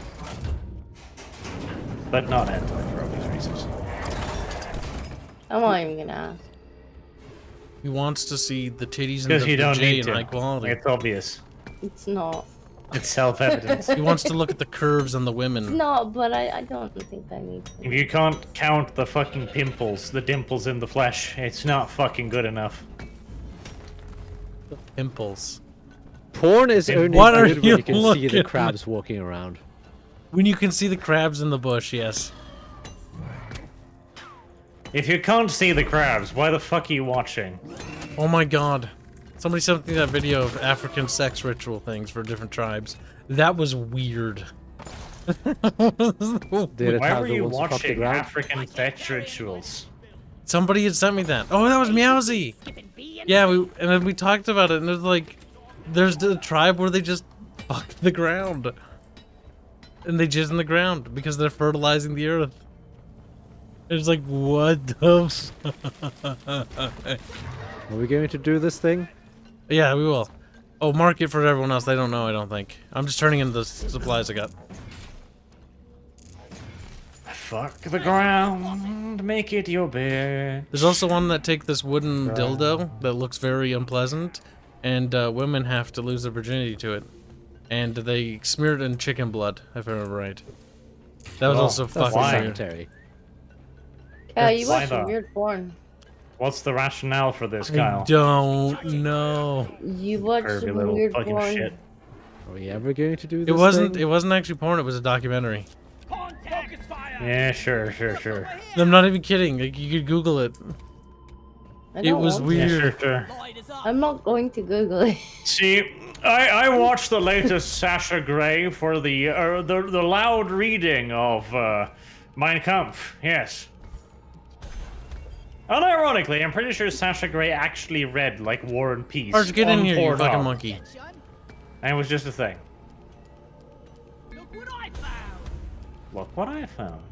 But not hentai for obvious reasons. I'm not even gonna ask. He wants to see the titties and Because the you don't J need in to. high quality. It's obvious. It's not. It's self-evident. He wants to look at the curves on the women. No, but I don't think I need If to. you can't count the fucking pimples, the dimples in the flesh, it's not fucking good enough. Pimples. Porn is Then only what are good when you you can see looking the at? crabs walking around. When you can see the crabs in the bush, yes. If you can't see the crabs, why the fuck are you watching? Oh my god. Somebody sent me that video of African sex ritual things for different tribes. That was weird. Did it Why have were the you ones that pop the watching ground? African sex rituals? Somebody had sent me that. Oh, that was Meowsy. Yeah, and then we talked about it, and there's like, there's the tribe where they just fuck the ground, and they jizz in the ground because they're fertilizing the earth. It's like, what the? Are we going to do this thing? Yeah, we will. Oh, mark it for everyone else. They don't know. I don't think. I'm just turning in the supplies I got. Fuck the ground, make it your bed. There's also one that take this wooden dildo that looks very unpleasant, and women have to lose their virginity to it, and they smear it in chicken blood, if I remember right. That was Oh, also that's fucking why. weird. Sanitary. Yeah, you Why watch some though? weird porn. What's the rationale for this, I Kyle? don't know. You watch Curvy some little weird fucking porn. shit. Are we ever going to do this It wasn't. thing? It wasn't actually porn. It was a documentary. Yeah, sure. I'm not even kidding. Like, you could Google it. I It don't was want to. Yeah, weird. sure. I'm not going to Google it. See, I watched the latest Sasha Grey for the loud reading of Mein Kampf. Yes. Unironically, I'm pretty sure Sasha Grey actually read like War and Peace. Arch, get in on here, you Pornhub. fucking monkey. And it was just a thing. Look what I found. Look what I found.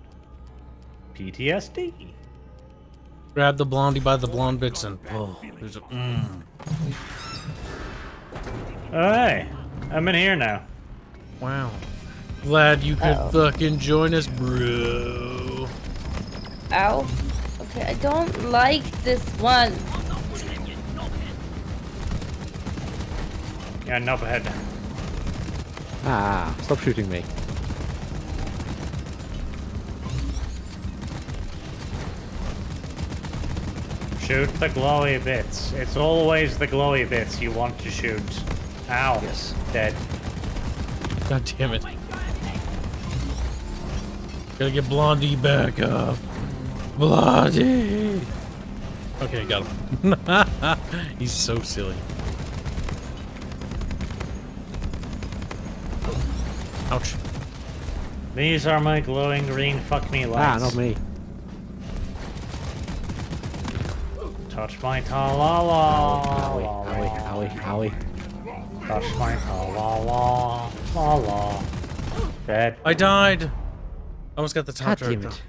PTSD. Grab the blondie by the blonde bits and oh, there's a. Alright. I'm in here now. Wow. Glad you could Uh-oh. fucking join us, bro. Ow. Okay, I don't like this one. Yeah, knob ahead. Ah, stop shooting me. Shoot the glowy bits. It's always the glowy bits you want to shoot. Ow. Yes. Dead. God damn it. Gotta get Blondie back up. Blondie! Okay, got him. He's so silly. These are my glowing green fuck me Ah, lights. not me. Touch my ta-la-la. Owie, owie, owie, owie. Touch my ta-la-la. La-la. Dead. I died. Almost got the top God turret. damn though. it.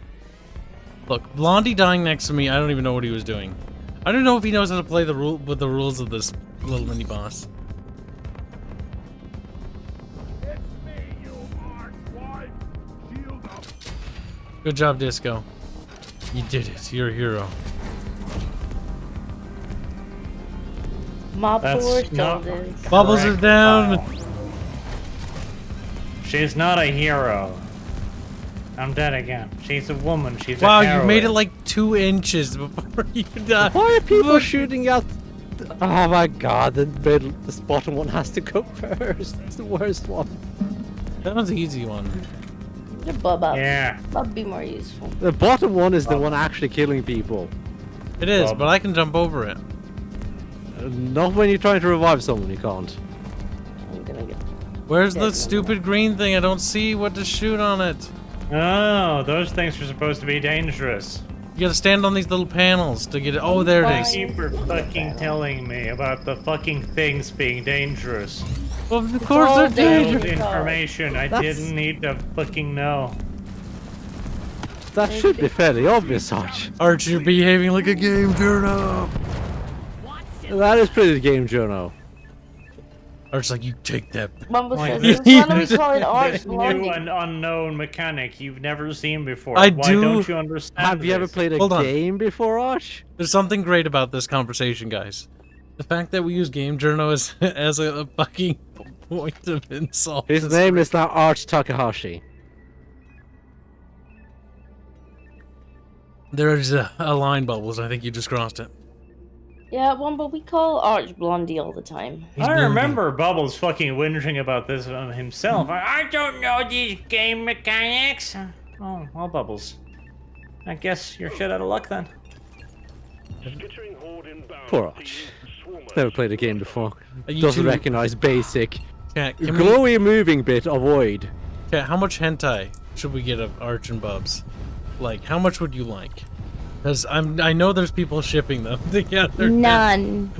Look, Blondie dying next to me. I don't even know what he was doing. I don't know if he knows how to play the rules of this little mini boss. It's me, you arsewipe. Shield up. Good job, Disco. You did it. You're a hero. My That's poor not- shoulders. Bubbles are Correct, down. Kyle. She's not a hero. I'm dead again. She's a woman. She's Wow, a you heroine. made it like 2 inches before you died. Why are people shooting out? Oh my god, this bottom one has to go first. It's the worst one. That was the easy one. The Bubba. Yeah. That'd be more useful. The bottom one is the one actually killing people. It is, Bob. but I can jump over it. Not when you're trying to revive someone, you can't. I'm gonna get. Where's the Yeah, stupid green thing? I don't see what to shoot on it. Oh, those things are supposed to be dangerous. You gotta stand on these little panels to get it. Oh, there it Fine. is. Keep her fucking telling me about the fucking things being dangerous. Well, of course all they're dangerous. dangerous. Old information I That's- didn't need to fucking know. That should be fairly obvious, Arch. Arch, you're behaving like a game journal. That is pretty game journal. Arch's like, you take that. Bumble Like says, this- why don't we call it Arch This new Blondie? and unknown mechanic you've never seen before. I Why do- don't you understand Have you ever this? played a Hold on. game before, Arch? There's something great about this conversation, guys. The fact that we use game journal as a fucking point of insult. His name is now Arch Takahashi. There's a line, Bubbles. I think you just crossed it. Yeah, Wumble, we call Arch Blondie all the time. He's I blue. remember Bubbles fucking whinging about this himself. I don't know these game mechanics. Oh, well, Bubbles. I guess you're shit out of luck then. Skittering horde inbound. Poor Arch. Swarmers. Never played a game before. You Doesn't two- recognize basic Chat, can we- glowy moving bit. Avoid. Chat, how much hentai should we get of Arch and Bubs? Like, how much would you like? Because I know there's people shipping them together. None.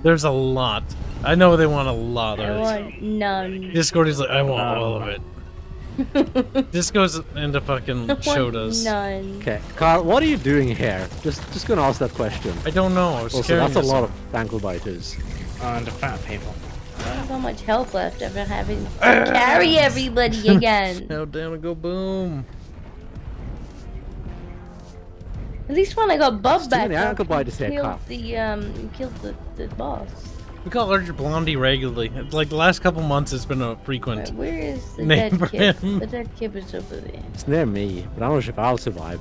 There's a lot. I know they want a lot I of it. want none. Discord is like, I want all of it. Disco's into fucking I showed want us. none. Okay, Carl, what are you doing here? Just gonna ask that question. I don't know. I was Also, carrying that's a this. lot of ankle biters. And fat people. I don't have so much health left after having to carry everybody again. Now down and go boom. At least when I got Bub Too back many up, ankle biters here, Carl. killed the boss. We call Arch Blondie regularly. Like the last couple months, it's been a Right, frequent. where is the Name dead for kid? him. The dead kid is over there. It's near me, but I'm not sure if I'll survive.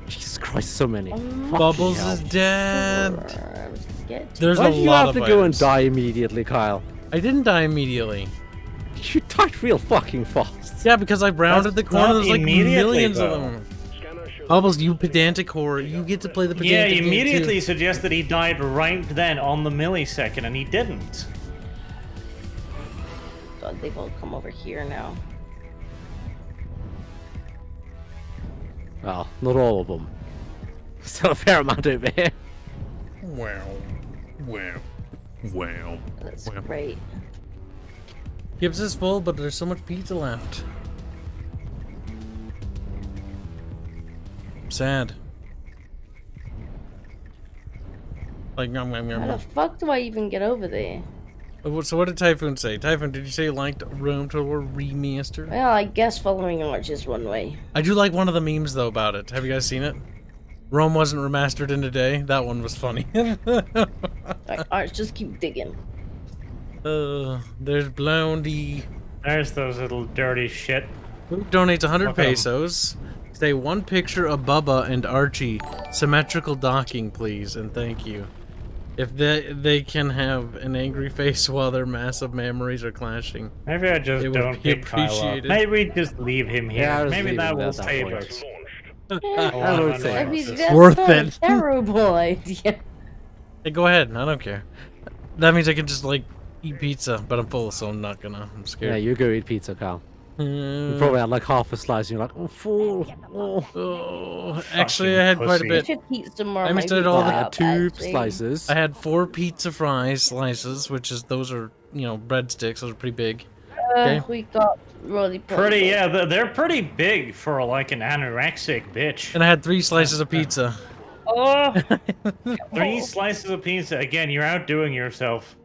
Jesus Christ, so many. Bubbles hell. is dead. I was scared. There's Why a did you lot have of to go and items. die immediately, Kyle? I didn't die immediately. You died real fucking fast. Yeah, because I rounded the That's corner. not There's like immediately, millions though. of them. Scanner shows Bubbles, you pedantic whore. You get to play the Yeah, pedantic he game, immediately too. suggested he died right then on the millisecond, and he didn't. God, they've all come over here now. Well, not all of them. Still a fair amount over here. Wow. Wow. Wow. That's Well. great. Kibs is full, but there's so much pizza left. Sad. Like, nom, nom, nom, How the nom. fuck do I even get over there? So what did Typhoon say? Typhoon, did you say you liked Rome Tour Remaster? Well, I guess following Arch is one way. I do like one of the memes, though, about it. Have you guys seen it? Rome wasn't remastered in a day. That one was funny. Alright, Arch, just keep digging. There's Blondie. There's those little dirty shit. Who donates 100 Okay. pesos? Say one picture of Bubba and Archie. Symmetrical docking, please, and thank you. If they can have an angry face while their massive memories are clashing. Maybe I just It would don't be pick Kyle up. appreciated. Maybe we just leave him here. Yeah, I'll just Maybe leave that him will at that save point. us. launched. I would say I mean, it's that's worth not it. a terrible idea. Hey, go ahead. I don't care. That means I can just, like, eat pizza, but I'm full, so I'm not gonna. I'm Yeah, scared. you go eat pizza, Kyle. You probably had like half a slice, and you're like, oh, full. Oh. Oh, actually, I had quite a pussy. I bit. should eat some more. I of my mixed it pizza all the- I had up, 2 actually. slices. I had 4 pizza fry slices, which is those are breadsticks. Those are pretty big. Okay. We got really Pretty, yeah, they're pretty big for like an anorexic bitch. And I had 3 slices of pizza. Oh, 3 slices of pizza. Again, you're outdoing yourself.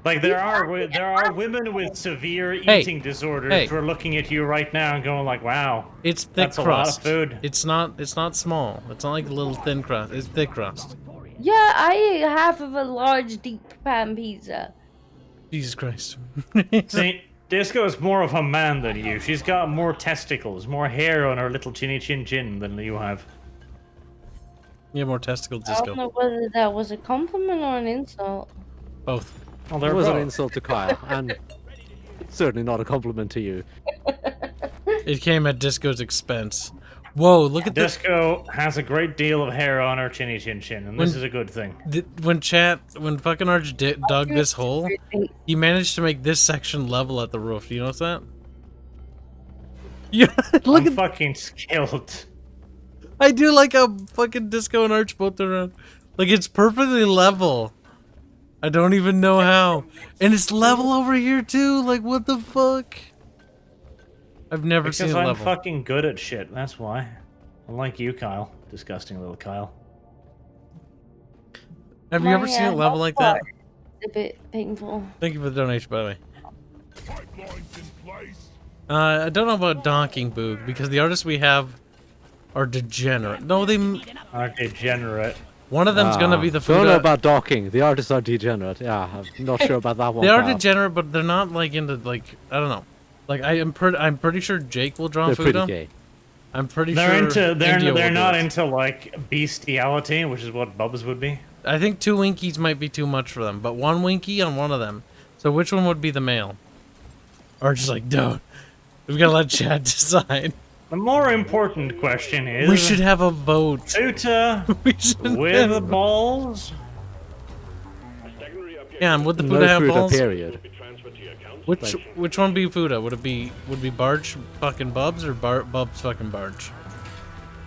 Like there are women with severe eating disorders who are looking at you right now and going like, "Wow, It's thick that's crust. a lot of food." It's not small. It's not like a little thin crust. It's thick crust. yeah, I ate half of a large deep pan pizza. Jesus Christ. See, Disco is more of a man than you. She's got more testicles, more hair on her little chinny chin chin than you have. You have more testicle I don't disco. know whether that was a compliment or an insult. Both. Well, That they're was an both. insult to Kyle, and certainly not a compliment to you. It came at Disco's expense. Whoa, look at this. Disco has a great deal of hair on her chinny chin chin, and this is a good thing. When fucking Arch dug this hole, he managed to make this section level at the roof. Do you notice that? Yeah, look I'm at. fucking skilled. I do like how fucking Disco and Arch both around. Like it's perfectly level. I don't even know how. And it's level over here too. Like what the fuck? I've never seen Because it I'm level. fucking good at shit, that's why. Unlike you, Kyle. Disgusting little Kyle. Have you ever seen it level like that? A bit painful. Thank you for the donation, by the way. Pipelines in place. I don't know about Donking Boog because the artists we have are degenerate. No, they. Are degenerate. One of them's gonna be the food. Don't know about docking. The artists are degenerate. Yeah, I'm not sure about that one. They are Kyle. degenerate, but they're not like into like I don't know. Like I'm pretty sure Jake will draw They're pretty Fuda. gay. I'm pretty They're sure into they're India will they're do not it. into like bestiality, which is what Bubba's would be. I think 2 Winkies might be too much for them, but 1 Winky on one of them. So which one would be the male? Or just like, don't. We've got to let Chad decide. The more important question is We should have a vote. Futa We should have with a- balls. Yeah, and would the No Fuda have Fuda, balls? period. Which one be Fuda? Would be Barge fucking Bubs or Bubs fucking Barge?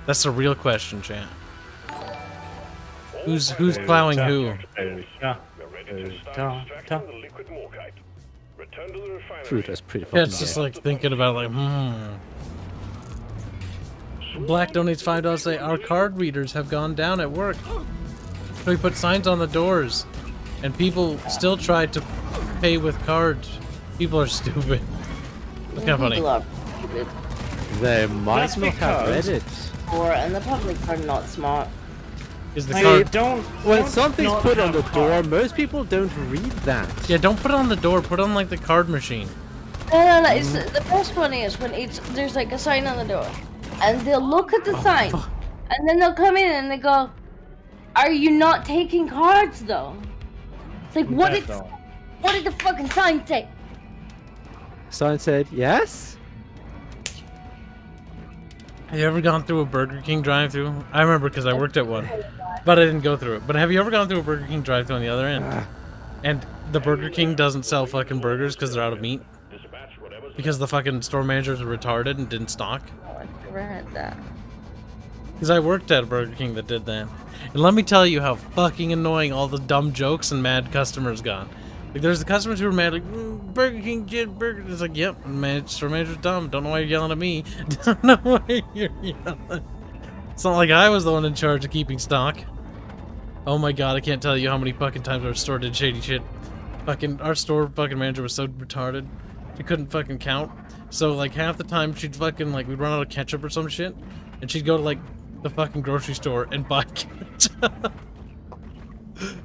That's the real question, Chan. Who's plowing who? Fruit is pretty Yeah, fucking it's just gay. like thinking about like, Black donates $5 say our card readers have gone down at work. So we put signs on the doors, and people still try to pay with cards. People are stupid. It's kind of funny. People are stupid. They might That's not have read because- it. Or and the public are not smart. Is the Like, card? don't When don't something's not put on have the door, cards. most people don't read that. Yeah, don't put it on the door. Put it on like the card machine. No. It's, the best one is when there's like a sign on the door, and they'll look at the sign, and then they'll come in and they go, "Are you not taking cards though?" It's like what did the fucking sign say? Sign said yes. Have you ever gone through a Burger King drive-thru? I remember because I worked at one, but I didn't go through it. But have you ever gone through a Burger King drive-thru on the other end? And the Burger King doesn't sell fucking burgers because they're out of meat? Because the fucking store managers are retarded and didn't stock? Oh, I never had that. Because I worked at a Burger King that did that. And let me tell you how fucking annoying all the dumb jokes and mad customers got. Like, there's the customers who were mad, like, Burger King did burger. It's like, yep, store manager's dumb. Don't know why you're yelling at me. Don't know why you're yelling. It's not like I was the one in charge of keeping stock. Oh my god, I can't tell you how many fucking times our store did shady shit. Fucking, our store fucking manager was so retarded. She couldn't fucking count. So, like, half the time she'd fucking, like, we'd run out of ketchup or some shit. And she'd go to, like, the fucking grocery store and buy ketchup.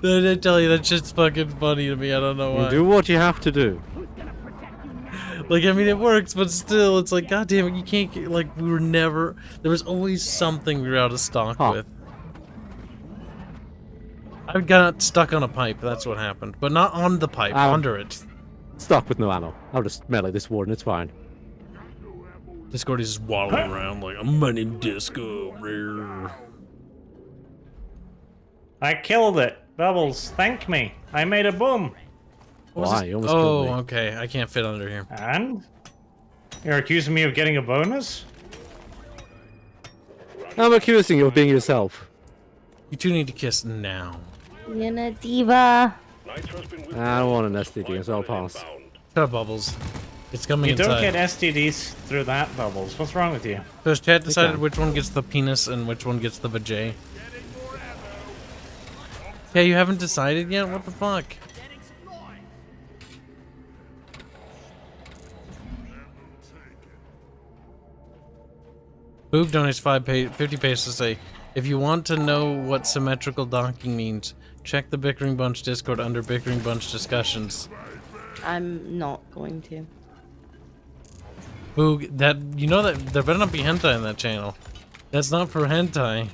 I tell you, that shit's fucking funny to me. I don't know You why. do what you have to do. Like, I mean, it works, but still, it's like, god damn it, you can't get, like, we were never, there was always something we were out of stock with. I got stuck on a pipe, that's what happened. But not on the pipe, under it. Stuck with no ammo. I'll just melee this warden, it's fine. Discord is just waddling around like, I'm running disco. Rare. I killed it. Bubbles, thank me. I made a boom. What was Why? this? You almost killed me. Oh, okay, I can't fit under here. And You're accusing me of getting a bonus? I'm accusing you of being yourself. You two need to kiss now. You're a diva. Nitro's been with I don't want an STD, so I'll pass. bound. Shut up, Bubbles. It's coming You don't get inside. STDs through that, Bubbles. What's wrong with you? Because Chad decided which one gets the penis and which one gets the vajay. Yeah, you haven't decided yet? What the fuck? Boog donates 50 pesos to say, if you want to know what symmetrical docking means, check the Bickering Bunch Discord under Bickering Bunch discussions. I'm not going to. Boog, that you know that there better not be hentai in that channel. That's not for hentai.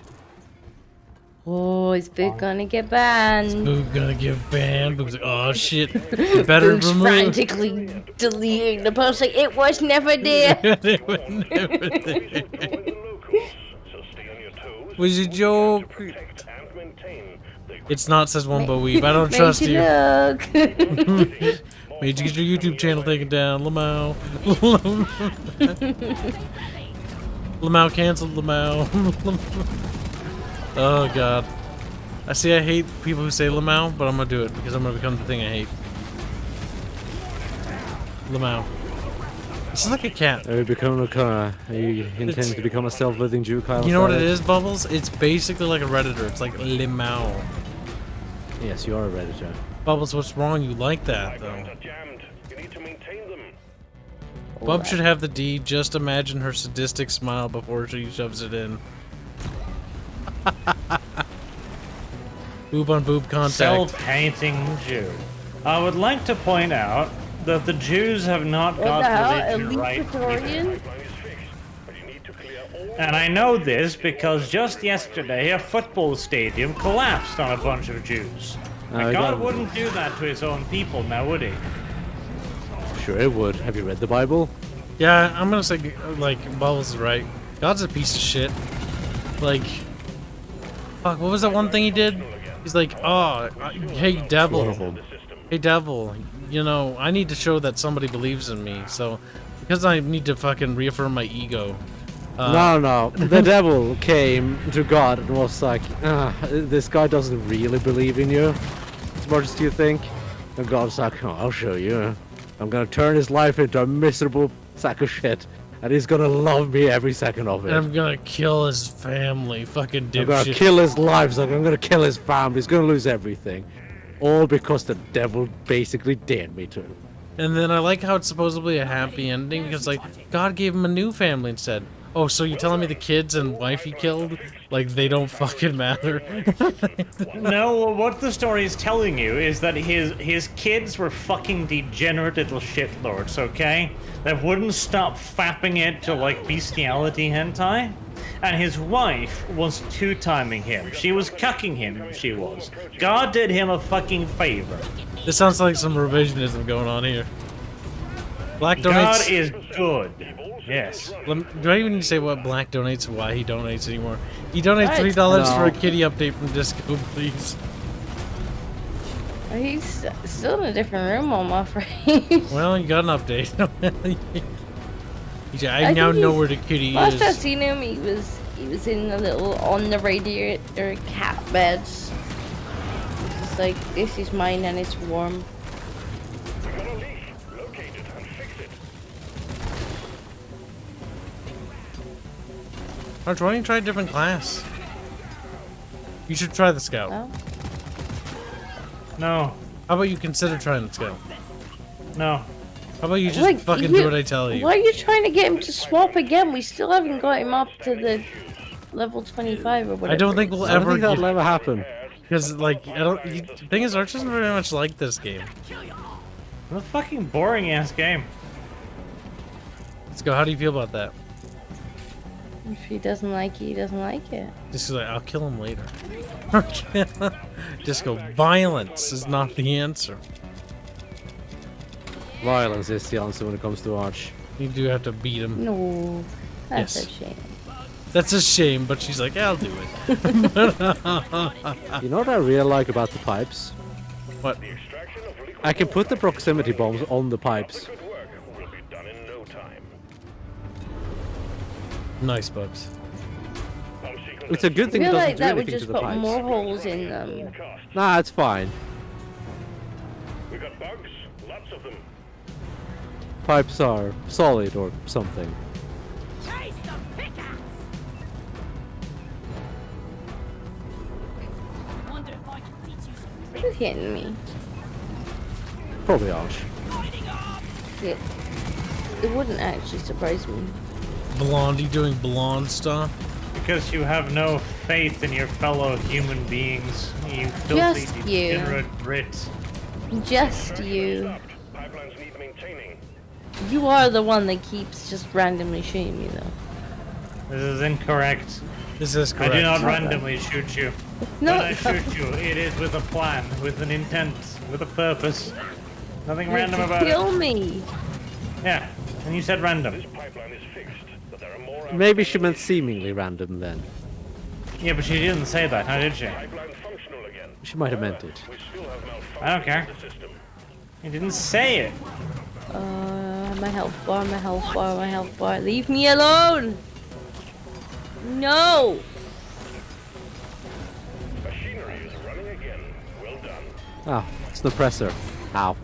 Oh, is Boog gonna get banned? Boog gonna get banned. Boog's like, oh shit, you better Boog's remove. frantically deleting the post like it was never there. They were never there. Join the locals, so stay on your toes. Was a joke. Protect and maintain the It's not says one but weeb. I don't Made trust you. look. Made you get your YouTube channel taken down. Lamau. Lamau canceled Lamau. Oh god. I hate people who say Lamau, but I'm gonna do it because I'm gonna become the thing I hate. Lamau. This is like a cat. Are you becoming a car? Are you intending to become a self-living Jew, Kyle? You know what it is, Bubbles? It's basically like a Redditor. It's like Limau. Yes, you are a Redditor. Bubbles, what's wrong? You like that, though. pipelines are jammed. You need to maintain them. Bub should have the D. Just imagine her sadistic smile before she shoves it in. Boob on boob contact. Self-hating Jew. I would like to point out that the Jews have not What got the hell? religion Elite right. Praetorian? Pipeline is fixed, but you need to clear all. And I know this because just yesterday a football stadium collapsed on a bunch of Jews. And God wouldn't do that to his own people now, would he? Sure it would. Have you read the Bible? Yeah, I'm gonna say, like, Bubbles is right. God's a piece of shit. Like, fuck, what was that one thing he did? He's like, oh, hey, devil. Hey, devil, you know, I need to show that somebody believes in me, so, because I need to fucking reaffirm my ego. No. The devil came to God and was like, this guy doesn't really believe in you as much as you think. And God's like, oh, I'll show you. I'm gonna turn his life into a miserable sack of shit. And he's gonna love me every second of it. And I'm gonna kill his family, fucking dipshit. I'm gonna kill his livestock. I'm gonna kill his family. He's gonna lose everything. All because the devil basically dared me to. And then I like how it's supposedly a happy ending, because, like, God gave him a new family instead. Oh, so you're telling me the kids and wife he killed, like, they don't fucking matter? No, what the story is telling you is that his kids were fucking degenerate little shitlords, okay? That wouldn't stop fapping it to, like, bestiality hentai. And his wife was two-timing him. She was cucking him, she was. God did him a fucking favor. This sounds like some revisionism going on here. Black God donates... is good. Yes. Do I even need to say what Black donates, why he donates anymore? He donates $3 for a kitty update from Disco, please. He's still in a different room, I'm afraid. Well, you got an update. I now think know he's- where the kitty Last is. I seen him, he was in a little on the radiator cat beds. It's like, this is mine and it's warm. We got a leak. Locate it and fix it. Arch, why don't you try a different class? You should try the Scout. No? No. How about you consider trying the Scout? No. How about you just Like, fucking do what I tell you? Why are you trying to get him to swap again? We still haven't got him up to the level 25 or whatever. I don't think we'll I don't ever think that'll get... ever happen. Because, like, the thing is, Arch doesn't very much like this game. What a fucking boring ass game. Let's go, how do you feel about that? If he doesn't like it, he doesn't like it. Just like, I'll kill him later. Just go, violence is not the answer. Violence is the answer when it comes to Arch. You do have to beat him. No, that's Yes. a shame. That's a shame, but she's like, I'll do it. You know what I really like about the pipes? What? I can put the proximity bombs on the pipes. Good work. Will be done in no time. Nice, Bubs. It's a good I thing it feel doesn't like do that would anything to just the put pipes. more holes in them. Nah, it's fine. We got bugs, lots of them. Pipes are solid or something. Chase the pickaxe! Wonder if I can teach you some Who's hitting me? Probably Arch. It wouldn't actually surprise me. Blondie doing blonde stuff. Because you have no faith in your fellow human beings. You filthy, Just you. degenerate Brit. Just you. Pipelines need maintaining. You are the one that keeps just randomly shooting me, though. This is incorrect. This is correct. I do not randomly shoot you. No, When I shoot you, it is with a plan, with an intent, with a purpose. Nothing random about it. Kill me. Yeah, and you said random. This pipeline is fixed, but there are more. Maybe she meant seemingly random then. Yeah, but she didn't say that, how did she? Pipeline functional again. She might have meant it. We still have malfunction I don't care. in the system. You didn't say it. My health bar, my health bar, my health bar. Leave me alone! No! Machinery is running again. Well done. Ah, it's the presser. Ow.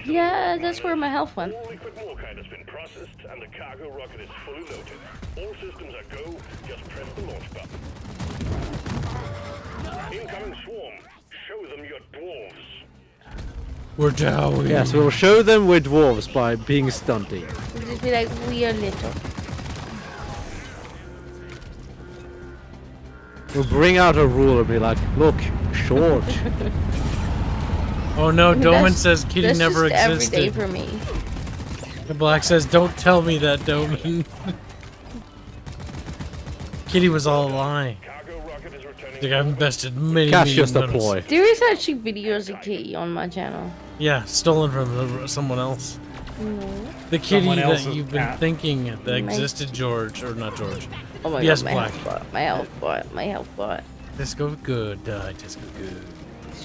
Yeah, that's where my health went. All liquid morkite has been processed, and the cargo rocket is fully loaded. All systems are go. Just press the launch button. Incoming swarm. Show them your dwarves. We're down. Yes, we'll show them we're dwarves by being stunty. We'll just be like, we are little. We'll bring out a rule and be like, look, short. Oh no, Doman That's- says Kitty that's never just every day existed. for me. The Black says, don't tell me that, Doman. Kitty was all a lie. Cargo rocket is returning. Like, I've invested many Catch million just a dollars. ploy. There is actually videos of Kitty on my channel. Yeah, stolen from someone else. No. The kitty Someone that else's you've been cat. thinking that existed, George, or not George. Oh my Yes, god, my Black. health bar, my health bar, my health bar. Disco good, disco good.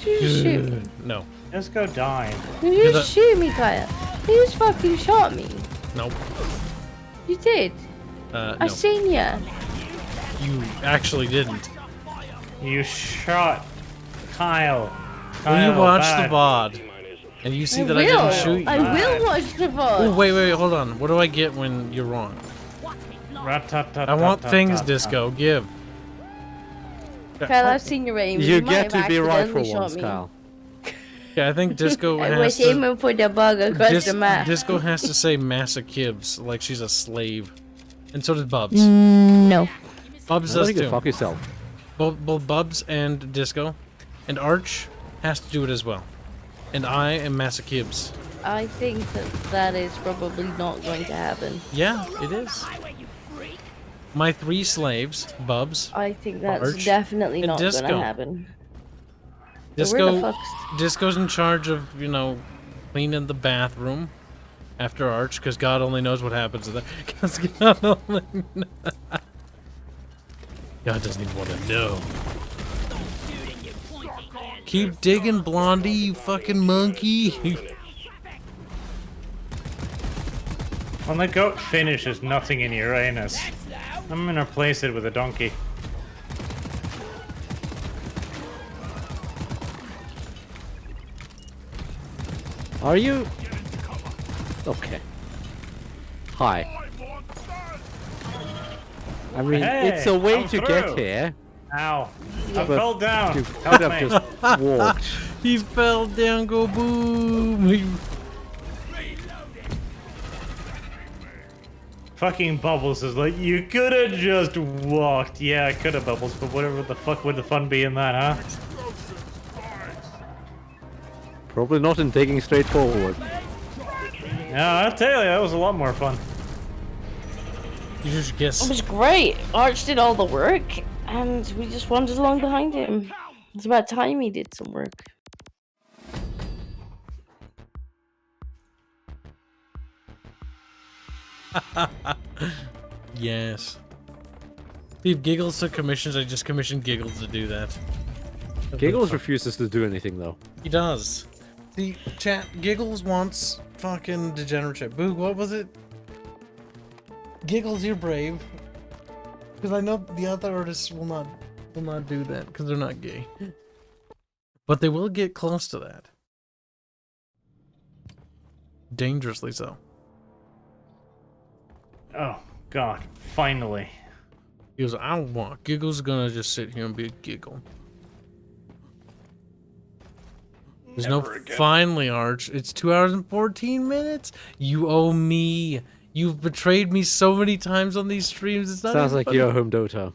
Shoot. No, Just go die. You Yeah, that- just shoot me, Kaya. You just fucking shot me. nope. You did. No, I seen ya. you actually didn't. You shot Kyle. When you Kyle watch back. the VOD, and you see I that will. I didn't shoot you. I will watch the VOD. Oh, wait, hold on. What do I get when you're wrong? I want things, Disco. Give. Kyle, I've seen your aim. You might get have to be right for accidentally shot once, me. Kyle. Yeah, I think Disco I has was to. aiming for the bug across the map. Disco has to say Massa Kibs like she's a slave, and so does Bubs. No. Bubs I does think you too. fuck yourself. Both Bubs and Disco, and Arch has to do it as well. And I am Massa Kibs. I think that is probably not going to happen. Yeah, it is. My 3 slaves, Bubs, I think that's Arch definitely and not going to Disco. happen. So where the Disco. fuck's... Disco's in charge of, cleaning the bathroom after Arch, because God only knows what happens to that. Because God only God doesn't even want to know. Keep digging, Blondie, you fucking monkey. When the goat finishes nothing in Uranus, I'm gonna replace it with a donkey. Are you? Okay. Hi. I mean, Hey, it's a way I'm to through. get here. Ow. I But fell down. You Help could have me. just walked. He fell down, go boom. Fucking Bubbles is like, you could have just walked. Yeah, I could have, Bubbles, but whatever the fuck would the fun be in that, huh? Probably not in digging straight forward. Yeah, I'll tell you, that was a lot more fun. You should It guess. was great. Arch did all the work, and we just wandered along behind him. It's about time he did some work. Yes. If Giggles took commissions, I just commissioned Giggles to do that. Giggles refuses to do anything though. He does. See, chat, Giggles wants fucking degenerate shit. Boog, what was it? Giggles, you're brave. Because I know the other artists will not do that because they're not gay. But they will get close to that. Dangerously so. Oh, God. Finally. He goes, I don't want. Giggle's gonna just sit here and be a giggle. There's no finally, Arch. It's 2 hours and 14 minutes. You owe me. You've betrayed me so many times on these streams. It's not Sounds even like funny. you're home Dota.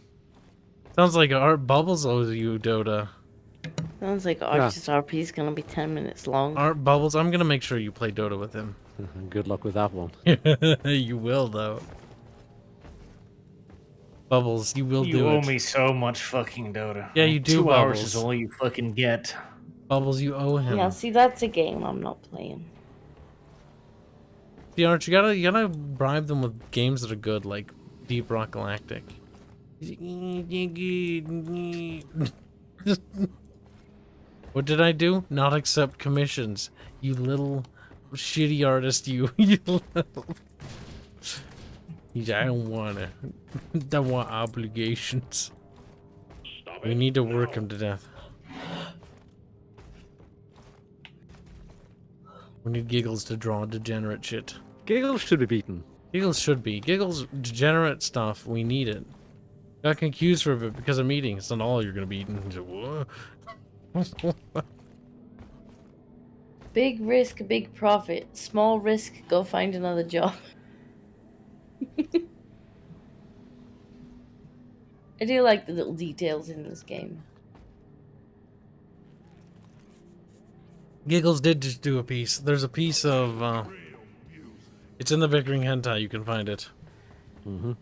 Sounds like Art Bubbles owes you, Dota. Sounds like Arch's RP is gonna be 10 minutes long. Art Bubbles, I'm gonna make sure you play Dota with him. Good luck with that one. You will, though. Bubbles, you will You do owe it. me so much fucking Dota. Yeah, you do, 2 hours Bubbles. is all you fucking get. Bubbles, you owe him. Yeah, see, that's a game I'm not playing. See, Arch, you gotta bribe them with games that are good, like Deep Rock Galactic. What did I do? Not accept commissions. You little shitty artist, you. You little... He's, I don't wanna. Don't want obligations. Stop We it. need to work him to death. We need Giggles to draw degenerate shit. Giggles should be beaten. Giggles should be. Giggles degenerate stuff. We need it. Got confused for a bit because of meeting. It's not all you're gonna be eating. He's like, what? Big risk, big profit. Small risk, go find another job. I do like the little details in this game. Giggles did just do a piece. There's a piece of. It's in the Bickering Hentai. You can find it. Mm-hmm.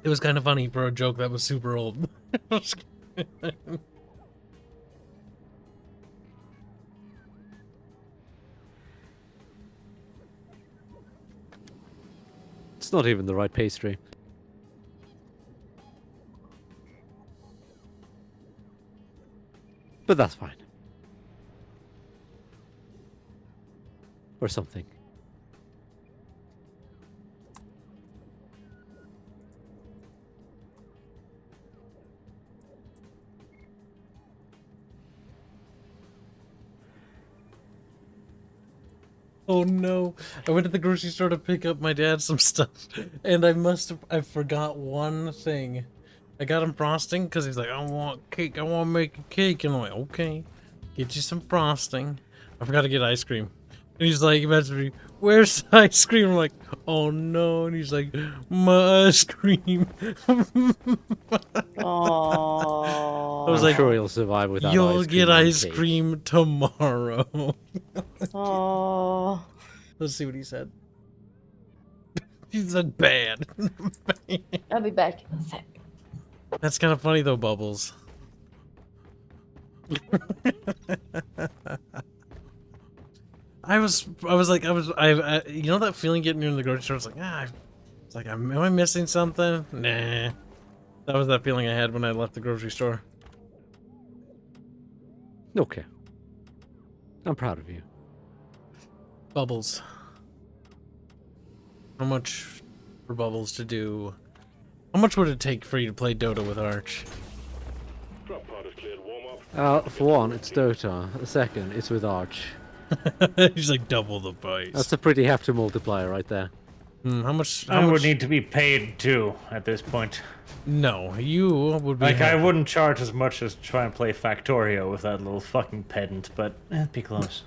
It was kind of funny for a joke that was super old. It's not even the right pastry. But that's fine. Or something. Oh no! I went to the grocery store to pick up my dad some stuff, and I forgot one thing. I got him frosting because he's like, I want cake, I want to make a cake, and I'm like, okay, get you some frosting. I forgot to get ice cream, and he's like, he messaged me, where's the ice cream? I'm like, oh no, and he's like, my ice cream. Aww. I was I'm like, sure he'll survive without you'll ice cream get and ice cake. cream tomorrow. Aww. Let's see what he said. He said bad. I'll be back in a sec. That's kind of funny though, Bubbles. I you know that feeling getting in the grocery store? It's like, it's like, am I missing something? Nah. That was that feeling I had when I left the grocery store. Okay. I'm proud of you. Bubbles. How much for Bubbles to do? How much would it take for you to play Dota with Arch? Drop pod is cleared. Warm up. For one, it's Dota. The second, it's with Arch. He's like double the price. That's a pretty hefty multiplier right there. How much? I would need to be paid too at this point. No, you would be. Like, I happy. wouldn't charge as much as try and play Factorio with that little fucking pedant, but it'd be close.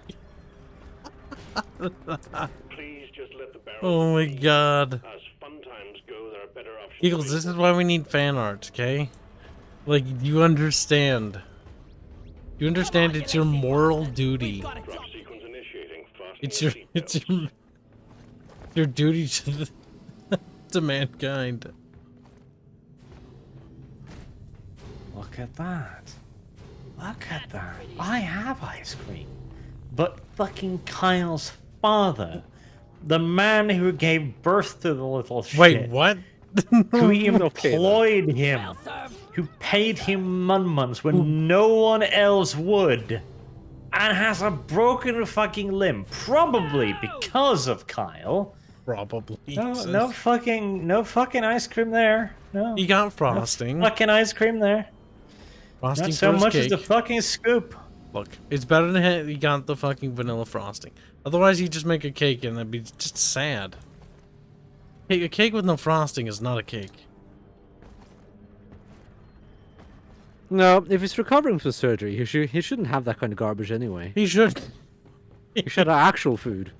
Please just let the barrel. Oh my god. As fun times go, there are better options. Eagles, this is why we need fan art, okay? Like, you understand. You understand it's your moral duty. Drop sequence initiating. Fast It's your duty to to mankind. Look at that. Look at that. I have ice cream. But fucking Kyle's father, the man who gave birth to the little shit, Wait, what? who Okay, then. employed him, who paid him mun-muns when no one else would, and has a broken fucking limb, probably because of Kyle, Probably. No fucking ice cream there. No. He got frosting. Fucking ice cream there. Frosting Not so for his much as cake. the fucking scoop. Look, it's better than he got the fucking vanilla frosting. Otherwise, you just make a cake and that'd be just sad. Hey, a cake with no frosting is not a cake. No, if he's recovering from surgery, he shouldn't have that kind of garbage anyway. He should. He should have actual food.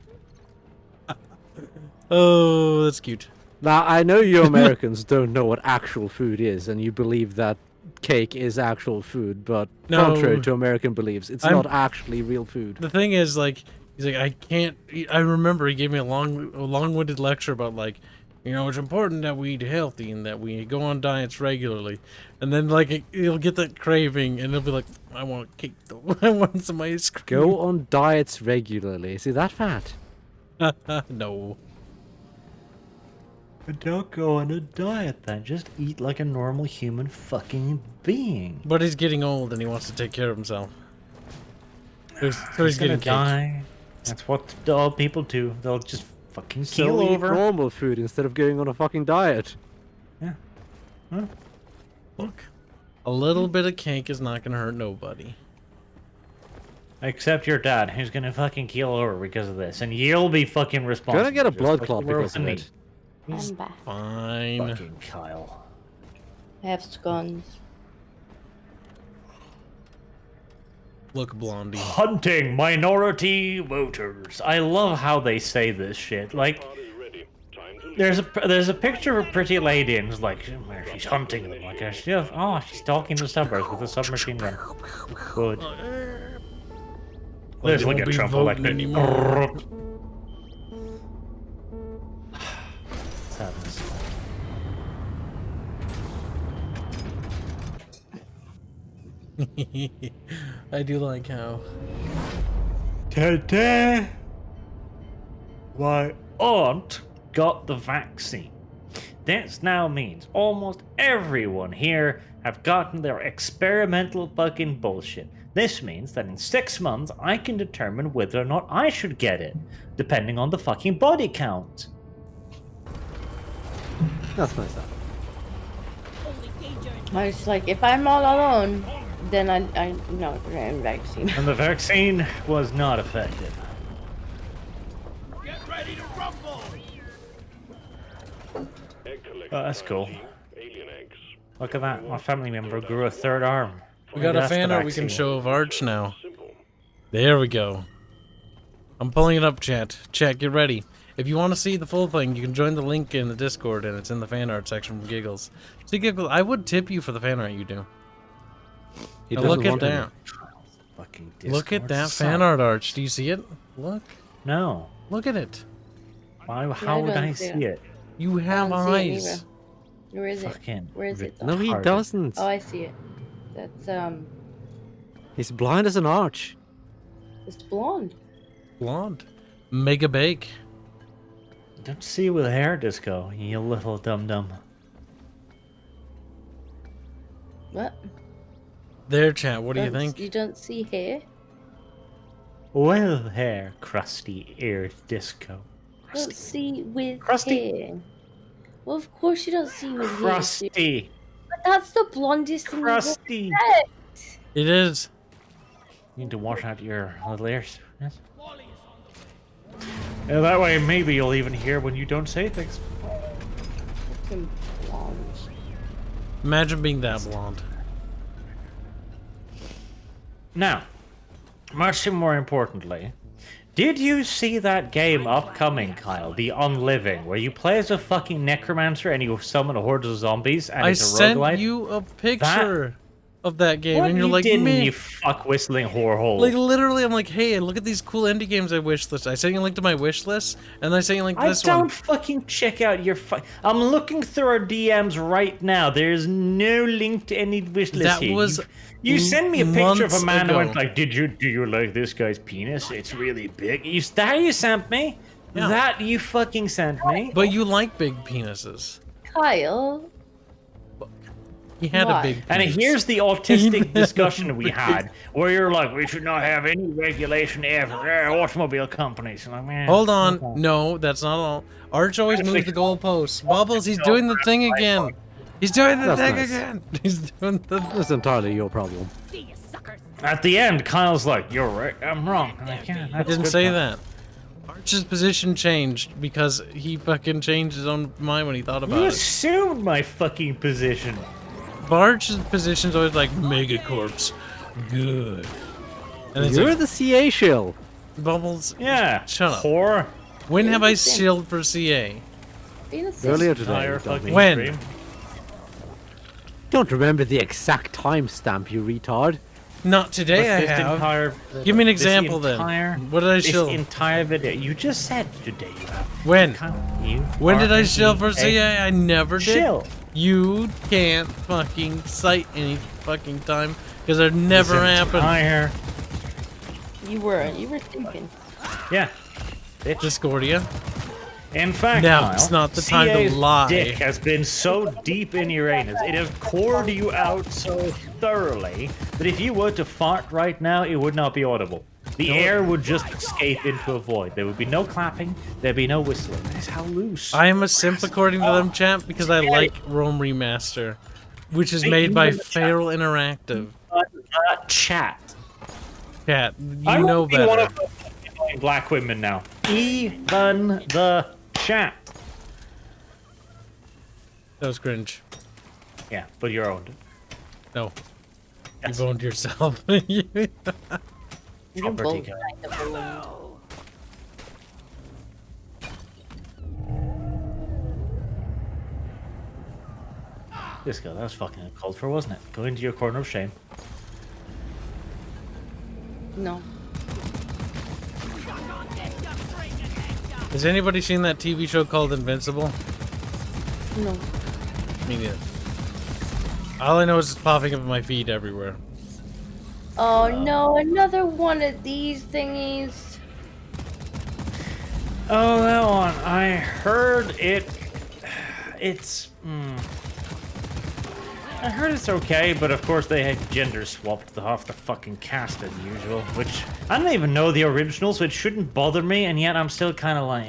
Oh, that's cute. Now, I know you Americans don't know what actual food is, and you believe that cake is actual food, but No. contrary to American beliefs, it's not actually real food. The thing is, like, he's like, I can't. I remember he gave me a long-winded lecture about, like, you know, it's important that we eat healthy and that we go on diets regularly. And then, like, he'll get that craving, and he'll be like, I want cake though. I want some ice cream. Go on diets regularly. Is he that fat? No. But don't go on a diet then. Just eat like a normal human fucking being. But he's getting old and he wants to take care of himself. So he's gonna getting cake. die. That's what all people do. They'll just fucking So keel eat over. normal food instead of going on a fucking diet. Yeah. Huh? Look, a little bit of cake is not gonna hurt nobody. Except your dad, who's gonna fucking keel over because of this, and you'll be fucking responsible. Gonna get a just blood like clot you were because of with it. I'm back. Fine. me. Fucking Kyle. I have scones. Look, Blondie. Hunting minority voters. I love how they say this shit. Like, Party's ready. Time to there's a picture of a pretty lady, and it's like, where she's hunting them. Like, she's stalking the suburbs with a submachine gun. Good. There's like a won't be Trump voting elected. anymore. Sadness. I do like how. Today, my aunt got the vaccine. This now means almost everyone here have gotten their experimental fucking bullshit. This means that in 6 months, I can determine whether or not I should get it, depending on the fucking body count. That's nice. It's like, if I'm all alone, then I no, I'm vaccine. And the vaccine was not effective. Get ready to rumble! egg collect. Oh, that's cool. Alien eggs. Look at that, my family member grew a third arm. We got a That's the fan art we can vaccine. show of Arch now. Simple. There we go. I'm pulling it up, chat. Chat, get ready. If you want to see the full thing, you can join the link in the Discord, and it's in the fan art section from Giggles. See, Giggles, I would tip you for the fan art you do. He Now doesn't look at want any. that. Fucking Look at Discord that suck. fan art, Arch. Do you see it? Look. No. Look at it. Why? How would don't I see see it. it? You have I don't see it eyes. either. Where is it? Fucking Where is it? No, he retarded. doesn't. Oh, I see it. That's He's blind as an arch. it's blonde. Blonde. Mega bake. Don't see with hair, Disco, you little dum-dum. What? There, chat. What do you Don't- think? You don't see hair? With hair, crusty-eared Disco. Don't see with Crusty. hair. Well, of course you don't see with hair. Crusty! But that's the blondest thing you've ever Crusty! said. It is. You need to wash out your little ears. Yes. And that way, maybe you'll even hear when you don't say things. Fucking blonde. Imagine being that blonde. Now, much more importantly, did you see that game upcoming, Kyle? The Unliving, where you play as a fucking necromancer and you summon a horde of zombies and I it's a sent roguelite? you a picture of that game, What and you're you like, didn't, me. you fuck whistling whorehole. Like literally, I'm like, hey, look at these cool indie games I wish list. I sent you a link to my wish list, and I sent you a link to I this don't one. fucking check out your I'm looking through our DMs right now. There's no link to any wish list That here. was You send me a picture of a months man who went ago. like, do you like this guy's penis? It's really big. You sent me? Yeah. That you fucking sent me? But you like big penises. Kyle, He had Why? a big. And penis. here's the autistic discussion we had, where you're like, we should not have any regulation ever. Automobile companies. And I'm like, man, Hold on. okay. No, that's not all. Arch always moves the goalposts. Bubbles, he's No, doing the thing again. He's doing the That's thing nice. again. He's doing the. That's entirely your problem. See you, suckers. At the end, Kyle's like, you're right, I'm wrong. I'm like, yeah, I that's didn't good say then." that. Arch's position changed because he fucking changed his own mind when he thought about You it. assumed my fucking position. Arch's position's always like Megacorp's good. And it's You're like, the CA shill. Bubbles. Yeah. Shut up. Whore. When have I shilled for CA? Being a Earlier sis- today. Entire you told fucking me. When? stream. Don't remember the exact timestamp, you retard. Not today. I This have. entire- Give me an this example entire- then. What did I This shill? entire video. You just said today you have. When? You When are did I an shill for EA CA? I never did. Shill. You can't fucking cite any fucking time because it never This happened. entire- You were thinking. Yeah. Bitch. Discordia. In fact, No, Kyle, it's not the time to CA's lie. dick has been so deep in your anus, it has cored you out so thoroughly that if you were to fart right now, it would not be audible. The air would just escape into a void. There would be no clapping, there'd be no whistling. That's how loose. I am a simp according to them, champ, because I like Rome Remaster, which is Hey, made by even the chat. Feral Interactive. Chat. Chat, I you know wanna be one better. of the black women now. Even the chat. That was cringe. Yeah, but you're owned. No, Yes. you've owned yourself. You're Property both guy. kind of owned. This guy, that was fucking called for, wasn't it? Go into your corner of shame. No. Has anybody seen that TV show called Invincible? No. Me neither. All I know is it's popping up in my feed everywhere. Oh no, another one of these thingies. Oh, that one. I heard it. It's. I heard it's okay, but of course they had gender swapped half the fucking cast as usual, which I don't even know the original, so it shouldn't bother me, and yet I'm still kind of like,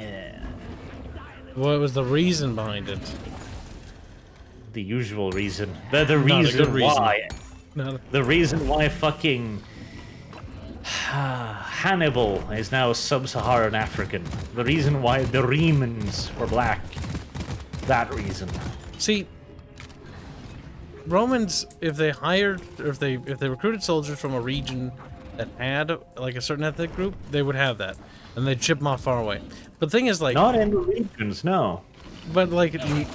What was the reason behind it? the usual reason. The Not a reason good reason. why. No, The reason why fucking Hannibal is now sub-Saharan African. The reason why the Romans were black. That reason. see, Romans, if they hired, or if they recruited soldiers from a region that had like a certain ethnic group, they would have that, and they'd ship them off far away. But the thing is, like, Not in the regions, no. but like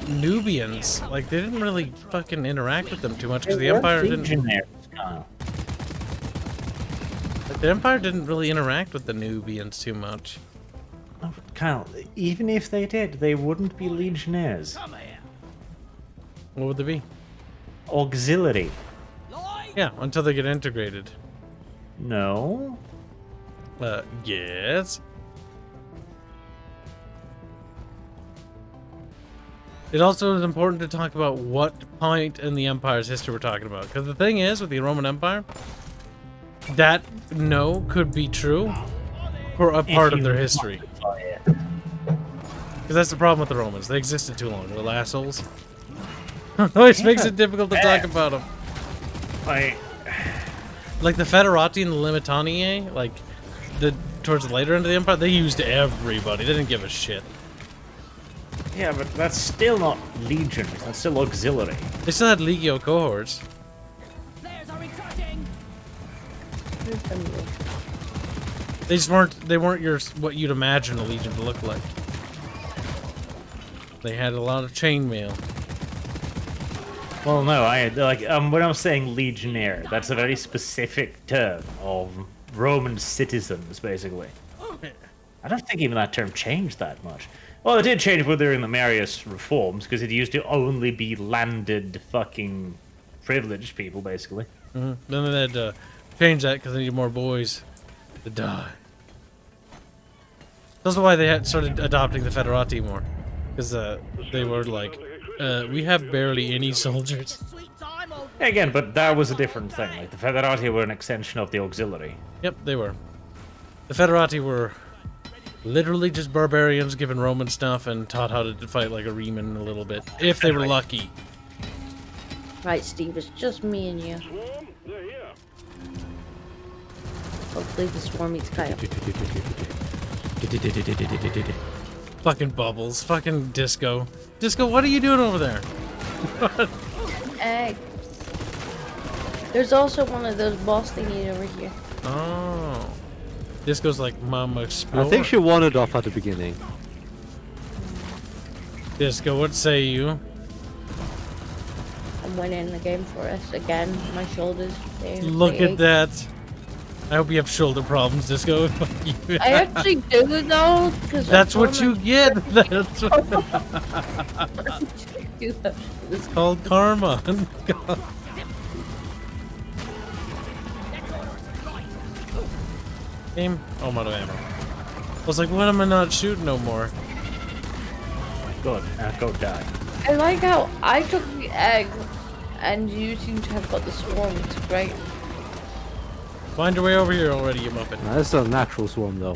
Nubians, like they didn't really fucking interact with them too much because They the weren't Empire didn't. legionnaires, Kyle. The Empire didn't really interact with the Nubians too much. Oh, but Kyle, even if they did, they wouldn't be legionnaires. What would they be? Auxiliary. Yeah, until they get integrated. No. Yes. It also is important to talk about what point in the Empire's history we're talking about. Because the thing is, with the Roman Empire, that, no, could be true for a part of their history. Because that's the problem with the Romans. They existed too long. They're little assholes. Always makes it difficult to talk about them. Like the Federati and the Limitani, like towards the later end of the Empire, they used everybody. They didn't give a shit. Yeah, but that's still not legions. That's still auxiliary. They still had Legio cohorts. Flares are recharging. They just weren't. They weren't what you'd imagine a legion to look like. They had a lot of chainmail. Well, no, when I'm saying legionnaire, that's a very specific term of Roman citizens, basically. I don't think even that term changed that much. Well, it did change during the Marius reforms, because it used to only be landed fucking privileged people, basically. Then they had to change that because they needed more boys to die. That's why they had started adopting the Federati more, because they were like, we have barely any soldiers. Sweet time Again, but that was a different thing. Like, the Federati were an extension of the auxiliary. Yep, they were. The Federati were literally just barbarians given Roman stuff and taught how to fight like a Riemann a little bit, if they were lucky. Right, Steve, it's just me and you. Swarm, they're here. Hopefully the swarm eats Kyle. Fucking Bubbles, fucking Disco. Disco, what are you doing over there? Eggs. There's also one of those boss thingies over here. Oh. Disco's like Mama Explorer. I think she wandered off at the beginning. Disco, what say you? I'm winning the game for us again. My shoulders. Look at that. I hope you have shoulder problems, Disco. Fuck you. I actually do though, because That's what you get. That's what it's called karma. God. Game. Oh, I'm out of ammo. I was like, what am I not shooting no more? Good. Now go die. I like how I took the egg, and you seem to have got the swarm. It's great. Find your way over here already, you muppet. Nah, that's a natural swarm though.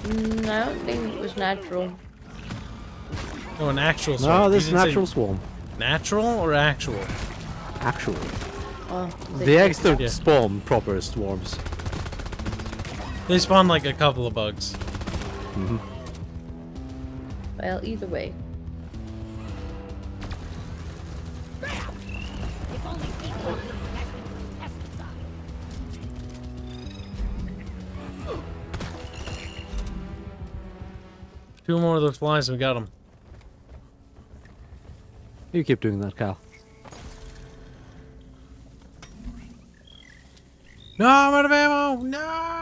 I don't think it was natural. Oh, an actual swarm. No, You this is didn't say natural swarm. Natural or actual? Actual. Oh, The eggs don't Yeah. spawn proper swarms. They spawn like a couple of bugs. Well, either way. If only people would test pesticide. Two more of those flies and we got them. You keep doing that, Cal. No, I'm out of ammo! No!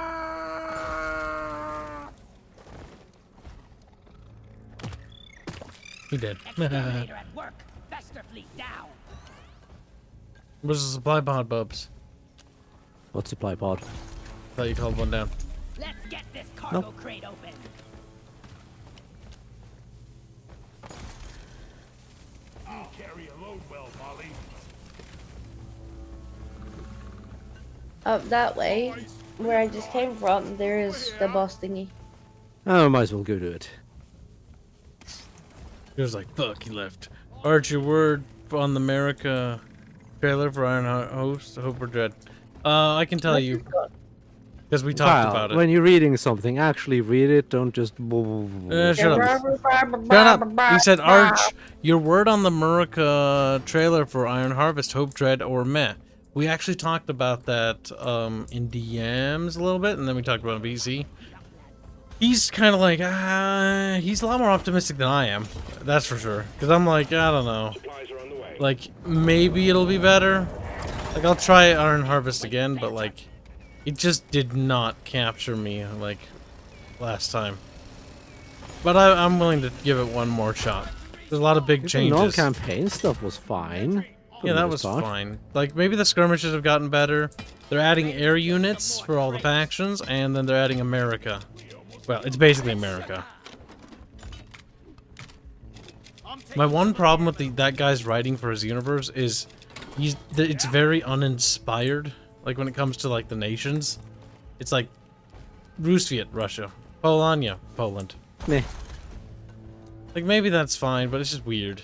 He did. Exterminator at work. Vester fleet down. Where's the supply pod, Bubs? What supply pod? Thought you called one down. Let's get this cargo crate open. You carry a load well, Molly. Up that way, where I just came from, there is the boss thingy. Oh, might as well go do it. He was like, fuck, he left. Art, your word on the America trailer for Iron Host, Hope or Dread. I can tell you, because we talked Kyle, about it. when you're reading something, actually read it. Don't just. Shut up. Shut up. He said, Arch, your word on the America trailer for Iron Harvest, Hope, Dread, or Meh. We actually talked about that in DMs a little bit, and then we talked about it in BC. He's kind of like, he's a lot more optimistic than I am. That's for sure. Because I'm like, I don't know. Supplies are on the way. Like, maybe it'll be better. Like, I'll try Iron Harvest again, but like, it just did not capture me like last time. But I'm willing to give it one more shot. There's a lot of big The changes. non-campaign stuff was fine. Yeah, that was fine. Like, maybe the skirmishes have gotten better. They're adding air units for all the factions, and then they're adding America. Well, it's basically America. My one problem with that guy's writing for his universe is it's very uninspired. Like, when it comes to, like, the nations. It's like Rusviet, Russia. Polonia, Poland. Meh. Like, maybe that's fine, but it's just weird.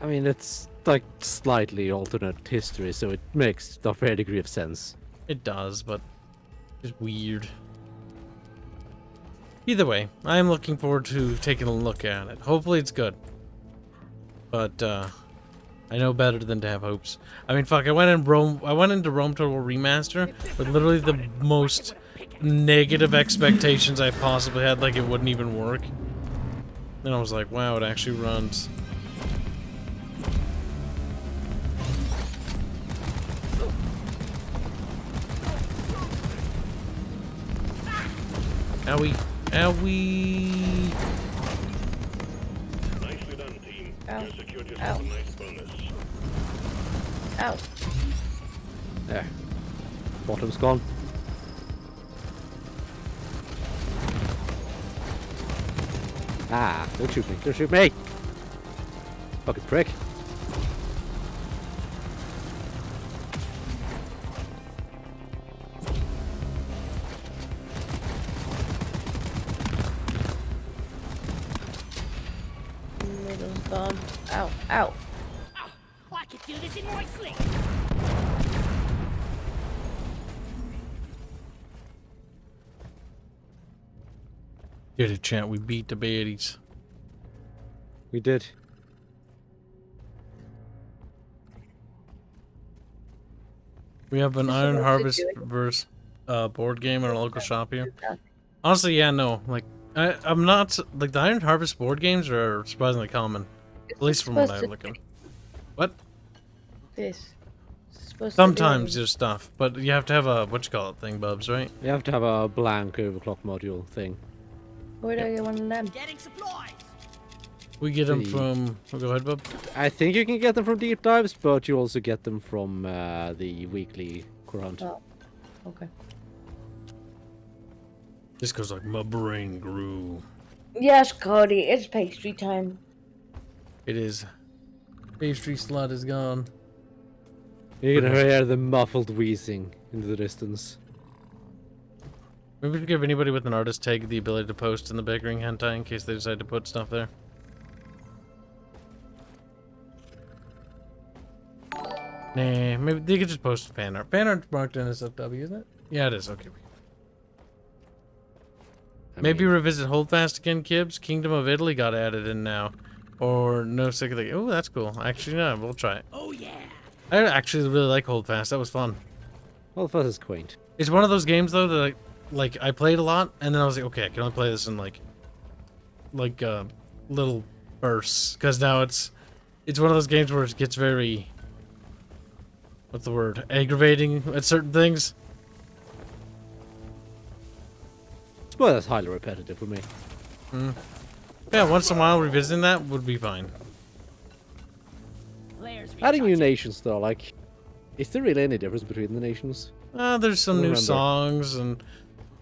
I mean, it's like slightly alternate history, so it makes a fair degree of sense. It does, but it's weird. Either way, I am looking forward to taking a look at it. Hopefully it's good. But, I know better than to have hopes. I mean, fuck, I went into Rome Total Remaster with literally the most negative expectations I possibly had, like it wouldn't even work. Then I was like, wow, it actually runs. Owie. Owie. Nicely done, team. Ow. You secured yourself a nice bonus. Ow. There. Bottom's gone. Ah, don't shoot me. Don't shoot me! Fucking prick. Get it, chat. We beat the baddies. We did. We have an Just Iron about to Harvest do it. verse board game in our local shop here. Honestly, yeah, no. Like, I'm not like the Iron Harvest board games are surprisingly common, at least from what I'm looking. What? This. Sometimes there's stuff, but you have to have a what you call it thing, Bubs, right? You have to have a blank overclock module thing. Where do I get one of them? Getting supplies. We get them The- from. Oh, go ahead, Bub. I think you can get them from deep dives, but you also get them from the weekly current. Oh, okay. This goes like my brain grew. Yes, Cody, it's pastry time. It is. Pastry slut is gone. You can hear the muffled wheezing in the distance. Maybe we should give anybody with an artist tag the ability to post in the bickering hentai in case they decide to put stuff there. Nah, maybe they could just post fan art. Fan art's marked in SFW, isn't it? Yeah, it is. Okay. Maybe revisit Holdfast again, Kibs. Kingdom of Italy got added in now. Or no sick of the. Oh, that's cool. Actually, no, we'll try it. Oh yeah. I actually really like Holdfast. That was fun. Well, first is quaint. It's one of those games though that I played a lot, and then I was like, okay, I can only play this in like little bursts, because now it's one of those games where it gets very, what's the word, aggravating at certain things. Well, that's highly repetitive for me. Yeah, once in a while revisiting that would be fine. Players Adding new recharging. nations though, like, is there really any difference between the nations? There's some new Remember. songs and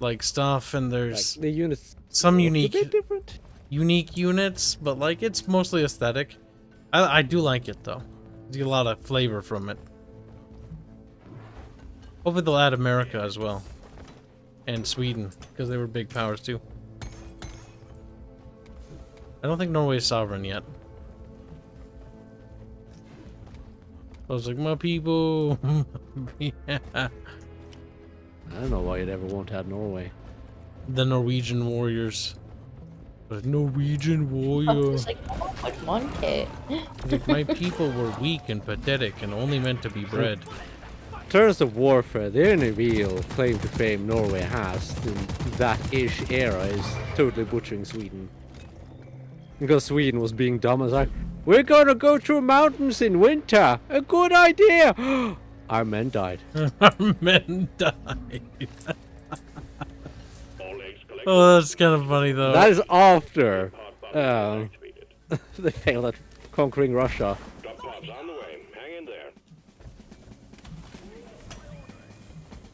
like stuff, and Like, there's the units some look unique a bit different. units, but like it's mostly aesthetic. I do like it though. You get a lot of flavor from it. Hopefully they'll add America as well. And Sweden, because they were big powers too. I don't think Norway is sovereign yet. I was like, my people. Yeah. I don't know why you'd ever want to add Norway. The Norwegian warriors. The Norwegian I warrior. was like, oh, I want it. Like, my people were weak and pathetic and only meant to be bred. In terms of warfare, the only real claim to fame Norway has in that ish era is totally butchering Sweden. Because Sweden was being dumb and was like, we're gonna go through mountains in winter! A good idea! Our men died. Our men died. All eggs collected. Oh, that's kind of funny though. That is after Part button activated. they failed at conquering Russia. Drop pods on the way. Hang in there.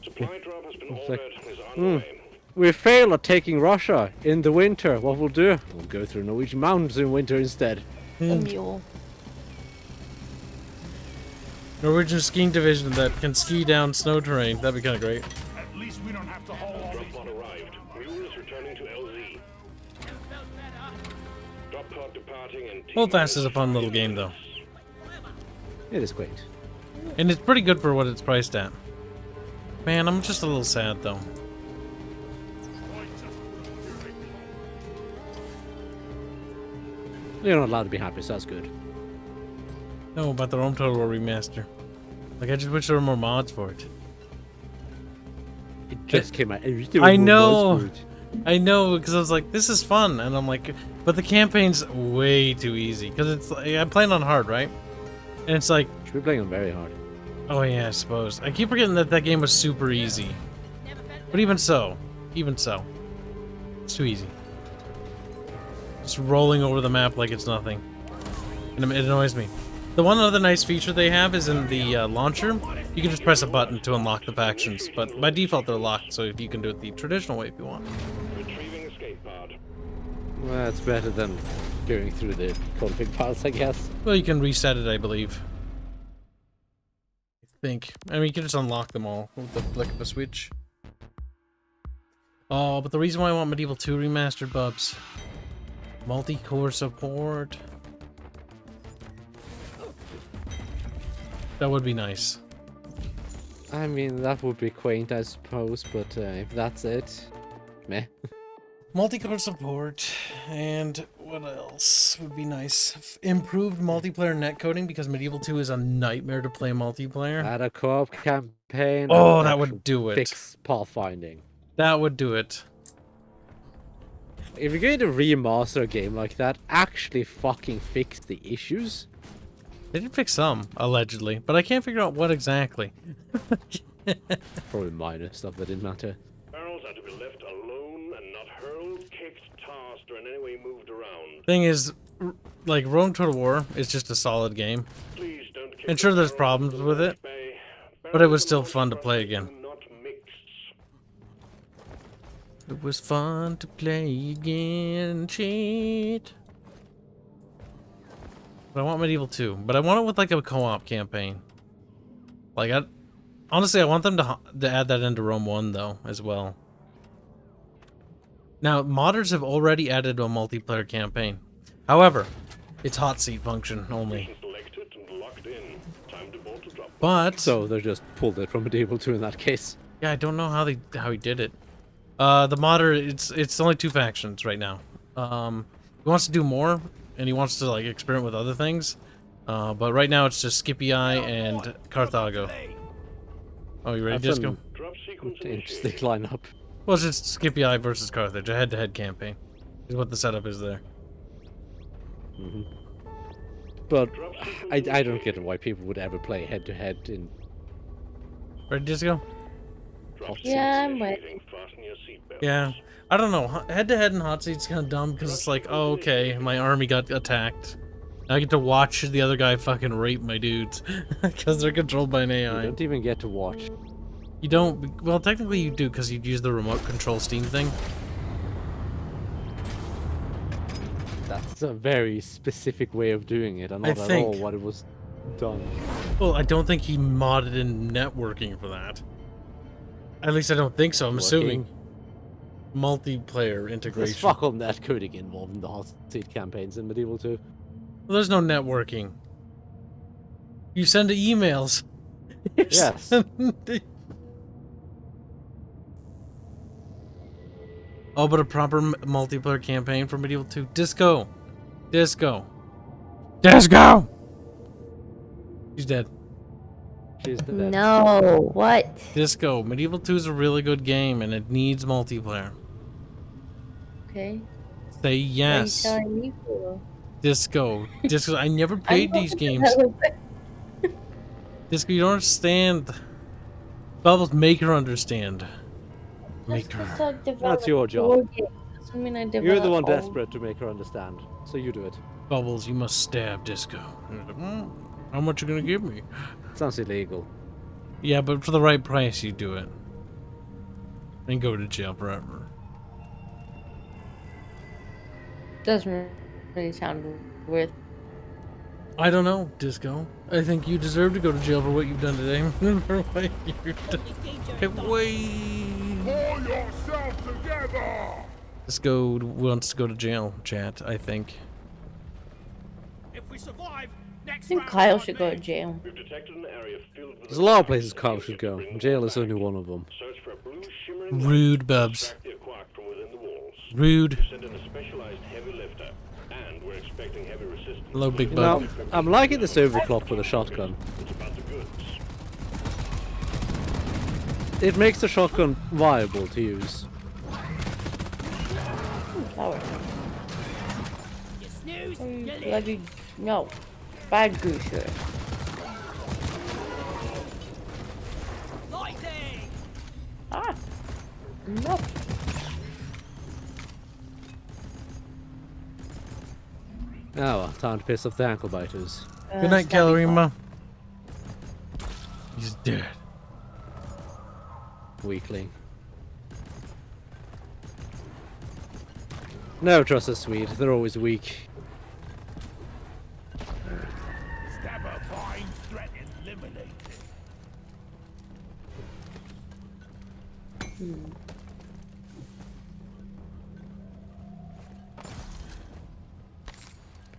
Supply drop has been ordered and is on the way. We failed at taking Russia in the winter. What we'll do? We'll go through Norwegian mountains in winter instead. A mule. Norwegian skiing division that can ski down snow terrain. That'd be kind of great. At least we don't have to haul all Drop these. pod arrived. Mule is returning to LZ. Drop pod departing and Holdfast is a fun little game though. It is quaint. And it's pretty good for what it's priced at. Man, I'm just a little sad though. You're not allowed to be happy, so that's good. No, about the Rome Total War remaster. Like, I just wish there were more mods for it. It just came out. I know. I know, because I was like, this is fun. And I'm like, but the campaign's way too easy. Because it's like, I'm playing on hard, right? And it's like, Should be playing on very hard. oh yeah, I suppose. I keep forgetting that that game was super easy. But even so, it's too easy. Just rolling over the map like it's nothing. And it annoys me. The one other nice feature they have is in the launcher, you can just press a button to unlock the factions. But by default, they're locked, so you can do it the traditional way if you want. retrieving escape pod. Well, that's better than going through the config files, I guess. Well, you can reset it, I believe. I think. I mean, you can just unlock them all with the flick of a switch. Oh, but the reason why I want Medieval 2 Remastered, Bubs. Multi-core support. That would be nice. I mean, that would be quaint, I suppose, but if that's it, meh. Multicolor support, and what else would be nice? Improved multiplayer netcoding, because Medieval 2 is a nightmare to play multiplayer. Add a co-op campaign. Oh, and that would actual do it. Fix pathfinding. That would do it. If you're going to remaster a game like that, actually fucking fix the issues. They did fix some, allegedly, but I can't figure out what exactly. Probably minor stuff that didn't matter. Barrels are to be left alone and not hurled, kicked, tossed, or in any way moved around. Thing is, like, Rome Total War is just a solid game. Please don't kick And sure, the there's barrels problems in the with it, bay. but it was Barrels still and fun to launch play pads again. do not mix. It was fun to play again, shit. But I want Medieval 2, but I want it with like a co-op campaign. Like, honestly, I want them to add that into Rome 1 though, as well. Now, modders have already added a multiplayer campaign. However, it's hot seat function only. Mission selected and locked in. Time to bolt to drop. But So they just pulled it from Medieval 2 in that case. yeah, I don't know how he did it. The modder, it's only 2 factions right now. He wants to do more, and he wants to like experiment with other things. But right now it's just Skippy Eye and Carthago. Oh, you ready, That's Disco? an Drop sequence interesting initiated. lineup. Well, it's just Skippy Eye versus Carthage, a head-to-head campaign. Is what the setup is there. But I don't get why people would ever play head-to-head in... Ready, Disco? Drop Yeah, sequence I'm ready. initiating. Fasten your seatbelts. Yeah. I don't know. Head-to-head in hot seat's kind of dumb because it's like, oh, okay, my army got attacked. Now I get to watch the other guy fucking rape my dudes because they're controlled by an You AI. don't even get to watch. You don't. Well, technically you do because you'd use the remote control Steam thing. That's a very specific way of doing it, and I not at think- all what it was done. Well, I don't think he modded in networking for that. At least I don't think so. I'm assuming multiplayer There's integration. fuck all net coding involved in the hot seat campaigns in Medieval 2. Well, there's no networking. You send emails. Yes. Oh, but a proper multiplayer campaign for Medieval 2. Disco! Disco! Disco! She's dead. She's dead. No, what? Disco. Medieval 2 is a really good game and it needs multiplayer. Okay. Say yes. What are you telling me for? Disco. Disco. I never played I know these what games. the hell is Disco, you don't understand. Bubbles, make her understand. Make Just 'cause her. I develop your job. board games doesn't mean I You're the develop one all- desperate to make her understand, so you do it. Bubbles, you must stab Disco. How much you gonna give me? Sounds illegal. Yeah, but for the right price, you do it. And go to jail forever. Doesn't really sound worth. I don't know, Disco. I think you deserve to go to jail for what you've done today. For what you've done. Okay, wait. Pull yourself together! Disco wants to go to jail, chat, I think. If we survive, I next think round Kyle on should me. go to jail. We've detected an area filled with There's a lot of places Kyle should go. Jail is only one of them. Search for a blue shimmering light. Rude, Bubs. Extract the quark from within the walls. Rude. Send in a specialized heavy lifter, and we're expecting heavy resistance. Hello, Big You Bub. know, I'm liking this overclock for the shotgun. It's about the goods. It makes the shotgun viable to use. Flower. You snooze, you lose. Bloody no. Bad goose shirt. Lighting! Ah. No. Oh well, time to piss off the ankle biters. Good night, Calorima. He's dead. Weakling. No, trust the Swede. They're always weak. Stab a fine threat eliminated.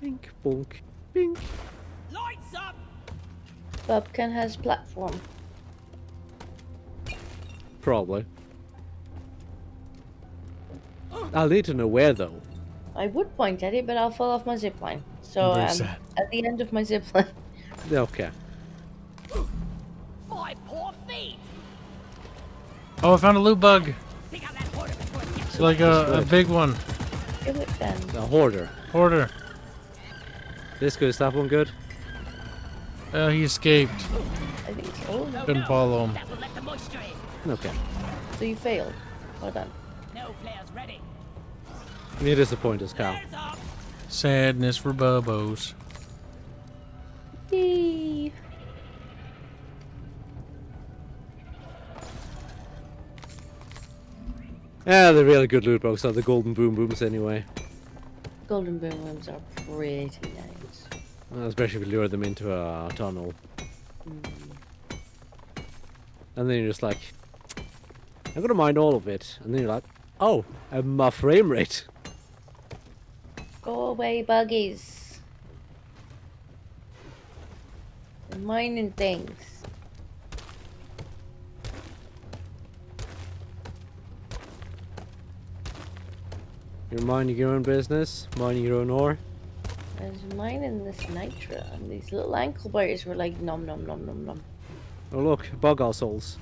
Bink, bonk, bink. Lights up! Bubkin has platform. Probably. I'll need to know where though. I would point at it, but I'll fall off my zip line. So Very sad. at the end of my zip line. Okay. My poor feet. Oh, I found a loot bug. Pick up that border before it gets It's like a big one. Give it then. A hoarder. Hoarder. This good. Is that one good? He escaped. I think so. Couldn't follow him. That will let the moisture in. Okay. So you failed. Well done. No flares ready. You disappoint us, Cal. Flares up. Sadness for Bubos. Yee. Yeah, the really good loot box are the golden boom booms anyway. Golden boom rooms are pretty nice. Especially if you lure them into a tunnel. And then you're just like, I'm gonna mine all of it. And then you're like, oh, my frame rate. Go away, buggies. They're mining things. You're minding your own business, mining your own ore. I was mining this nitra, and these little ankle biters were like nom nom nom nom nom. Oh look, bug all souls.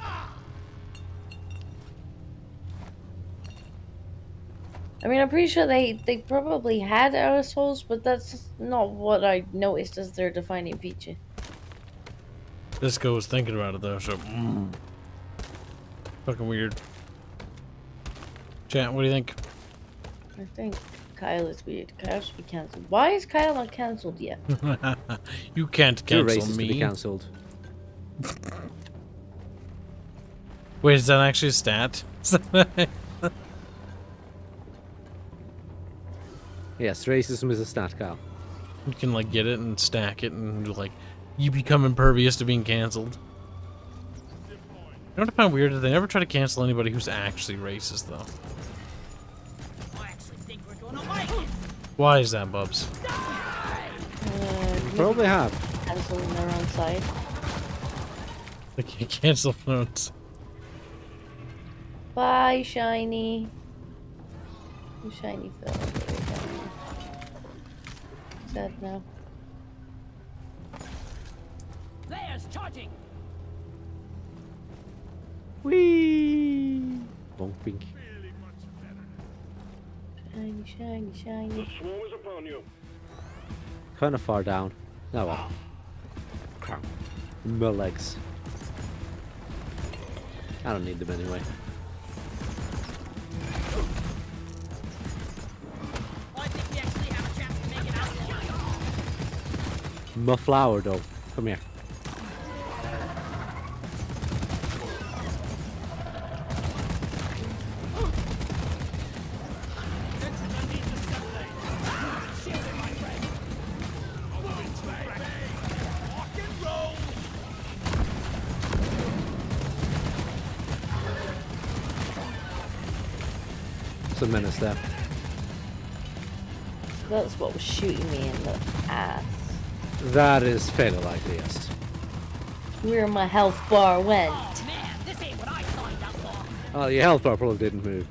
I mean, I'm pretty sure they probably had assholes, but that's not what I noticed as their defining feature. This guy was thinking about it though, so fucking weird. Chat, what do you think? I think Kyle is weird. Kyle should be cancelled. Why is Kyle not cancelled yet? You can't Too cancel racist to be me. cancelled. Wait, is that actually a stat? Yes, racism is a stat, Cal. You can like get it and stack it and like you become impervious to being cancelled. You know what I find weird is they never try to cancel anybody who's actually racist though. I actually think we're gonna like it. Why is that, Bubs? Probably have. Cancelling their own side. They can't cancel notes. Bye, Shiny. You Shiny fell. Sad now. Flares charging. Whee! Bumping. Shiny, shiny, The shiny. swarm is upon you. Kind of far down. Oh well. Crap. My legs. I don't need them anyway. I think we actually have a chance to make it out. My flower though. Come here. It's a menace there. That's what was shooting me in the ass. That is fairly likely, yes. Where my health bar went. Oh man, this ain't what I signed up for. Oh, your health bar probably didn't move.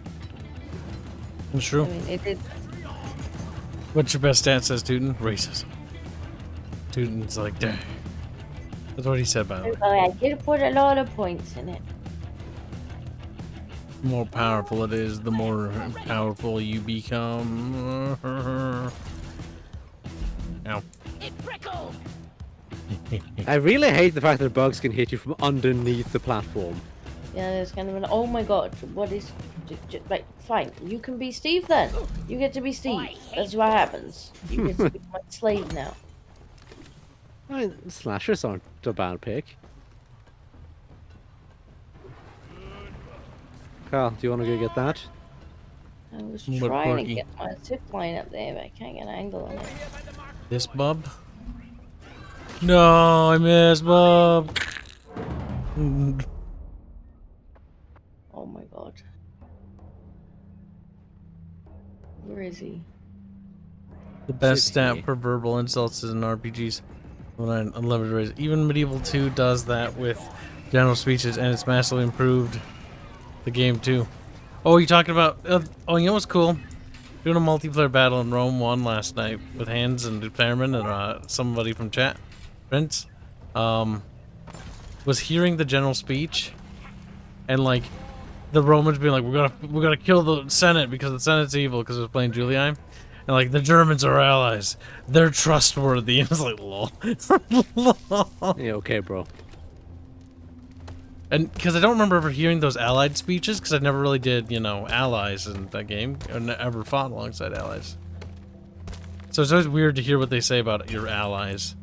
It's I true. mean, it did. What's your best stat, says Tootin? Racism. Tootin's like, dang. That's what he said, by the way. I did put a lot of points in it. The more powerful it is, the more powerful you become. Ow. It prickles. I really hate the fact that bugs can hit you from underneath the platform. Yeah, there's kind of an. Oh my god, what is. Right, fine. You can be Steve then. You get to be Steve. That's what happens. You get to be my slave now. I mean, slashers aren't a bad pick. Carl, do you want to go get that? I was What trying to Porky? get my zip line up there, but I can't get an angle on it. This bub? No, I missed bub. Oh my god. Where is he? The best Sixty. stat for verbal insults is in RPGs. When I unlimited raise. Even Medieval 2 does that with general speeches, and it's massively improved the game too. Oh, you talking about? Oh, you know what's cool? Doing a multiplayer battle in Rome 1 last night with Hans and Fairman and somebody from chat, Prince. Was hearing the general speech, and like the Romans being like, we're gonna kill the Senate because the Senate's evil because it was playing Julian, and like the Germans are allies, they're trustworthy. And it's like, lol. Yeah, okay, bro. And because I don't remember ever hearing those allied speeches, because I never really did, you know, allies in that game, or never fought alongside allies. So it's always weird to hear what they say about your allies.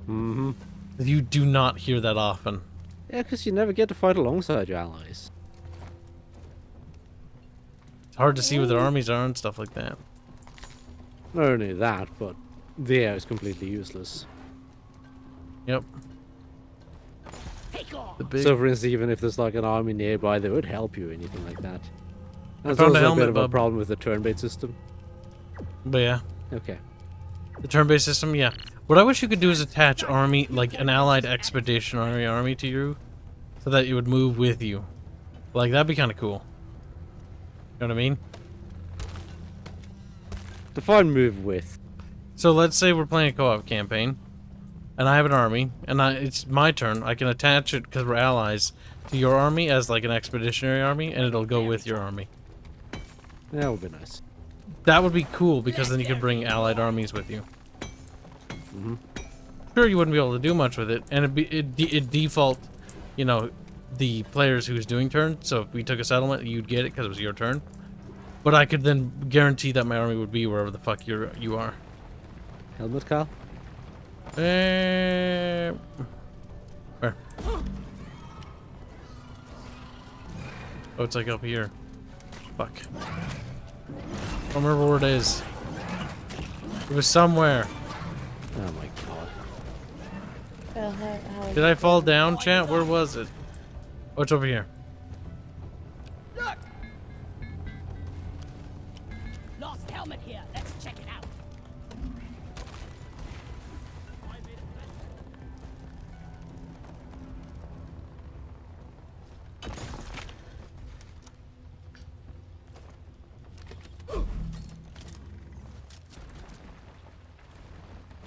Mm-hmm. You do not hear that often. Yeah, because you never get to fight alongside your allies. It's hard to see what their armies are and stuff like that. Not only that, but the air is completely useless. Yep. Take off. The big... So, for instance, even if there's like an army nearby, they would help you or anything like that. That's found a also a helmet, bit of a bub. problem with the turn-based system. But yeah. Okay. The turn-based system, yeah. What I wish you could do is attach army, like an allied expeditionary army to you, so that it would move with you. Like, that'd be kind of cool. You know what I mean? Define move with. So let's say we're playing a co-op campaign, and I have an army, and it's my turn. I can attach it, because we're allies, to your army as like an expeditionary army, and it'll go with your army. That would be nice. That would be cool, because then you could bring allied armies with you. Mm-hmm. Sure, you wouldn't be able to do much with it, and it'd default, you know, the players who's doing turns. So if we took a settlement, you'd get it because it was your turn. But I could then guarantee that my army would be wherever the fuck you are. Helmet, Kyle? Where? Oh, it's like up here. Fuck. I don't remember where it is. It was somewhere. Oh my god. Did I fall down, chat? Where was it? Oh, it's over here. Look. Lost helmet here. Let's check it out.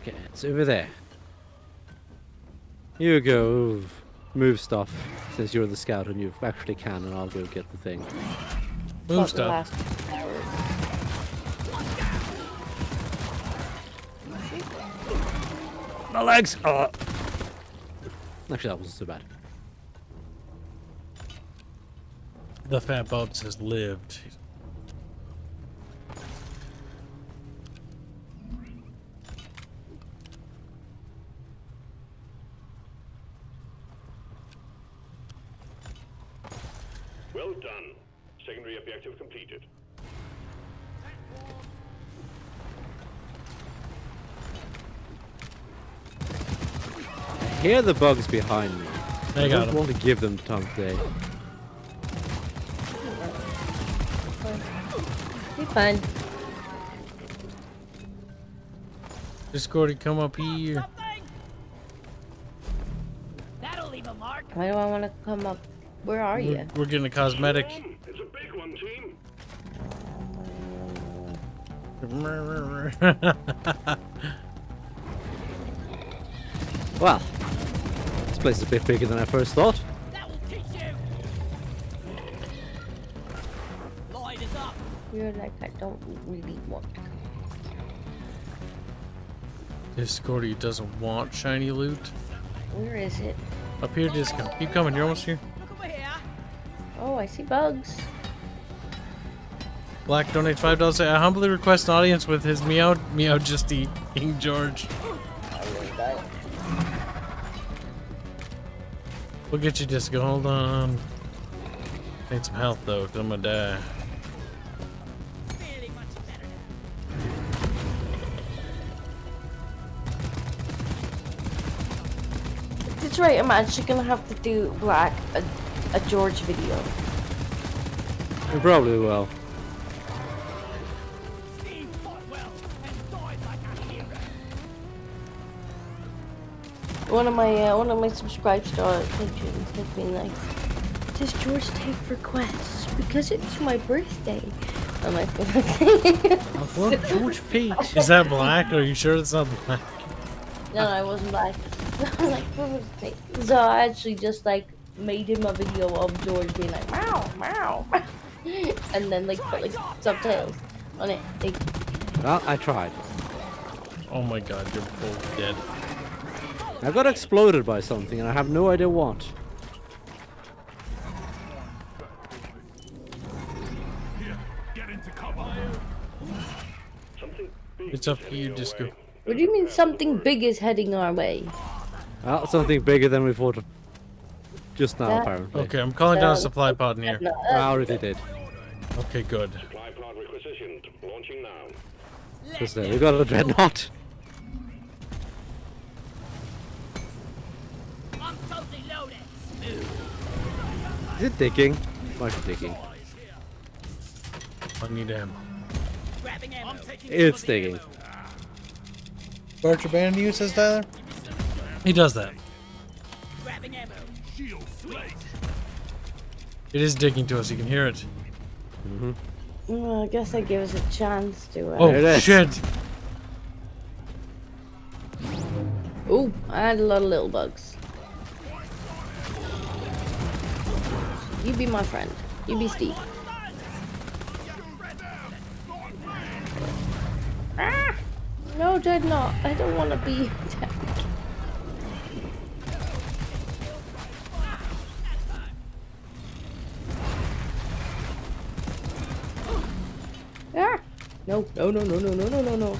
Okay, it's over there. You go move stuff, since you're the scout and you actually can, and I'll go get the thing. Move stuff. My legs! Oh. Actually, that wasn't so bad. The fat Bubs has lived. Well done. Secondary objective completed. I hear the bugs behind me. They I got don't him. want to give them the time of day. Be fine. Discordy, come up here. Something. That'll leave a mark. Why do I want to come up? Where are you? We're getting a cosmetic. It's a big one, team. Well, this place is a bit bigger than I first thought. That will teach you. Lloyd is up. You're like, I don't really want to. Discordy doesn't want shiny loot. Where is it? Up here, Disco. Keep coming, you're almost here. Look over here. Oh, I see bugs. Black donates $5. Say, I humbly request an audience with his meow just eat King George. We'll get you, Disco. Hold on. Need some health though, because I'm gonna die. Really much better That's right, I'm actually gonna have to do Black a George video. You probably will. Steve fought well and died like a hero. One of my subscribed star patrons has been nice. does George take requests? Because it's my birthday. I'm like, I want George feet. Is that black? Are you sure it's not black? no, I wasn't black. I'm like, for his sake. So I actually just like made him a video of George being like, meow, meow. And then like put like subtitles on it. Like, Well, I tried. Oh my god, you're both dead. I got exploded by something and I have no idea what. Get into cover. Something big It's up is to heading you, your Disco. way. what do you mean something big is heading our way? Well, something bigger than we thought just now, That- apparently. Okay, I'm calling down a supply pod in here. No, I already did. Okay, good. Supply pod requisitioned. Launching now. Just there, we got a dreadnought. I'm totally loaded. Is it digging? Might be digging. I need ammo. Grabbing ammo. It's digging. Barge abandoned you, says Tyler? He does that. Grabbing ammo. Shield flake. It is digging to us, you can hear it. Well, I guess that gives us a chance to. Oh, it is. shit! Ooh, I had a lot of little bugs. You be my friend. You be Steve. Ah! No, Dreadnought. I don't want to be. Ah! No, no, no, no, no, no, no, no, no.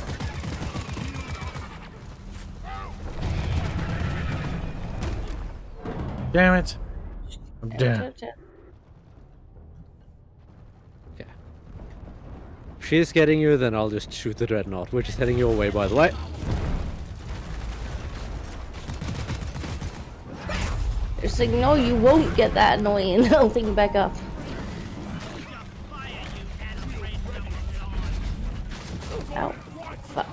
Damn it! I'm dead. Yeah. If she's getting you, then I'll just shoot the dreadnought, which is heading your way, by the way. It's like, no, you won't get that annoying little thing back up. Ow. Fuck.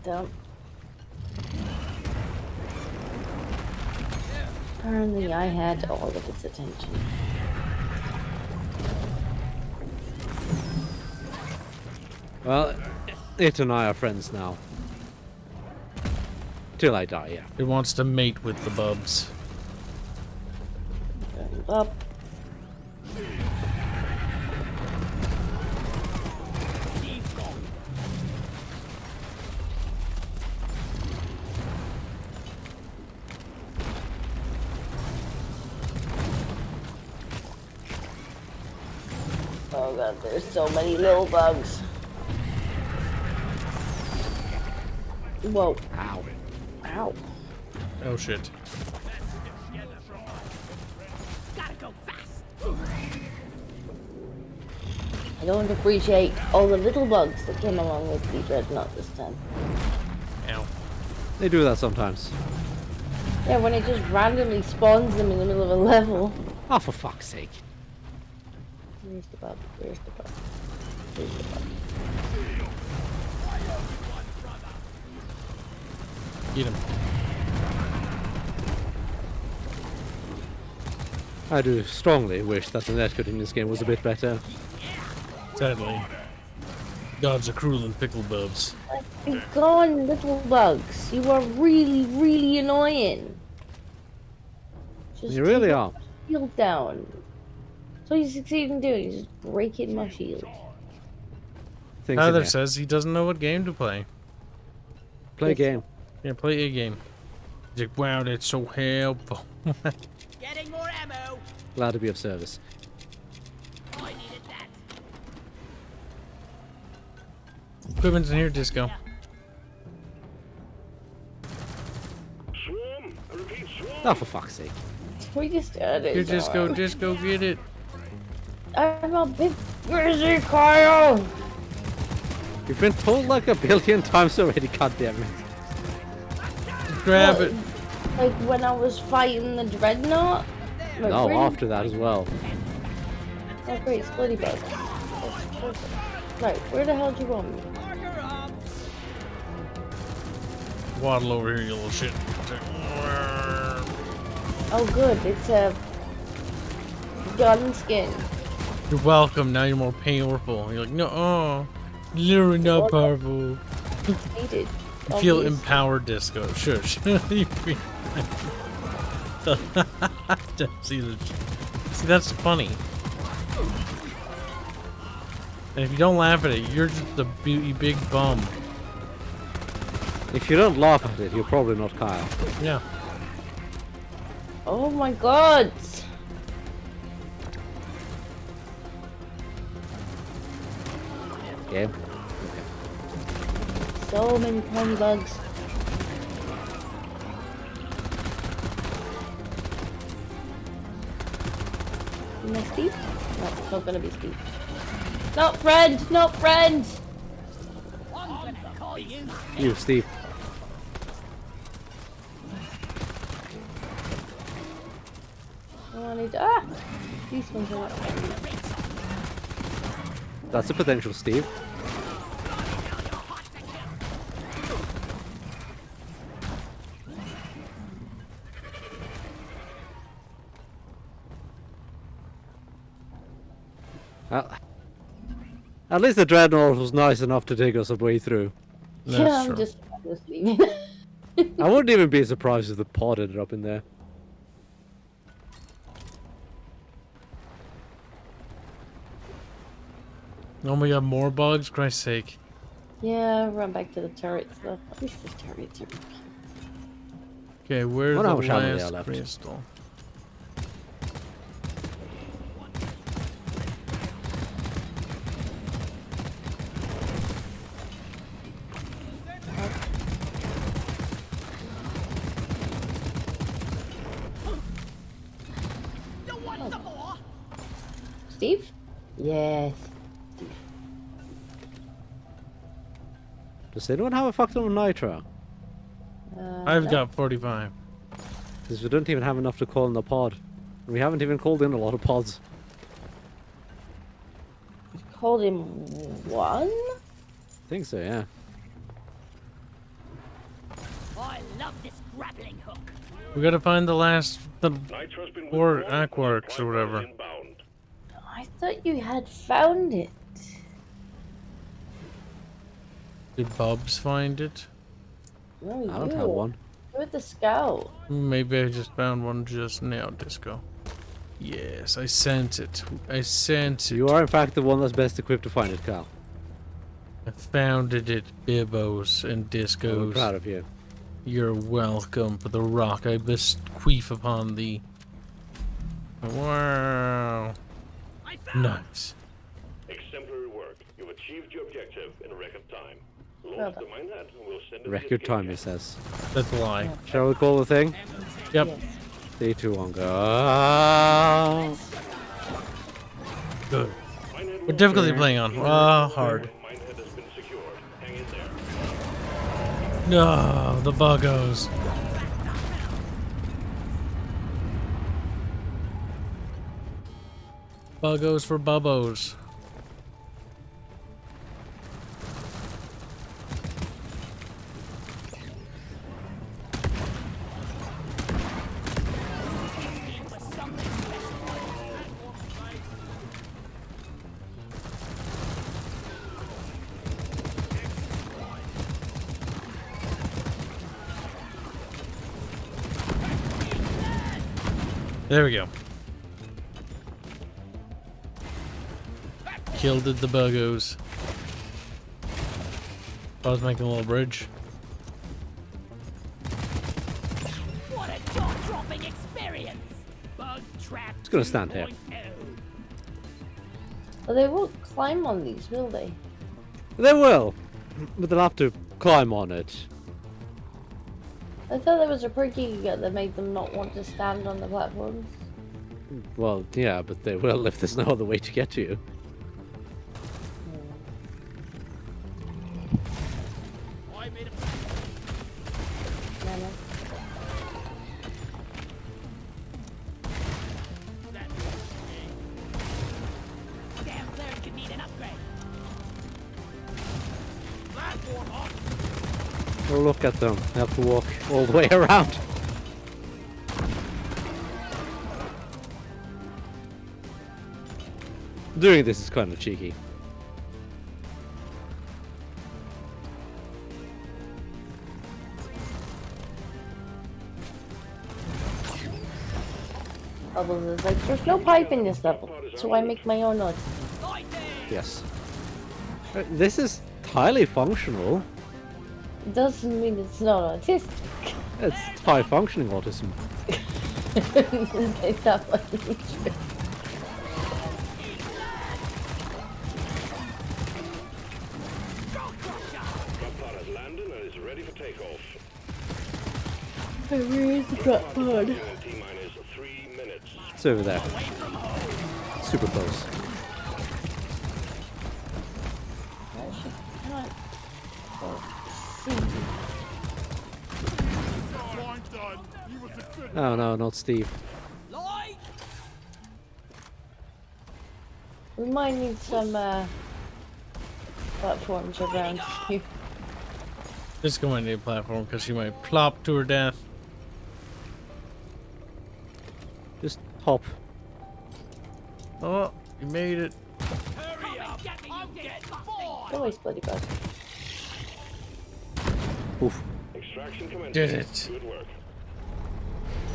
Dump. Apparently I had all of its attention. Well, it and I are friends now. Till I die, yeah. It wants to mate with the bubs. Up. Oh god, there's so many little bugs. Whoa. Ow. Ow. Oh shit. Gotta go fast. I don't appreciate all the little bugs that came along with the Dreadnought this time. Ow. They do that sometimes. Yeah, when it just randomly spawns them in the middle of a level. Oh, for fuck's sake. Where's the bug? Where's the bug? Where's the bug? Get him. I do strongly wish that the netcode in this game was a bit better. Sadly. Gods are cruel and pickle bubs. Be gone, little bugs. You are really, really annoying. Just You really take are. my shield down. That's all you succeed in doing. Is just breaking my shield. Things in Tyler there. says he doesn't know what game to play. Play a game. Yeah, play a game. He's like, wow, that's so helpful. Getting more ammo. Glad to be of service. I needed that. Equipment's in here, Disco. Swarm! I repeat, swarm! Oh, for fuck's sake. We just started. Here, Disco, get it. I'm a big busy, Kyle. You've been told like a billion times already, goddammit. Grab Well, it. Like when I was fighting the Dreadnought. Like, No, where did- after that as well. Oh great, Splitty bugs. That's perfect. Right, where the hell did you want me? Waddle over here, you little shit. Oh good, it's a gun skin. You're welcome. Now you're more powerful. You're like, no, literally not powerful. Needed. You feel obviously. empowered, Disco. Shush. You feel- see, that's funny. And if you don't laugh at it, you're just a big bum. If you don't laugh at it, you're probably not Kyle. Yeah. Oh my god! Game. So many tiny bugs. Am I Steve? No, it's not gonna be Steve. Not friend! Not friend! I'm gonna call you. You, Steve. Oh, I need to, ah! These ones are not friendly. That's a potential Steve. At least the Dreadnought was nice enough to take us a way through. That's Yeah, I'm true. just leaving. I wouldn't even be surprised if the pod ended up in there. Oh my god, more bugs? Christ's sake. Yeah, run back to the turrets though. At least the turrets are Okay, where's Wonder the how much ammo they last are left. crystal? Steve? Yes. Does anyone have a fuck ton of nitro? I've No. got 45. Because we don't even have enough to call in the pod. We haven't even called in a lot of pods. Called him one? I think so, yeah. I love this grappling hook. We gotta find the last, Nitro's been or withdrawn. Aquarks or whatever. Inbound. I thought you had found it. Did Bubs find it? No, I don't you. have one. You're the scout. Maybe I just found one just now, Disco. Yes, I sent it. I sent it. You are in fact the one that's best equipped to find it, Cal. I found it at Bibbos and I'm Discos. proud of you. You're welcome for the rock I bequeath upon thee. Wow. Nice. Exemplary work. You've achieved your objective in record time. Well Launch done. the minehead and we'll send it to the Record escape time, he pod. says. That's a lie. Shall we call the thing? Yep. Yes. 3, 2, 1, go. Good. Minehead What will difficulty appear. playing on? Hard. Minehead has been secured. Hang in there. No, the buggos. Buggos for bubbos. There we go. Killed it, the buggos. I was making a little bridge. What a jaw-dropping experience! Bug trap. It's gonna stand here. 2.0. Well, they won't climb on these, will they? They will, but they'll have to climb on it. I thought there was a perky that made them not want to stand on the platforms. Well, yeah, but they will if there's no other way to get to you. No, no. Damn cleric could need an upgrade. Oh, look at them. They have to walk all the way around. Doing this is kind of cheeky. Bubbles is like, there's no pipe in this level, so I make my own noise. Yes. This is highly functional. It doesn't mean it's not autistic. It's high functioning autism. It's not funny. Drop pod has landed and is ready for takeoff. Where is the drop pod? T-minus 3 minutes. It's over there. Super close. Fine done. You was a good Oh no, not Steve. We might need some platforms around here. This going to need a platform because she might plop to her death. Just hop. Oh, you made it. Always bloody bug. Oof. Extraction commenced. Did it. Good work.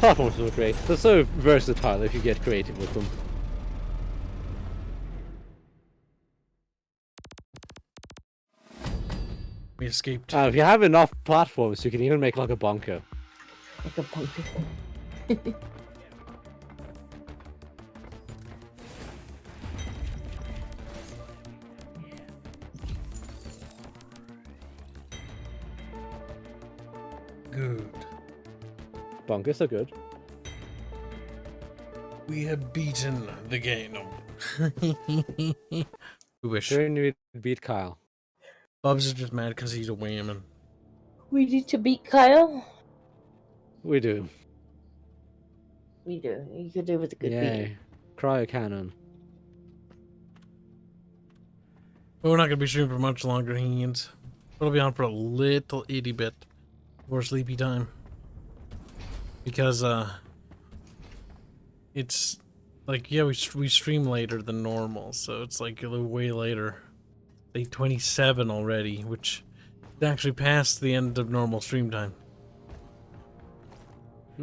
Platforms are great. They're so versatile if you get creative with them. We escaped. If you have enough platforms, you can even make like a bunker. Like a bunker. Good. Bunkers are good. We have beaten the game. We wish. Sure, you beat Kyle. Bubs is just mad because he's a wayman. We need to beat Kyle. We do. We do. You could do with a good beat. Yay. Cryo cannon. But we're not going to be streaming for much longer, Heens. It'll be on for a little itty bit before sleepy time. Because, it's like, yeah, we stream later than normal, so it's like a little way later. 8:27 already, which is actually past the end of normal stream time.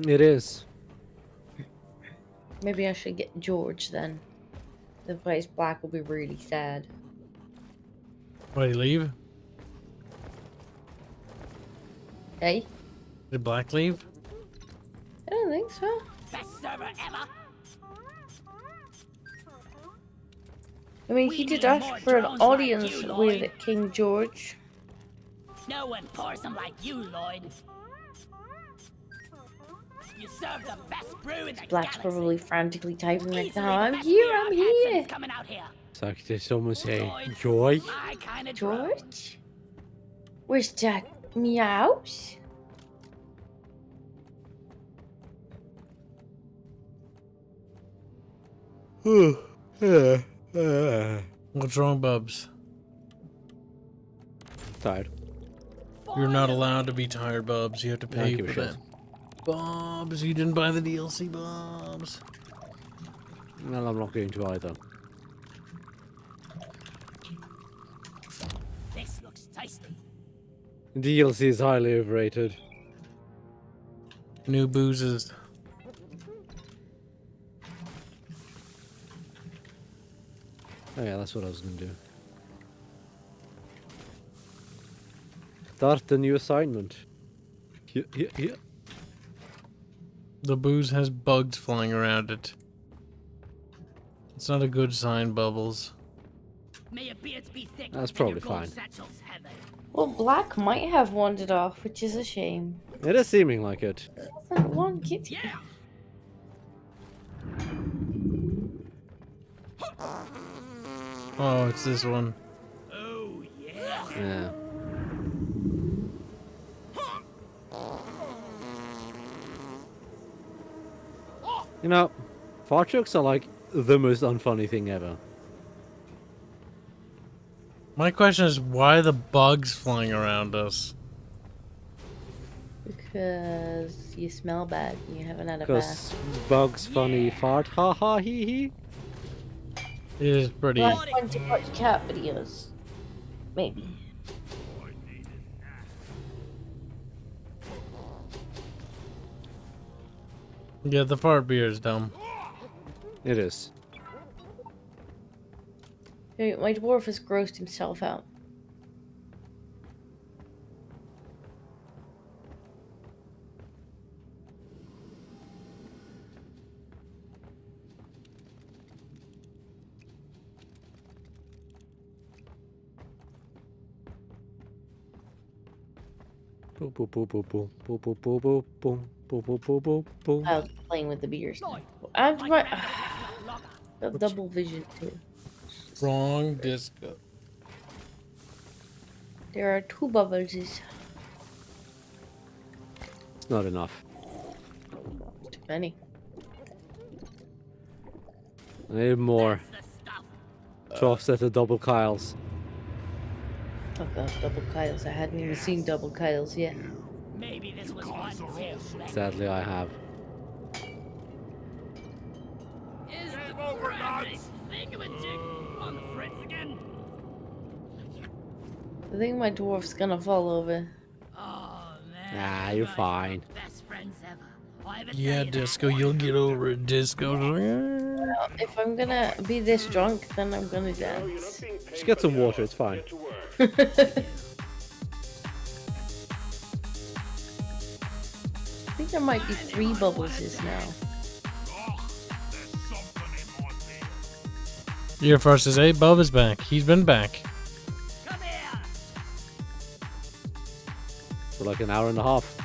It is. Maybe I should get George then. The place Black will be really sad. Why did he leave? Hey? Did Black leave? I don't think so. Best server ever. I mean, he did ask for an audience with King George. No one pours them like you, Lloyd. You serve the best brew in the Black's galaxy. probably frantically typing right Easily now. the I'm best here, beer I'm I've had here. since coming out here. It's like did someone say joy? My kind of drug. George? Where's that meows? What's wrong, Bubs? Tired. You're not allowed to be tired, Bubs. You have to I don't pay give a for shit. that. Bubs, you didn't buy the DLC, Bubs. Well, I'm not going to either. This looks tasty. DLC is highly overrated. New boozes. Oh yeah, that's what I was going to do. Start the new assignment. Here. The booze has bugs flying around it. It's not a good sign, Bubbles. May your beards be thick. That's and probably your gold fine. satchels heavy. Well, Black might have wandered off, which is a shame. It is seeming like it. Doesn't want kitty. Yeah. Oh, it's this one. Oh yeah. Yeah. You know, fart jokes are like the most unfunny thing ever. My question is, why the bugs flying around us? Because you smell bad. You haven't had a bath. Because bugs funny fart, ha ha hee hee. It is pretty. Well, I'm going to watch cat videos. Maybe. Yeah, the fart beer is dumb. It is. Hey, my dwarf has grossed himself out. Boom, boom, boom, boom, boom, boom, boom, boom, boom, boom, boom, boom, boom, boom, boom. I was playing with the beers. I'm got double vision too. Wrong disco. There are 2 bubbles. It's not enough. Too many. I need more. To offset the double Kyles. Oh god, double Kyles. I hadn't even seen double Kyles yet. Maybe this was one too many. Sadly, I have. Is the gravity thingamajig on the fritz again? I think my dwarf's gonna fall over. Oh man. Ah, you you're guys are fine. the best friends ever. I ever Yeah, tell you that? Disco, you'll get over it, Disco. Well, if I'm gonna be this drunk, then I'm gonna dance. Just get some water, it's fine. I think there might be 3 bubbles now. Your first is, hey, Bub is back. He's been back. Come here. For like an hour and a half.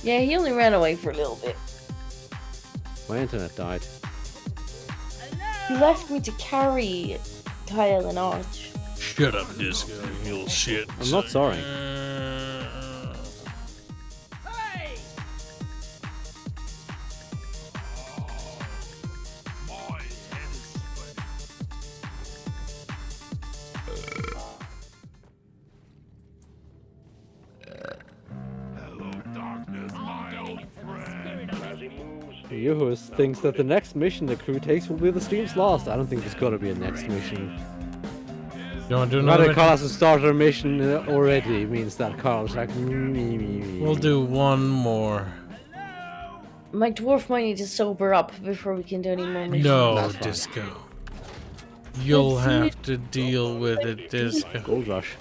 Yeah, he only ran away for a little bit. My internet died. He left me to carry Kyle and Arch. Shut up, Disco, you little shit. I'm not sorry. Hey. Yuhus thinks that the next mission the crew takes will be the stream's last. I don't think there's gotta be a next mission. You want to do Now another that Carlos has started a mission already means that Carlos like me. We'll do one more. My dwarf might need to sober up before we can do any more missions. No, That's fine. Disco. You'll Let's see have to deal with it, Disco. Gold rush.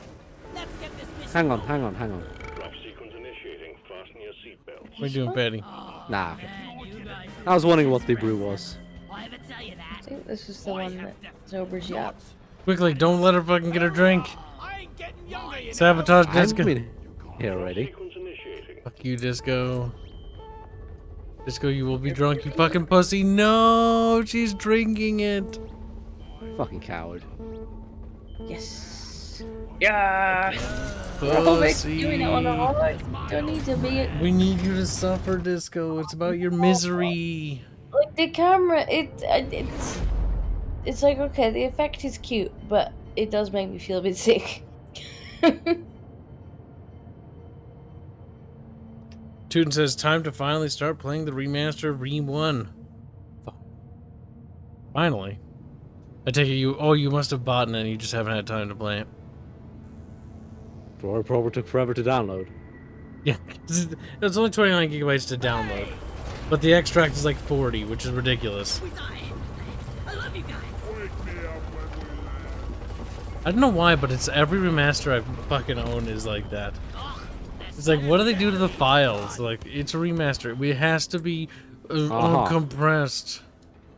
Let's get this mission. Hang on. Drop sequence initiating. Fasten your seatbelts. What are you doing, Betty? Nah. Man, you guys I was wondering what the brew was. I ever tell you I that? think this is the one that sobers you up. Quickly, don't let her fucking get her drink. I ain't getting younger, you know. Sabotage, I've Disco. been here already. Sequence initiating. Fuck you, Disco. Disco, you will be drunk, you fucking pussy. No, she's drinking it. Fucking coward. Yes. Yeah. Oh, we're doing it on our own. Don't need to be it. We need you to suffer, Disco. It's about your misery. Like the camera, it's like okay, the effect is cute, but it does make me feel a bit sick. Tootin says, time to finally start playing the remaster of Ream 1. Finally. I take it you must have bought it and you just haven't had time to play it. Or it probably took forever to download. Yeah, it's only 29 gigabytes to download. But the extract is like 40, which is ridiculous. I love you guys. I don't know why, but it's every remaster I fucking own is like that. It's like, what do they do to the files? Like, it's a remaster. It has to be uncompressed.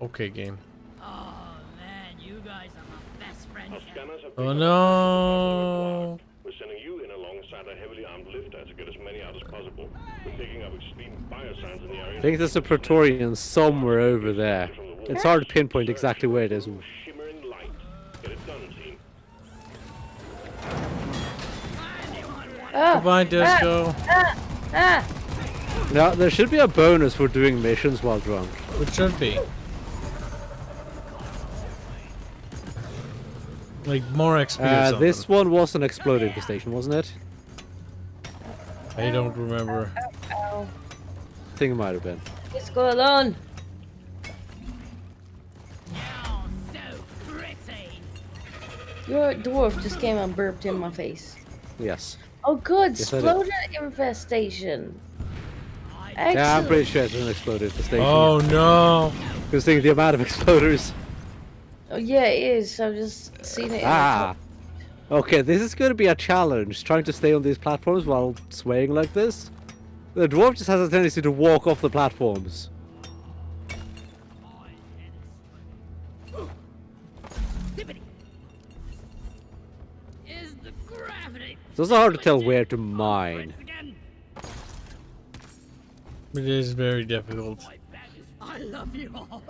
Okay, game. Oh man, you guys are my best friends. Our scanners have Oh picked up no! We're sending you in alongside a heavily armed lifter to get as many out as possible. We're picking up extreme biosigns in the area. I think there's a Praetorian somewhere over there. It's hard to pinpoint exactly where it is. Shimmering light. Get it done, team. Oh, Goodbye, Disco. Now, there should be a bonus for doing missions while drunk. It should be. Like, more XP or something. This one was an exploding station, wasn't it? I don't remember. ow. I think it might have been. Let's go alone. Your dwarf just came and burped in my face. Yes. Oh, good. Yes, I did. Exploder infestation. Yeah, I'm Excellent. pretty sure it's an exploded station. Oh no! Considering the amount of exploders. Oh, yeah, it is. I've just seen it. Ah! Okay, this is going to be a challenge, trying to stay on these platforms while swaying like this. The dwarf just has a tendency to walk off the platforms. Is the gravity. It's also hard to tell where to mine. Again. It is very difficult. I love you all.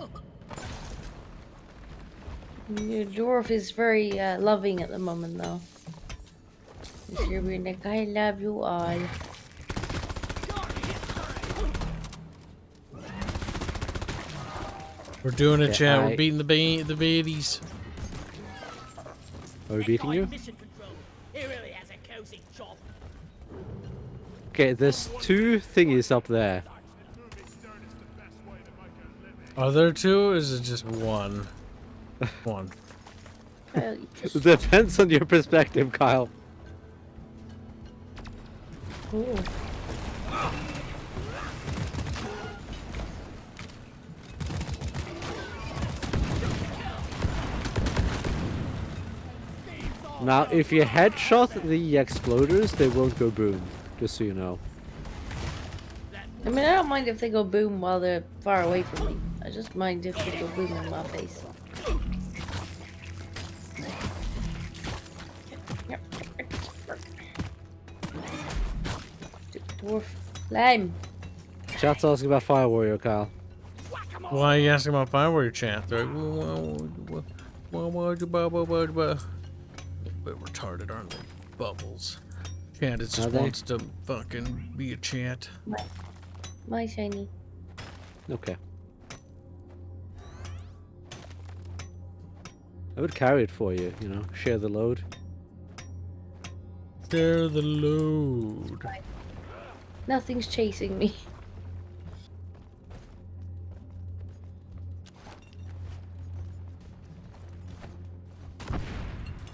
Your dwarf is very loving at the moment, though. He's here being like, I love you all. We're doing it, Yeah, chat. I- We're beating the baddies. Are we beating you? Mission control. He really has a cozy job. Okay, there's 2 thingies up there. Are there 2? Or is it just 1? 1. Well, It depends on your perspective, Kyle. ooh. Now, if you headshot the exploders, they won't go boom. Just so you know. I mean, I don't mind if they go boom while they're far away from me. I just mind if they go boom in my face. Dwarf. Lime. Chat's asking about Fire Warrior, Kyle. Why are you asking about Fire Warrior chat? They're like, bit retarded, aren't they? Bubbles. Chat Are just they? wants to fucking be a chat. My shiny. Okay. I would carry it for you, you know, share the load. Share the load. Nothing's chasing me.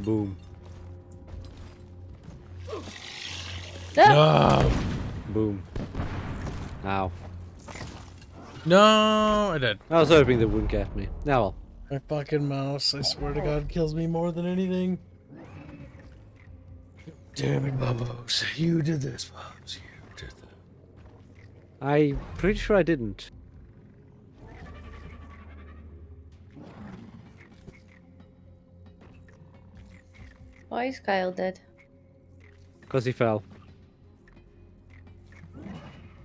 Boom. No! No! Boom. Ow. No! I did. I was hoping they wouldn't get me. Now well. My fucking mouse, I swear to God, kills me more than anything. Damn it, Bubbles. You did this, Bubbles. You did that. I'm pretty sure I didn't. Why is Kyle dead? Because he fell.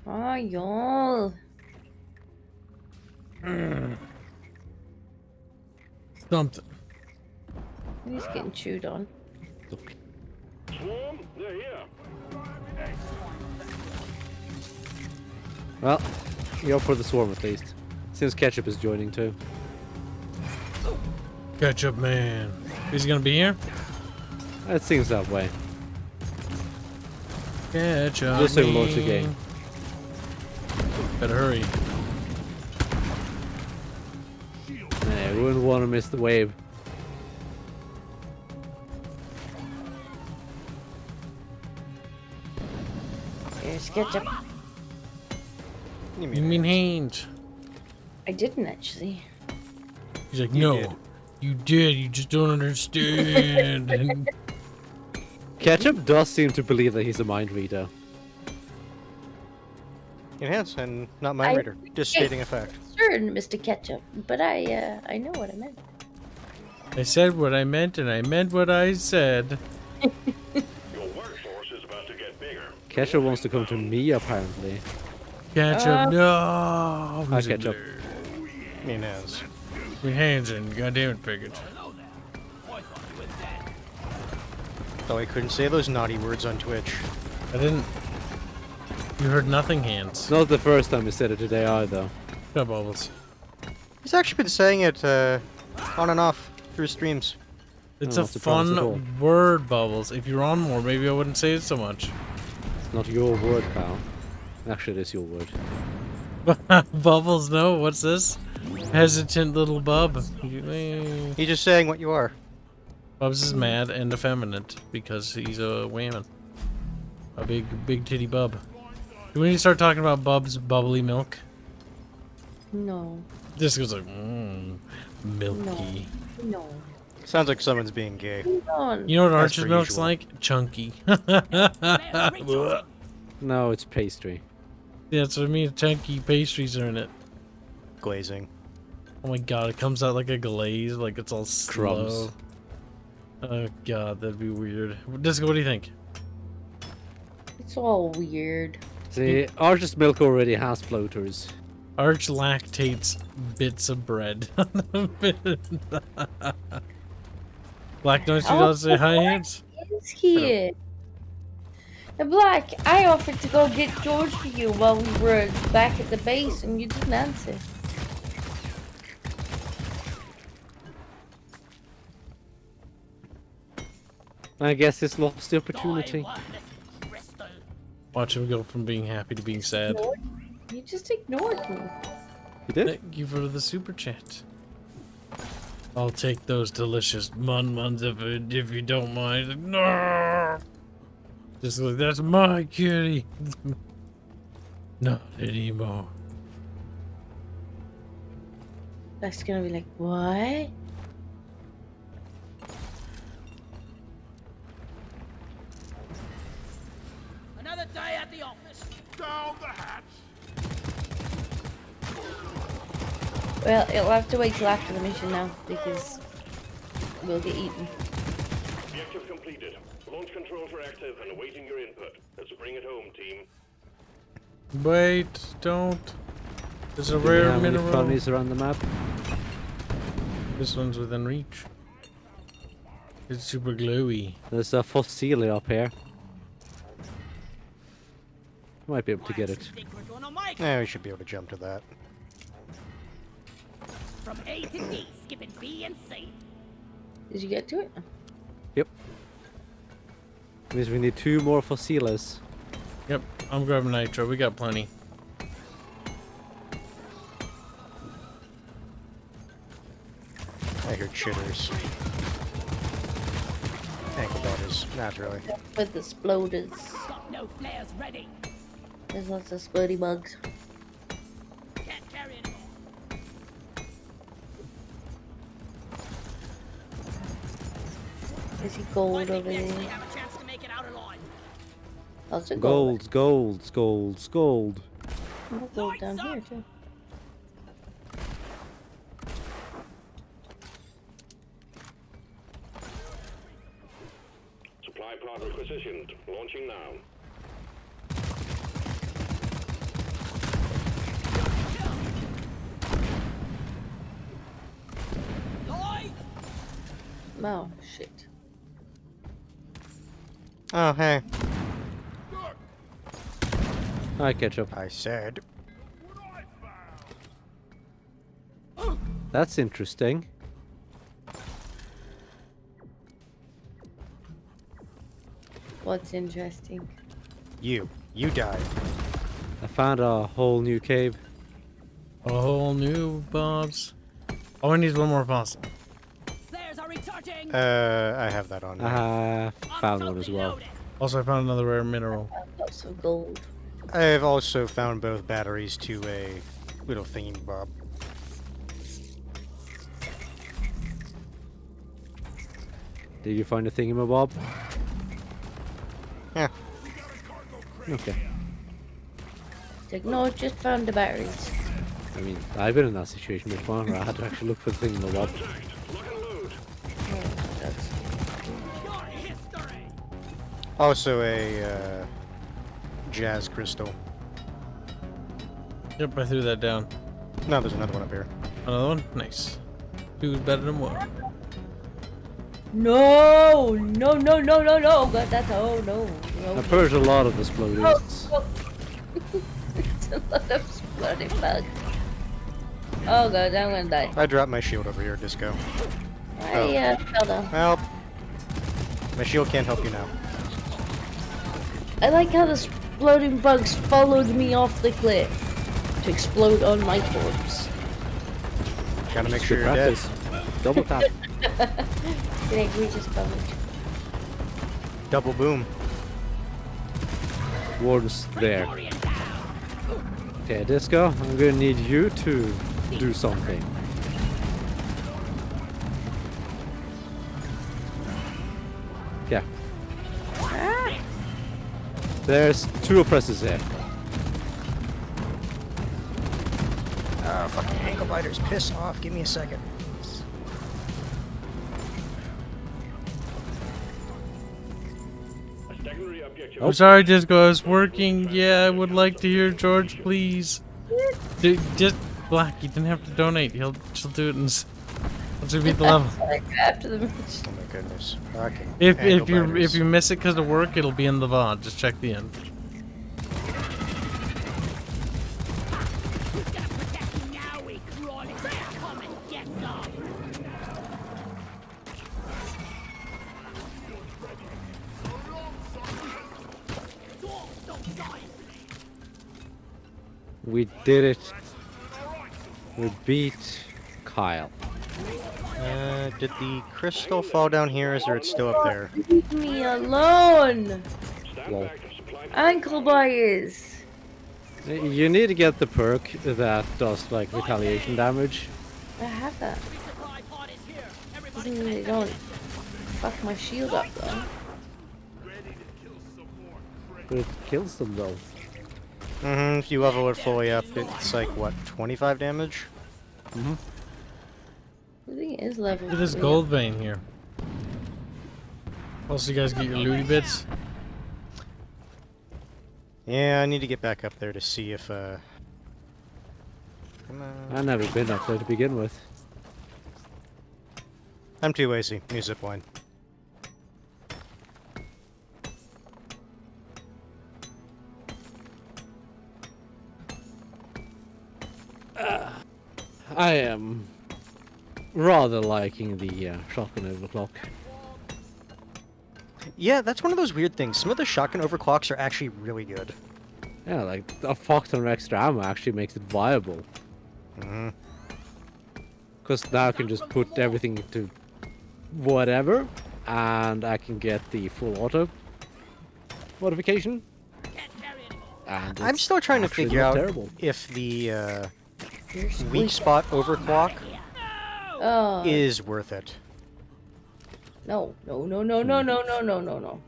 Oh, y'all. Something. He's getting chewed on. Okay. Swarm, they're here. Well, you're up for the swarm at least. Since Ketchup is joining too. Ketchup man. Is he gonna be here? It seems that way. Ketchup Just so man. launch the game. Better hurry. Yeah, we wouldn't want to miss the wave. Here's ketchup. You mean Haynes? I didn't actually. He's like, no. You did. You just don't understand. And Ketchup does seem to believe that he's a mind reader. Enhance and not mind reader. Just stating a fact. Certain, Mr. Ketchup, but I know what I meant. I said what I meant, and I meant what I said. Your workforce is about to get bigger. Ketchup wants to come to me apparently. Ketchup, no. Hi, Ketchup. Enhance. Your hands in, goddamn it, Pickett. Though I couldn't say those naughty words on Twitch. I didn't. You heard nothing, hands. Not the first time he said it today either. No bubbles. He's actually been saying it on and off through streams. It's No, a it's a promise at all. fun word, Bubbles. If you're on more, maybe I wouldn't say it so much. It's not your word, Kyle. Actually, it is your word. Bubbles, no. What's this? Hesitant little bub. You- He's just saying what you are. Bubs is mad and effeminate because he's a wayman. A big titty bub. Do we need to start talking about Bub's bubbly milk? No. This goes like, milky. No. Sounds like someone's being gay. No. You know what As Archer's per milk's usual. like? Chunky. No, it's pastry. Yeah, that's what I mean. Chunky pastries are in it. Glazing. Oh my god, it comes out like a glaze, like it's all Crumbs. slow. Oh god, that'd be weird. Disco, what do you think? It's all weird. See, Archer's milk already has floaters. Arch lactates bits of bread. Black Noise 2000 say hi, hands. He's here. The Black, I offered to go get George for you while we were back at the base and you didn't answer. I guess he's lost the opportunity. Watch him go from being happy to being sad. You just ignored me. You did? Thank you for the super chat. I'll take those delicious mun-muns if you don't mind. No! Just like, that's my kitty. Not anymore. That's gonna be like, what? Another day at the office. Down the hatch. Well, it'll have to wait till after the mission now because we'll get eaten. Objective completed. Launch controls are active and awaiting your input. Let's bring it home, team. Wait, don't. There's a Do we rare have any mineral. funnies around the map? This one's within reach. It's super glowy. There's a fossile up here. Might be able to get it. Think we're gonna make it. Yeah, we should be able to jump to that. From A to D, skipping B and C. Did you get to it? Yep. Means we need 2 more fossiles. Yep, I'm grabbing nitro. We got plenty. I hear chitters. Ankle biters, naturally. With the sploders. Got no flares ready. There's lots of splody bugs. Can't carry anymore. Is he gold Might over be next we there? have a chance to make it out alive. Lots of gold. Gold. More gold down here too. Supply pod requisitioned. Launching now. Light! Oh, shit. Oh, hey. Alright, ketchup. I said. That's interesting. What's interesting? You died. I found a whole new cave. A whole new Bobs. All I need is one more fossil. Flares are recharging. I have that on now. I found one as well. Also, I found another rare mineral. Lots of gold. I have also found both batteries to a little thingy bob. Did you find a thingamabob? Yeah. Okay. It's like, no, just found the batteries. I mean, I've been in that situation before where I had to actually look for the thingamabob. Lock and load. Oh, that's... Your history. Also a jazz crystal. Yep, I threw that down. No, there's another one up here. Another one? Nice. Two's better than one. No! No, no, no, no, no! God, that's... Oh, no. No. I purged a lot of the exploders. Oh, it's a lot of exploding bugs. Oh god, I'm gonna die. I dropped my shield over here, Disco. I fell down. Help! My shield can't help you now. I like how the exploding bugs followed me off the cliff to explode on my corpse. Gotta make sure Good you're dead. practice. Double tap. An egregious coverage. Double boom. Warden's there. Okay, Disco, I'm gonna need you to do something. Yeah. There's 2 oppressors here. Oh, fucking ankle biters. Piss off. Give me a second. A secondary objective. I'm sorry, Disco. I was working. Yeah, I would like to hear George, please. Just Black. You didn't have to donate. She'll do it once we beat the level. Like after the match. Oh my goodness. Fucking If ankle biters. you miss it because of work, it'll be in the VOD. Just check the end. Who's gonna protect you now, we crawlers? Come and get them. Don't die. We did it. We beat Kyle. Did the crystal fall down here, or is it still up there? Leave me alone! Stand Lol. back and supply. Ankle biters! You need to get the perk that does like retaliation damage. I have that. Supply pod is here. Everybody Doesn't mean they don't fuck my shield up though. But it kills them though. Mm-hmm. If you level it fully up, it's like, what, 25 damage? I think it is level. Look at this 3. gold vein here. Also, you guys get your looty bits. Yeah, I need to get back up there to see if, Come on. I've never been up there to begin with. I'm too lazy. Use zip line. I am rather liking the shotgun overclock. Yeah, that's one of those weird things. Some of the shotgun overclocks are actually really good. Yeah, like a fuck ton of extra ammo actually makes it viable. Mm-hmm. Because now I can just put everything into whatever, and I can get the full auto modification. And I'm it's still trying to actually figure not out terrible. if the You're weak spot overclock Oh. is worth it. No, no, no, no, no, no, no, no, no, no.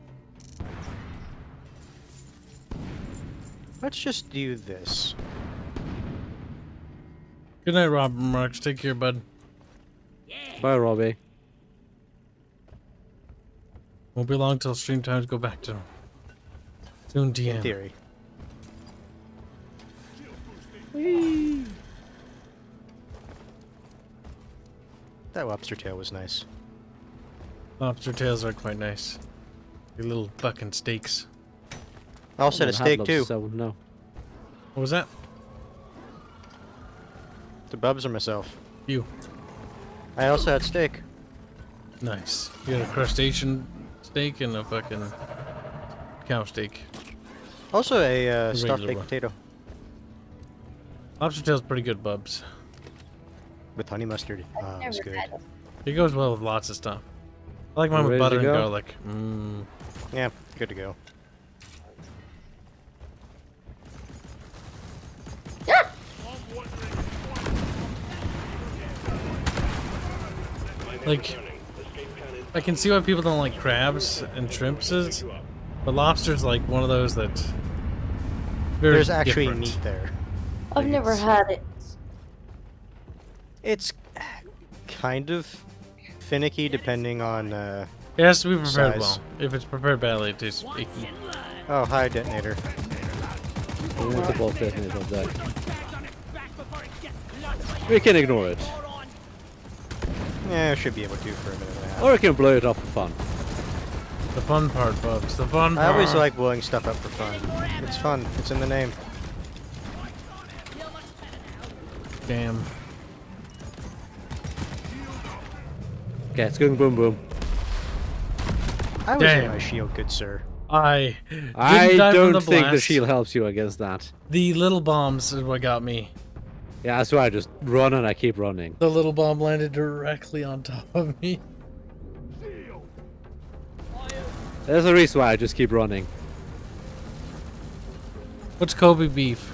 Let's just do this. Good night, Rob and Marks. Take care, bud. Bye, Robbie. Won't be long till stream times go back to soon. In DM. theory. That lobster tail was nice. Lobster tails are quite nice. Your little fucking steaks. I also had a Don't have steak those, too. So no. What was that? The bubs or myself. You. I also had steak. Nice. You had a crustacean steak and a fucking cow steak. Also a stuffed Regular baked one. potato Lobster tail's pretty good, bubs. with honey mustard. Oh, it's Never good. had it. It goes well with lots of stuff. I like mine with Ready butter to and go? garlic. Mmm. Yeah, good to go. Like, I can see why people don't like crabs and shrimps, but lobster's like one of those that very There's actually different. meat there. I've never had it. It's kind of finicky depending on. It has to be prepared Size. well. If it's prepared badly, it tastes icky. Oh, hi, detonator. It's a bolt detonator of that. We can ignore it. Yeah, I should be able to for a minute and a half. Or we can blow it up for fun. The fun part, bubs. The fun part. I always like blowing stuff up for fun. It's fun. It's in the name. Damn. Okay, it's going boom boom. I was in Damn. my shield, good sir. I didn't I die from don't the think the blast. shield helps you against that. The little bombs is what got me. Yeah, that's why I just run and I keep running. The little bomb landed directly on top of me. There's a reason why I just keep running. What's Kobe beef?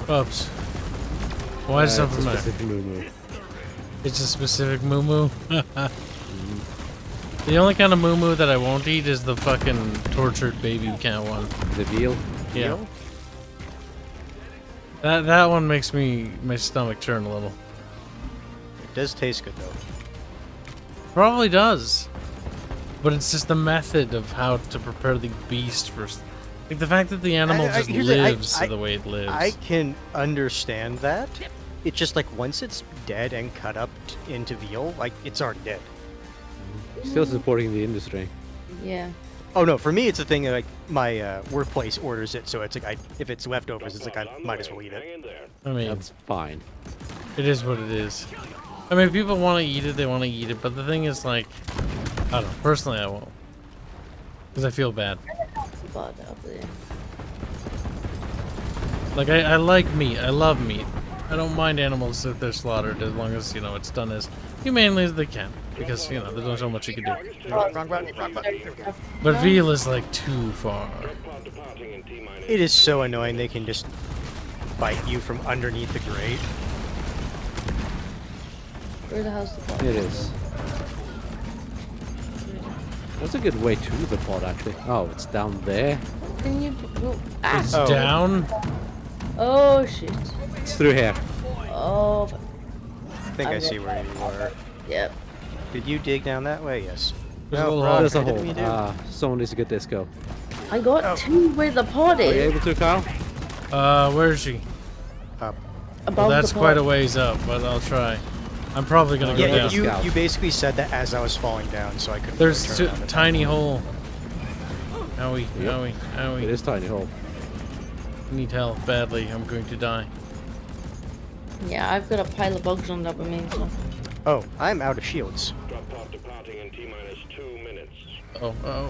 Oops. Why is It's a something there? specific moo-moo. It's a specific moo. The only kind of moo that I won't eat is the fucking tortured baby cat one. The veal. Yeah. That one makes my stomach turn a little. It does taste good though. Probably does. But it's just the method of how to prepare the beast first. Like the fact that the animal just here's the- lives the way it lives. I can understand that. It's just like once it's dead and cut up into veal, like it's already dead. Still supporting the industry. Yeah. Oh no, for me it's a thing that like my workplace orders it, so it's like if it's leftovers, it's like I might as well eat it. Hang in there. I mean, That's fine. it is what it is. I mean, if people want to eat it, they want to eat it. But the thing is, like, I don't know. Personally, I won't. Because I feel bad. But up there. Like, I like meat. I love meat. I don't mind animals if they're slaughtered as long as, you know, it's done as humanely as they can. Because, you know, there's only so much you can do. Wrong button. But veal is, like, too far. Pod departing in T-minus. It is so annoying they can just bite you from underneath the grate. Where the hell's the ball? It is. That's a good way to the pod, actually. Oh, it's down there. Can you? Oh, ah. It's Oh. down. Oh shit. It's through here. Oh. I think I see where you were. Yep. Did you dig down that way? Yes. There's a No, little wrong. hole. There's a What did hole. we do? Ah, someone needs to get this go. I got Oh. to where the pod Are you is. able to, Kyle? Where is she? Up. Above Well, that's the quite a pod. ways up, but I'll try. I'm probably gonna go Yeah, down. you basically said that as I was falling down, so I couldn't. There's really turn a around. tiny hole. Owie, Yep. owie, It owie. is tiny hole. Need help badly. I'm going to die. Yeah, I've got a pile of bugs on top of me. So. Oh, I'm out of shields. Drop pod departing in T-minus 2 minutes. Oh, oh.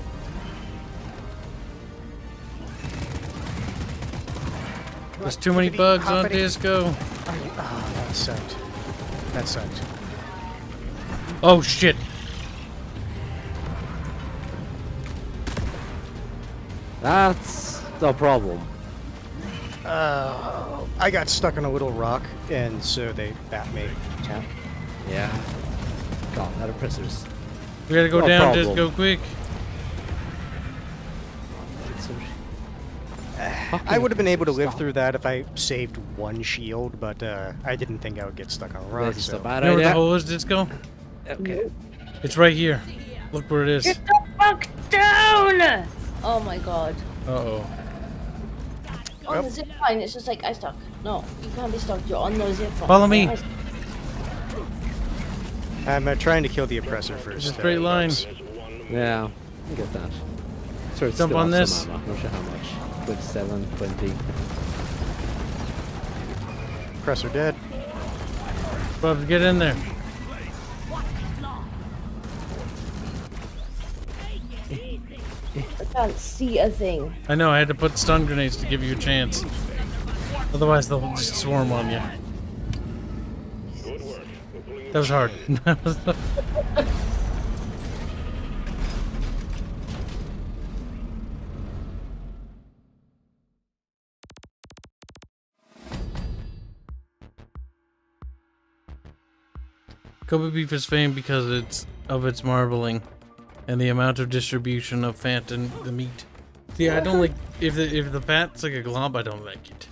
There's too many bugs on disco. Oh, that sucked. That sucked. Oh shit. That's the problem. I got stuck on a little rock, and so they bat me. Yeah. God, that oppressor's. We gotta go No down, problem. disco, quick. I would have been able to live through that if I saved one shield, but I didn't think I would get stuck on a rock. This is So. a bad You know where the idea. hole is, disco? Okay. It's right here. Look where it is. Get the fuck down! Oh my god. Uh-oh. On the zip line, it's just like I stuck. No, you can't be stuck. You're on the zip line. Follow me. I'm trying to kill the oppressor first. It's a straight line. Yeah, I get that. So it's Jump still on have this. some ammo. Not sure how much. 27, 20. Oppressor dead. Bub, get in there. I can't see a thing. I know, I had to put stun grenades to give you a chance. Otherwise, they'll just swarm on you. Good work. We're pulling That was hard. Kobe beef is famed because its marbling and the amount of distribution of fat in the meat. See, I don't like if the fat's like a glob, I don't like it.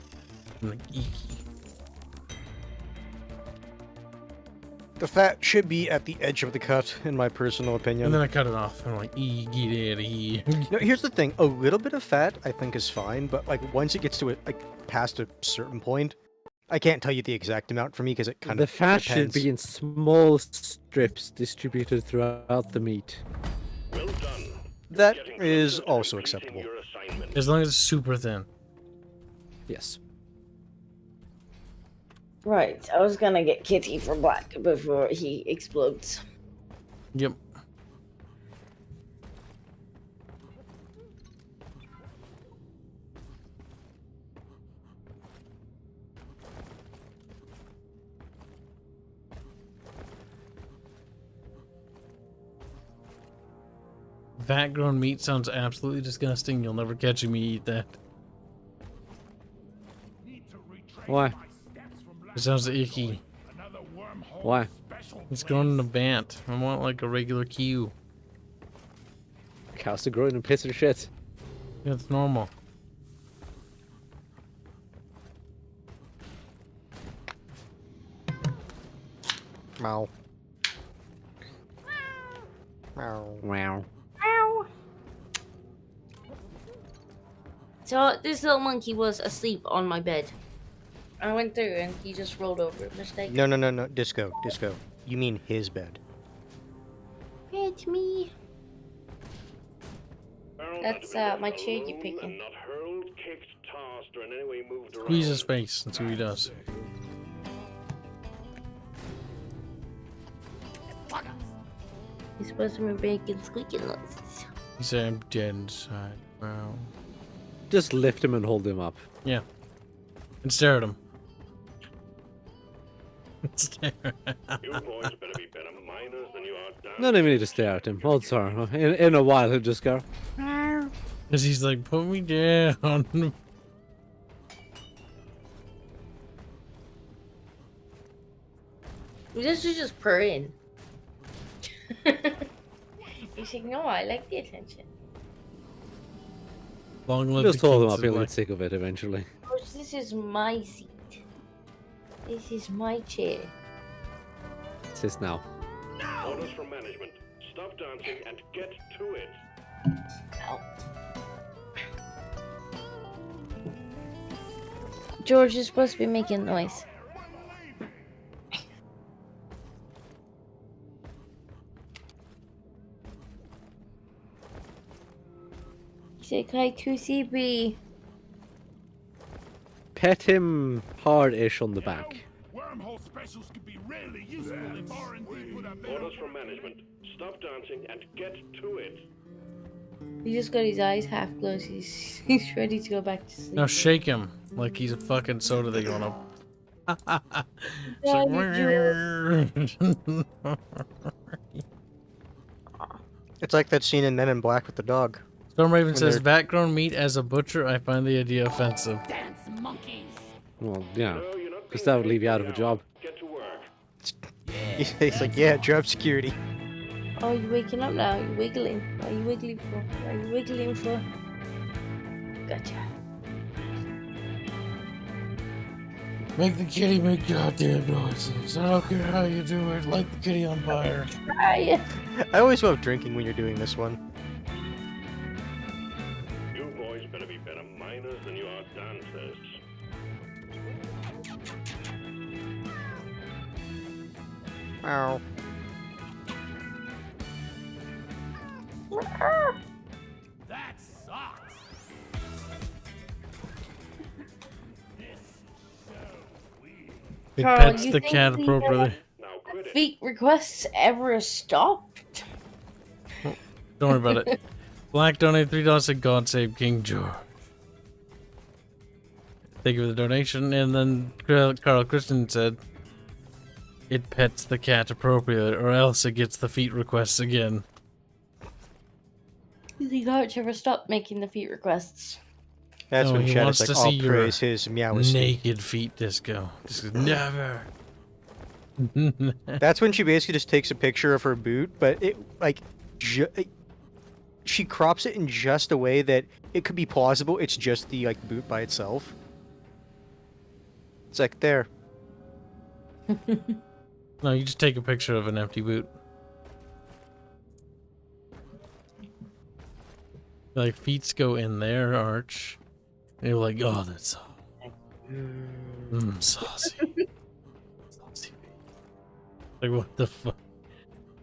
I'm like eeky. The fat should be at the edge of the cut, in my personal opinion. And then I cut it off. I'm like, get out of here. No, here's the thing: a little bit of fat, I think, is fine, but like once it gets to past a certain point, I can't tell you the exact amount for me because it kind The of fat should depends. be in small strips distributed throughout the meat. Well done. That Getting is closer to also completing acceptable. your assignment. As long as it's super thin. Yes. Right, I was gonna get Kitty for black before he explodes. Yep. Vat-grown meat sounds absolutely disgusting. You'll never catch me eat that. Why? It sounds icky. Why? It's grown in a vat. I want like a regular queue. Cows are growing in piss and shit. Yeah, it's normal. Meow. Meow. Wow. So this little monkey was asleep on my bed. I went through and he just rolled over. Mistake. No, no, no, no. Disco. Disco. You mean his bed. It's me. That's my chair you picking. Not hurled, kicked, tossed, or in any way moved around. Squeeze his face. That's what he does. He's supposed to be making squeaky noises. He said, I'm dead inside. Wow. Just lift him and hold him up. Yeah. And stare at him. Stare. You boys better be better miners than you are down. Not even need to stare at him. Odds are, in a while he'll just go. Because he's like, put me down. This is just purring. He's like, no, I like the attention. Long live Just the hold him kids up, is he'll like- get sick of it eventually. Coach, this is my seat. This is my chair. It's his now. Orders from management. Stop dancing and get to it. George is supposed to be making noise. Say hi to CB. Pet him hard-ish on the back. Wormhole specials could be really useful if R&D put a bit Orders from management. Stop dancing and get to it. He just got his eyes half closed. He's ready to go back to sleep. Now shake him like he's a fucking soda they going up. Yeah, It's like that scene in Men in Black with the dog. Stormraven When says, they're- vat-grown meat as a butcher, I find the idea offensive. Dance monkeys. Well, yeah. No, you're not Because being that would paid leave you for out the of a hour. job. Get to work. He's like, yeah, job security. Oh, you waking up now? You wiggling? What are you wiggling for? What are you wiggling for? Gotcha. Make the kitty make goddamn noises. I don't care how you do it. Light the kitty on fire. Try. I always love drinking when you're doing this one. You boys better be better miners than you are dancers. Meow. that sucks. It Carl, pets you the think cat the, appropriately. Now quit it. Feet requests ever stopped? Don't worry about it. Black donated $3 said God save King George. Thank you for the donation. And then Carl Christian said, it pets the cat appropriately, or else it gets the feet requests again. You think Arch ever stopped making the feet requests? That's No, when he Chad wants is to like, see I'll your praise his meowisty. Naked feet disco. Just never. That's when she basically just takes a picture of her boot, but it, like, she crops it in just a way that it could be plausible. It's just the, like, boot by itself. It's like, there. No, you just take a picture of an empty boot. Like, feet go in there, Arch. And you're like, oh, that's saucy. Saucy feet. Like, what the fuck?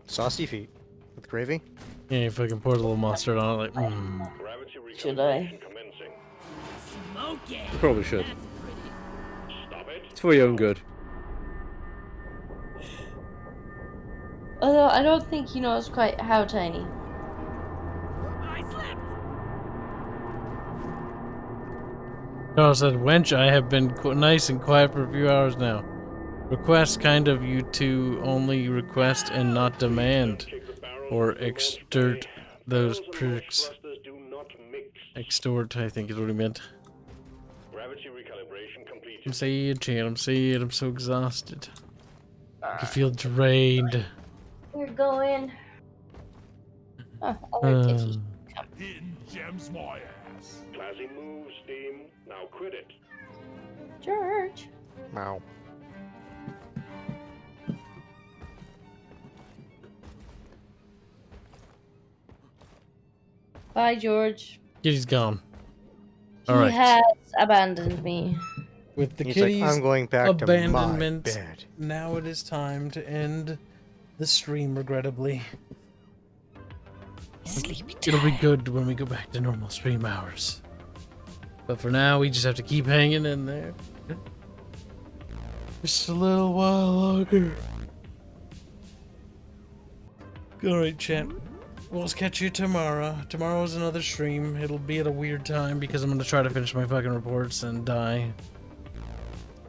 Saucy feet. With gravy? Yeah, you fucking pour a little mustard on it, like, Gravity Should I? recalibration commencing. Smoke it. You probably should. That's pretty. Stop it. It's for your own good. Although I don't think he knows quite how tiny. I slipped. Carl said, wench, I have been nice and quiet for a few hours now. Request kind of you to only request and not demand, Kick the barrel or of the extort those Barrels and launch perks. thrusters do not mix. Extort, I think is what he meant. Gravity recalibration completed. I'm sad, Chad. I'm sad. I'm so exhausted. I feel drained. We're going. Oh, alright, Titty. Hidden gems my ass. Classy moves, team. Now quit it. George. Wow. Bye, George. Kitty's gone. He All right. has abandoned me. With the He's like, kitty's I'm going back to my abandonment, bed. now it is time to end the stream, regrettably. Sleepy It'll be good when we go back to normal stream hours. But for now, we just have to keep hanging in there. Just a little while longer. Alright, chat. We'll catch you tomorrow. Tomorrow's another stream. It'll be at a weird time because I'm gonna try to finish my fucking reports and die.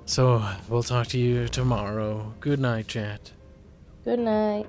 So, we'll talk to you tomorrow. Good night, chat. Good night.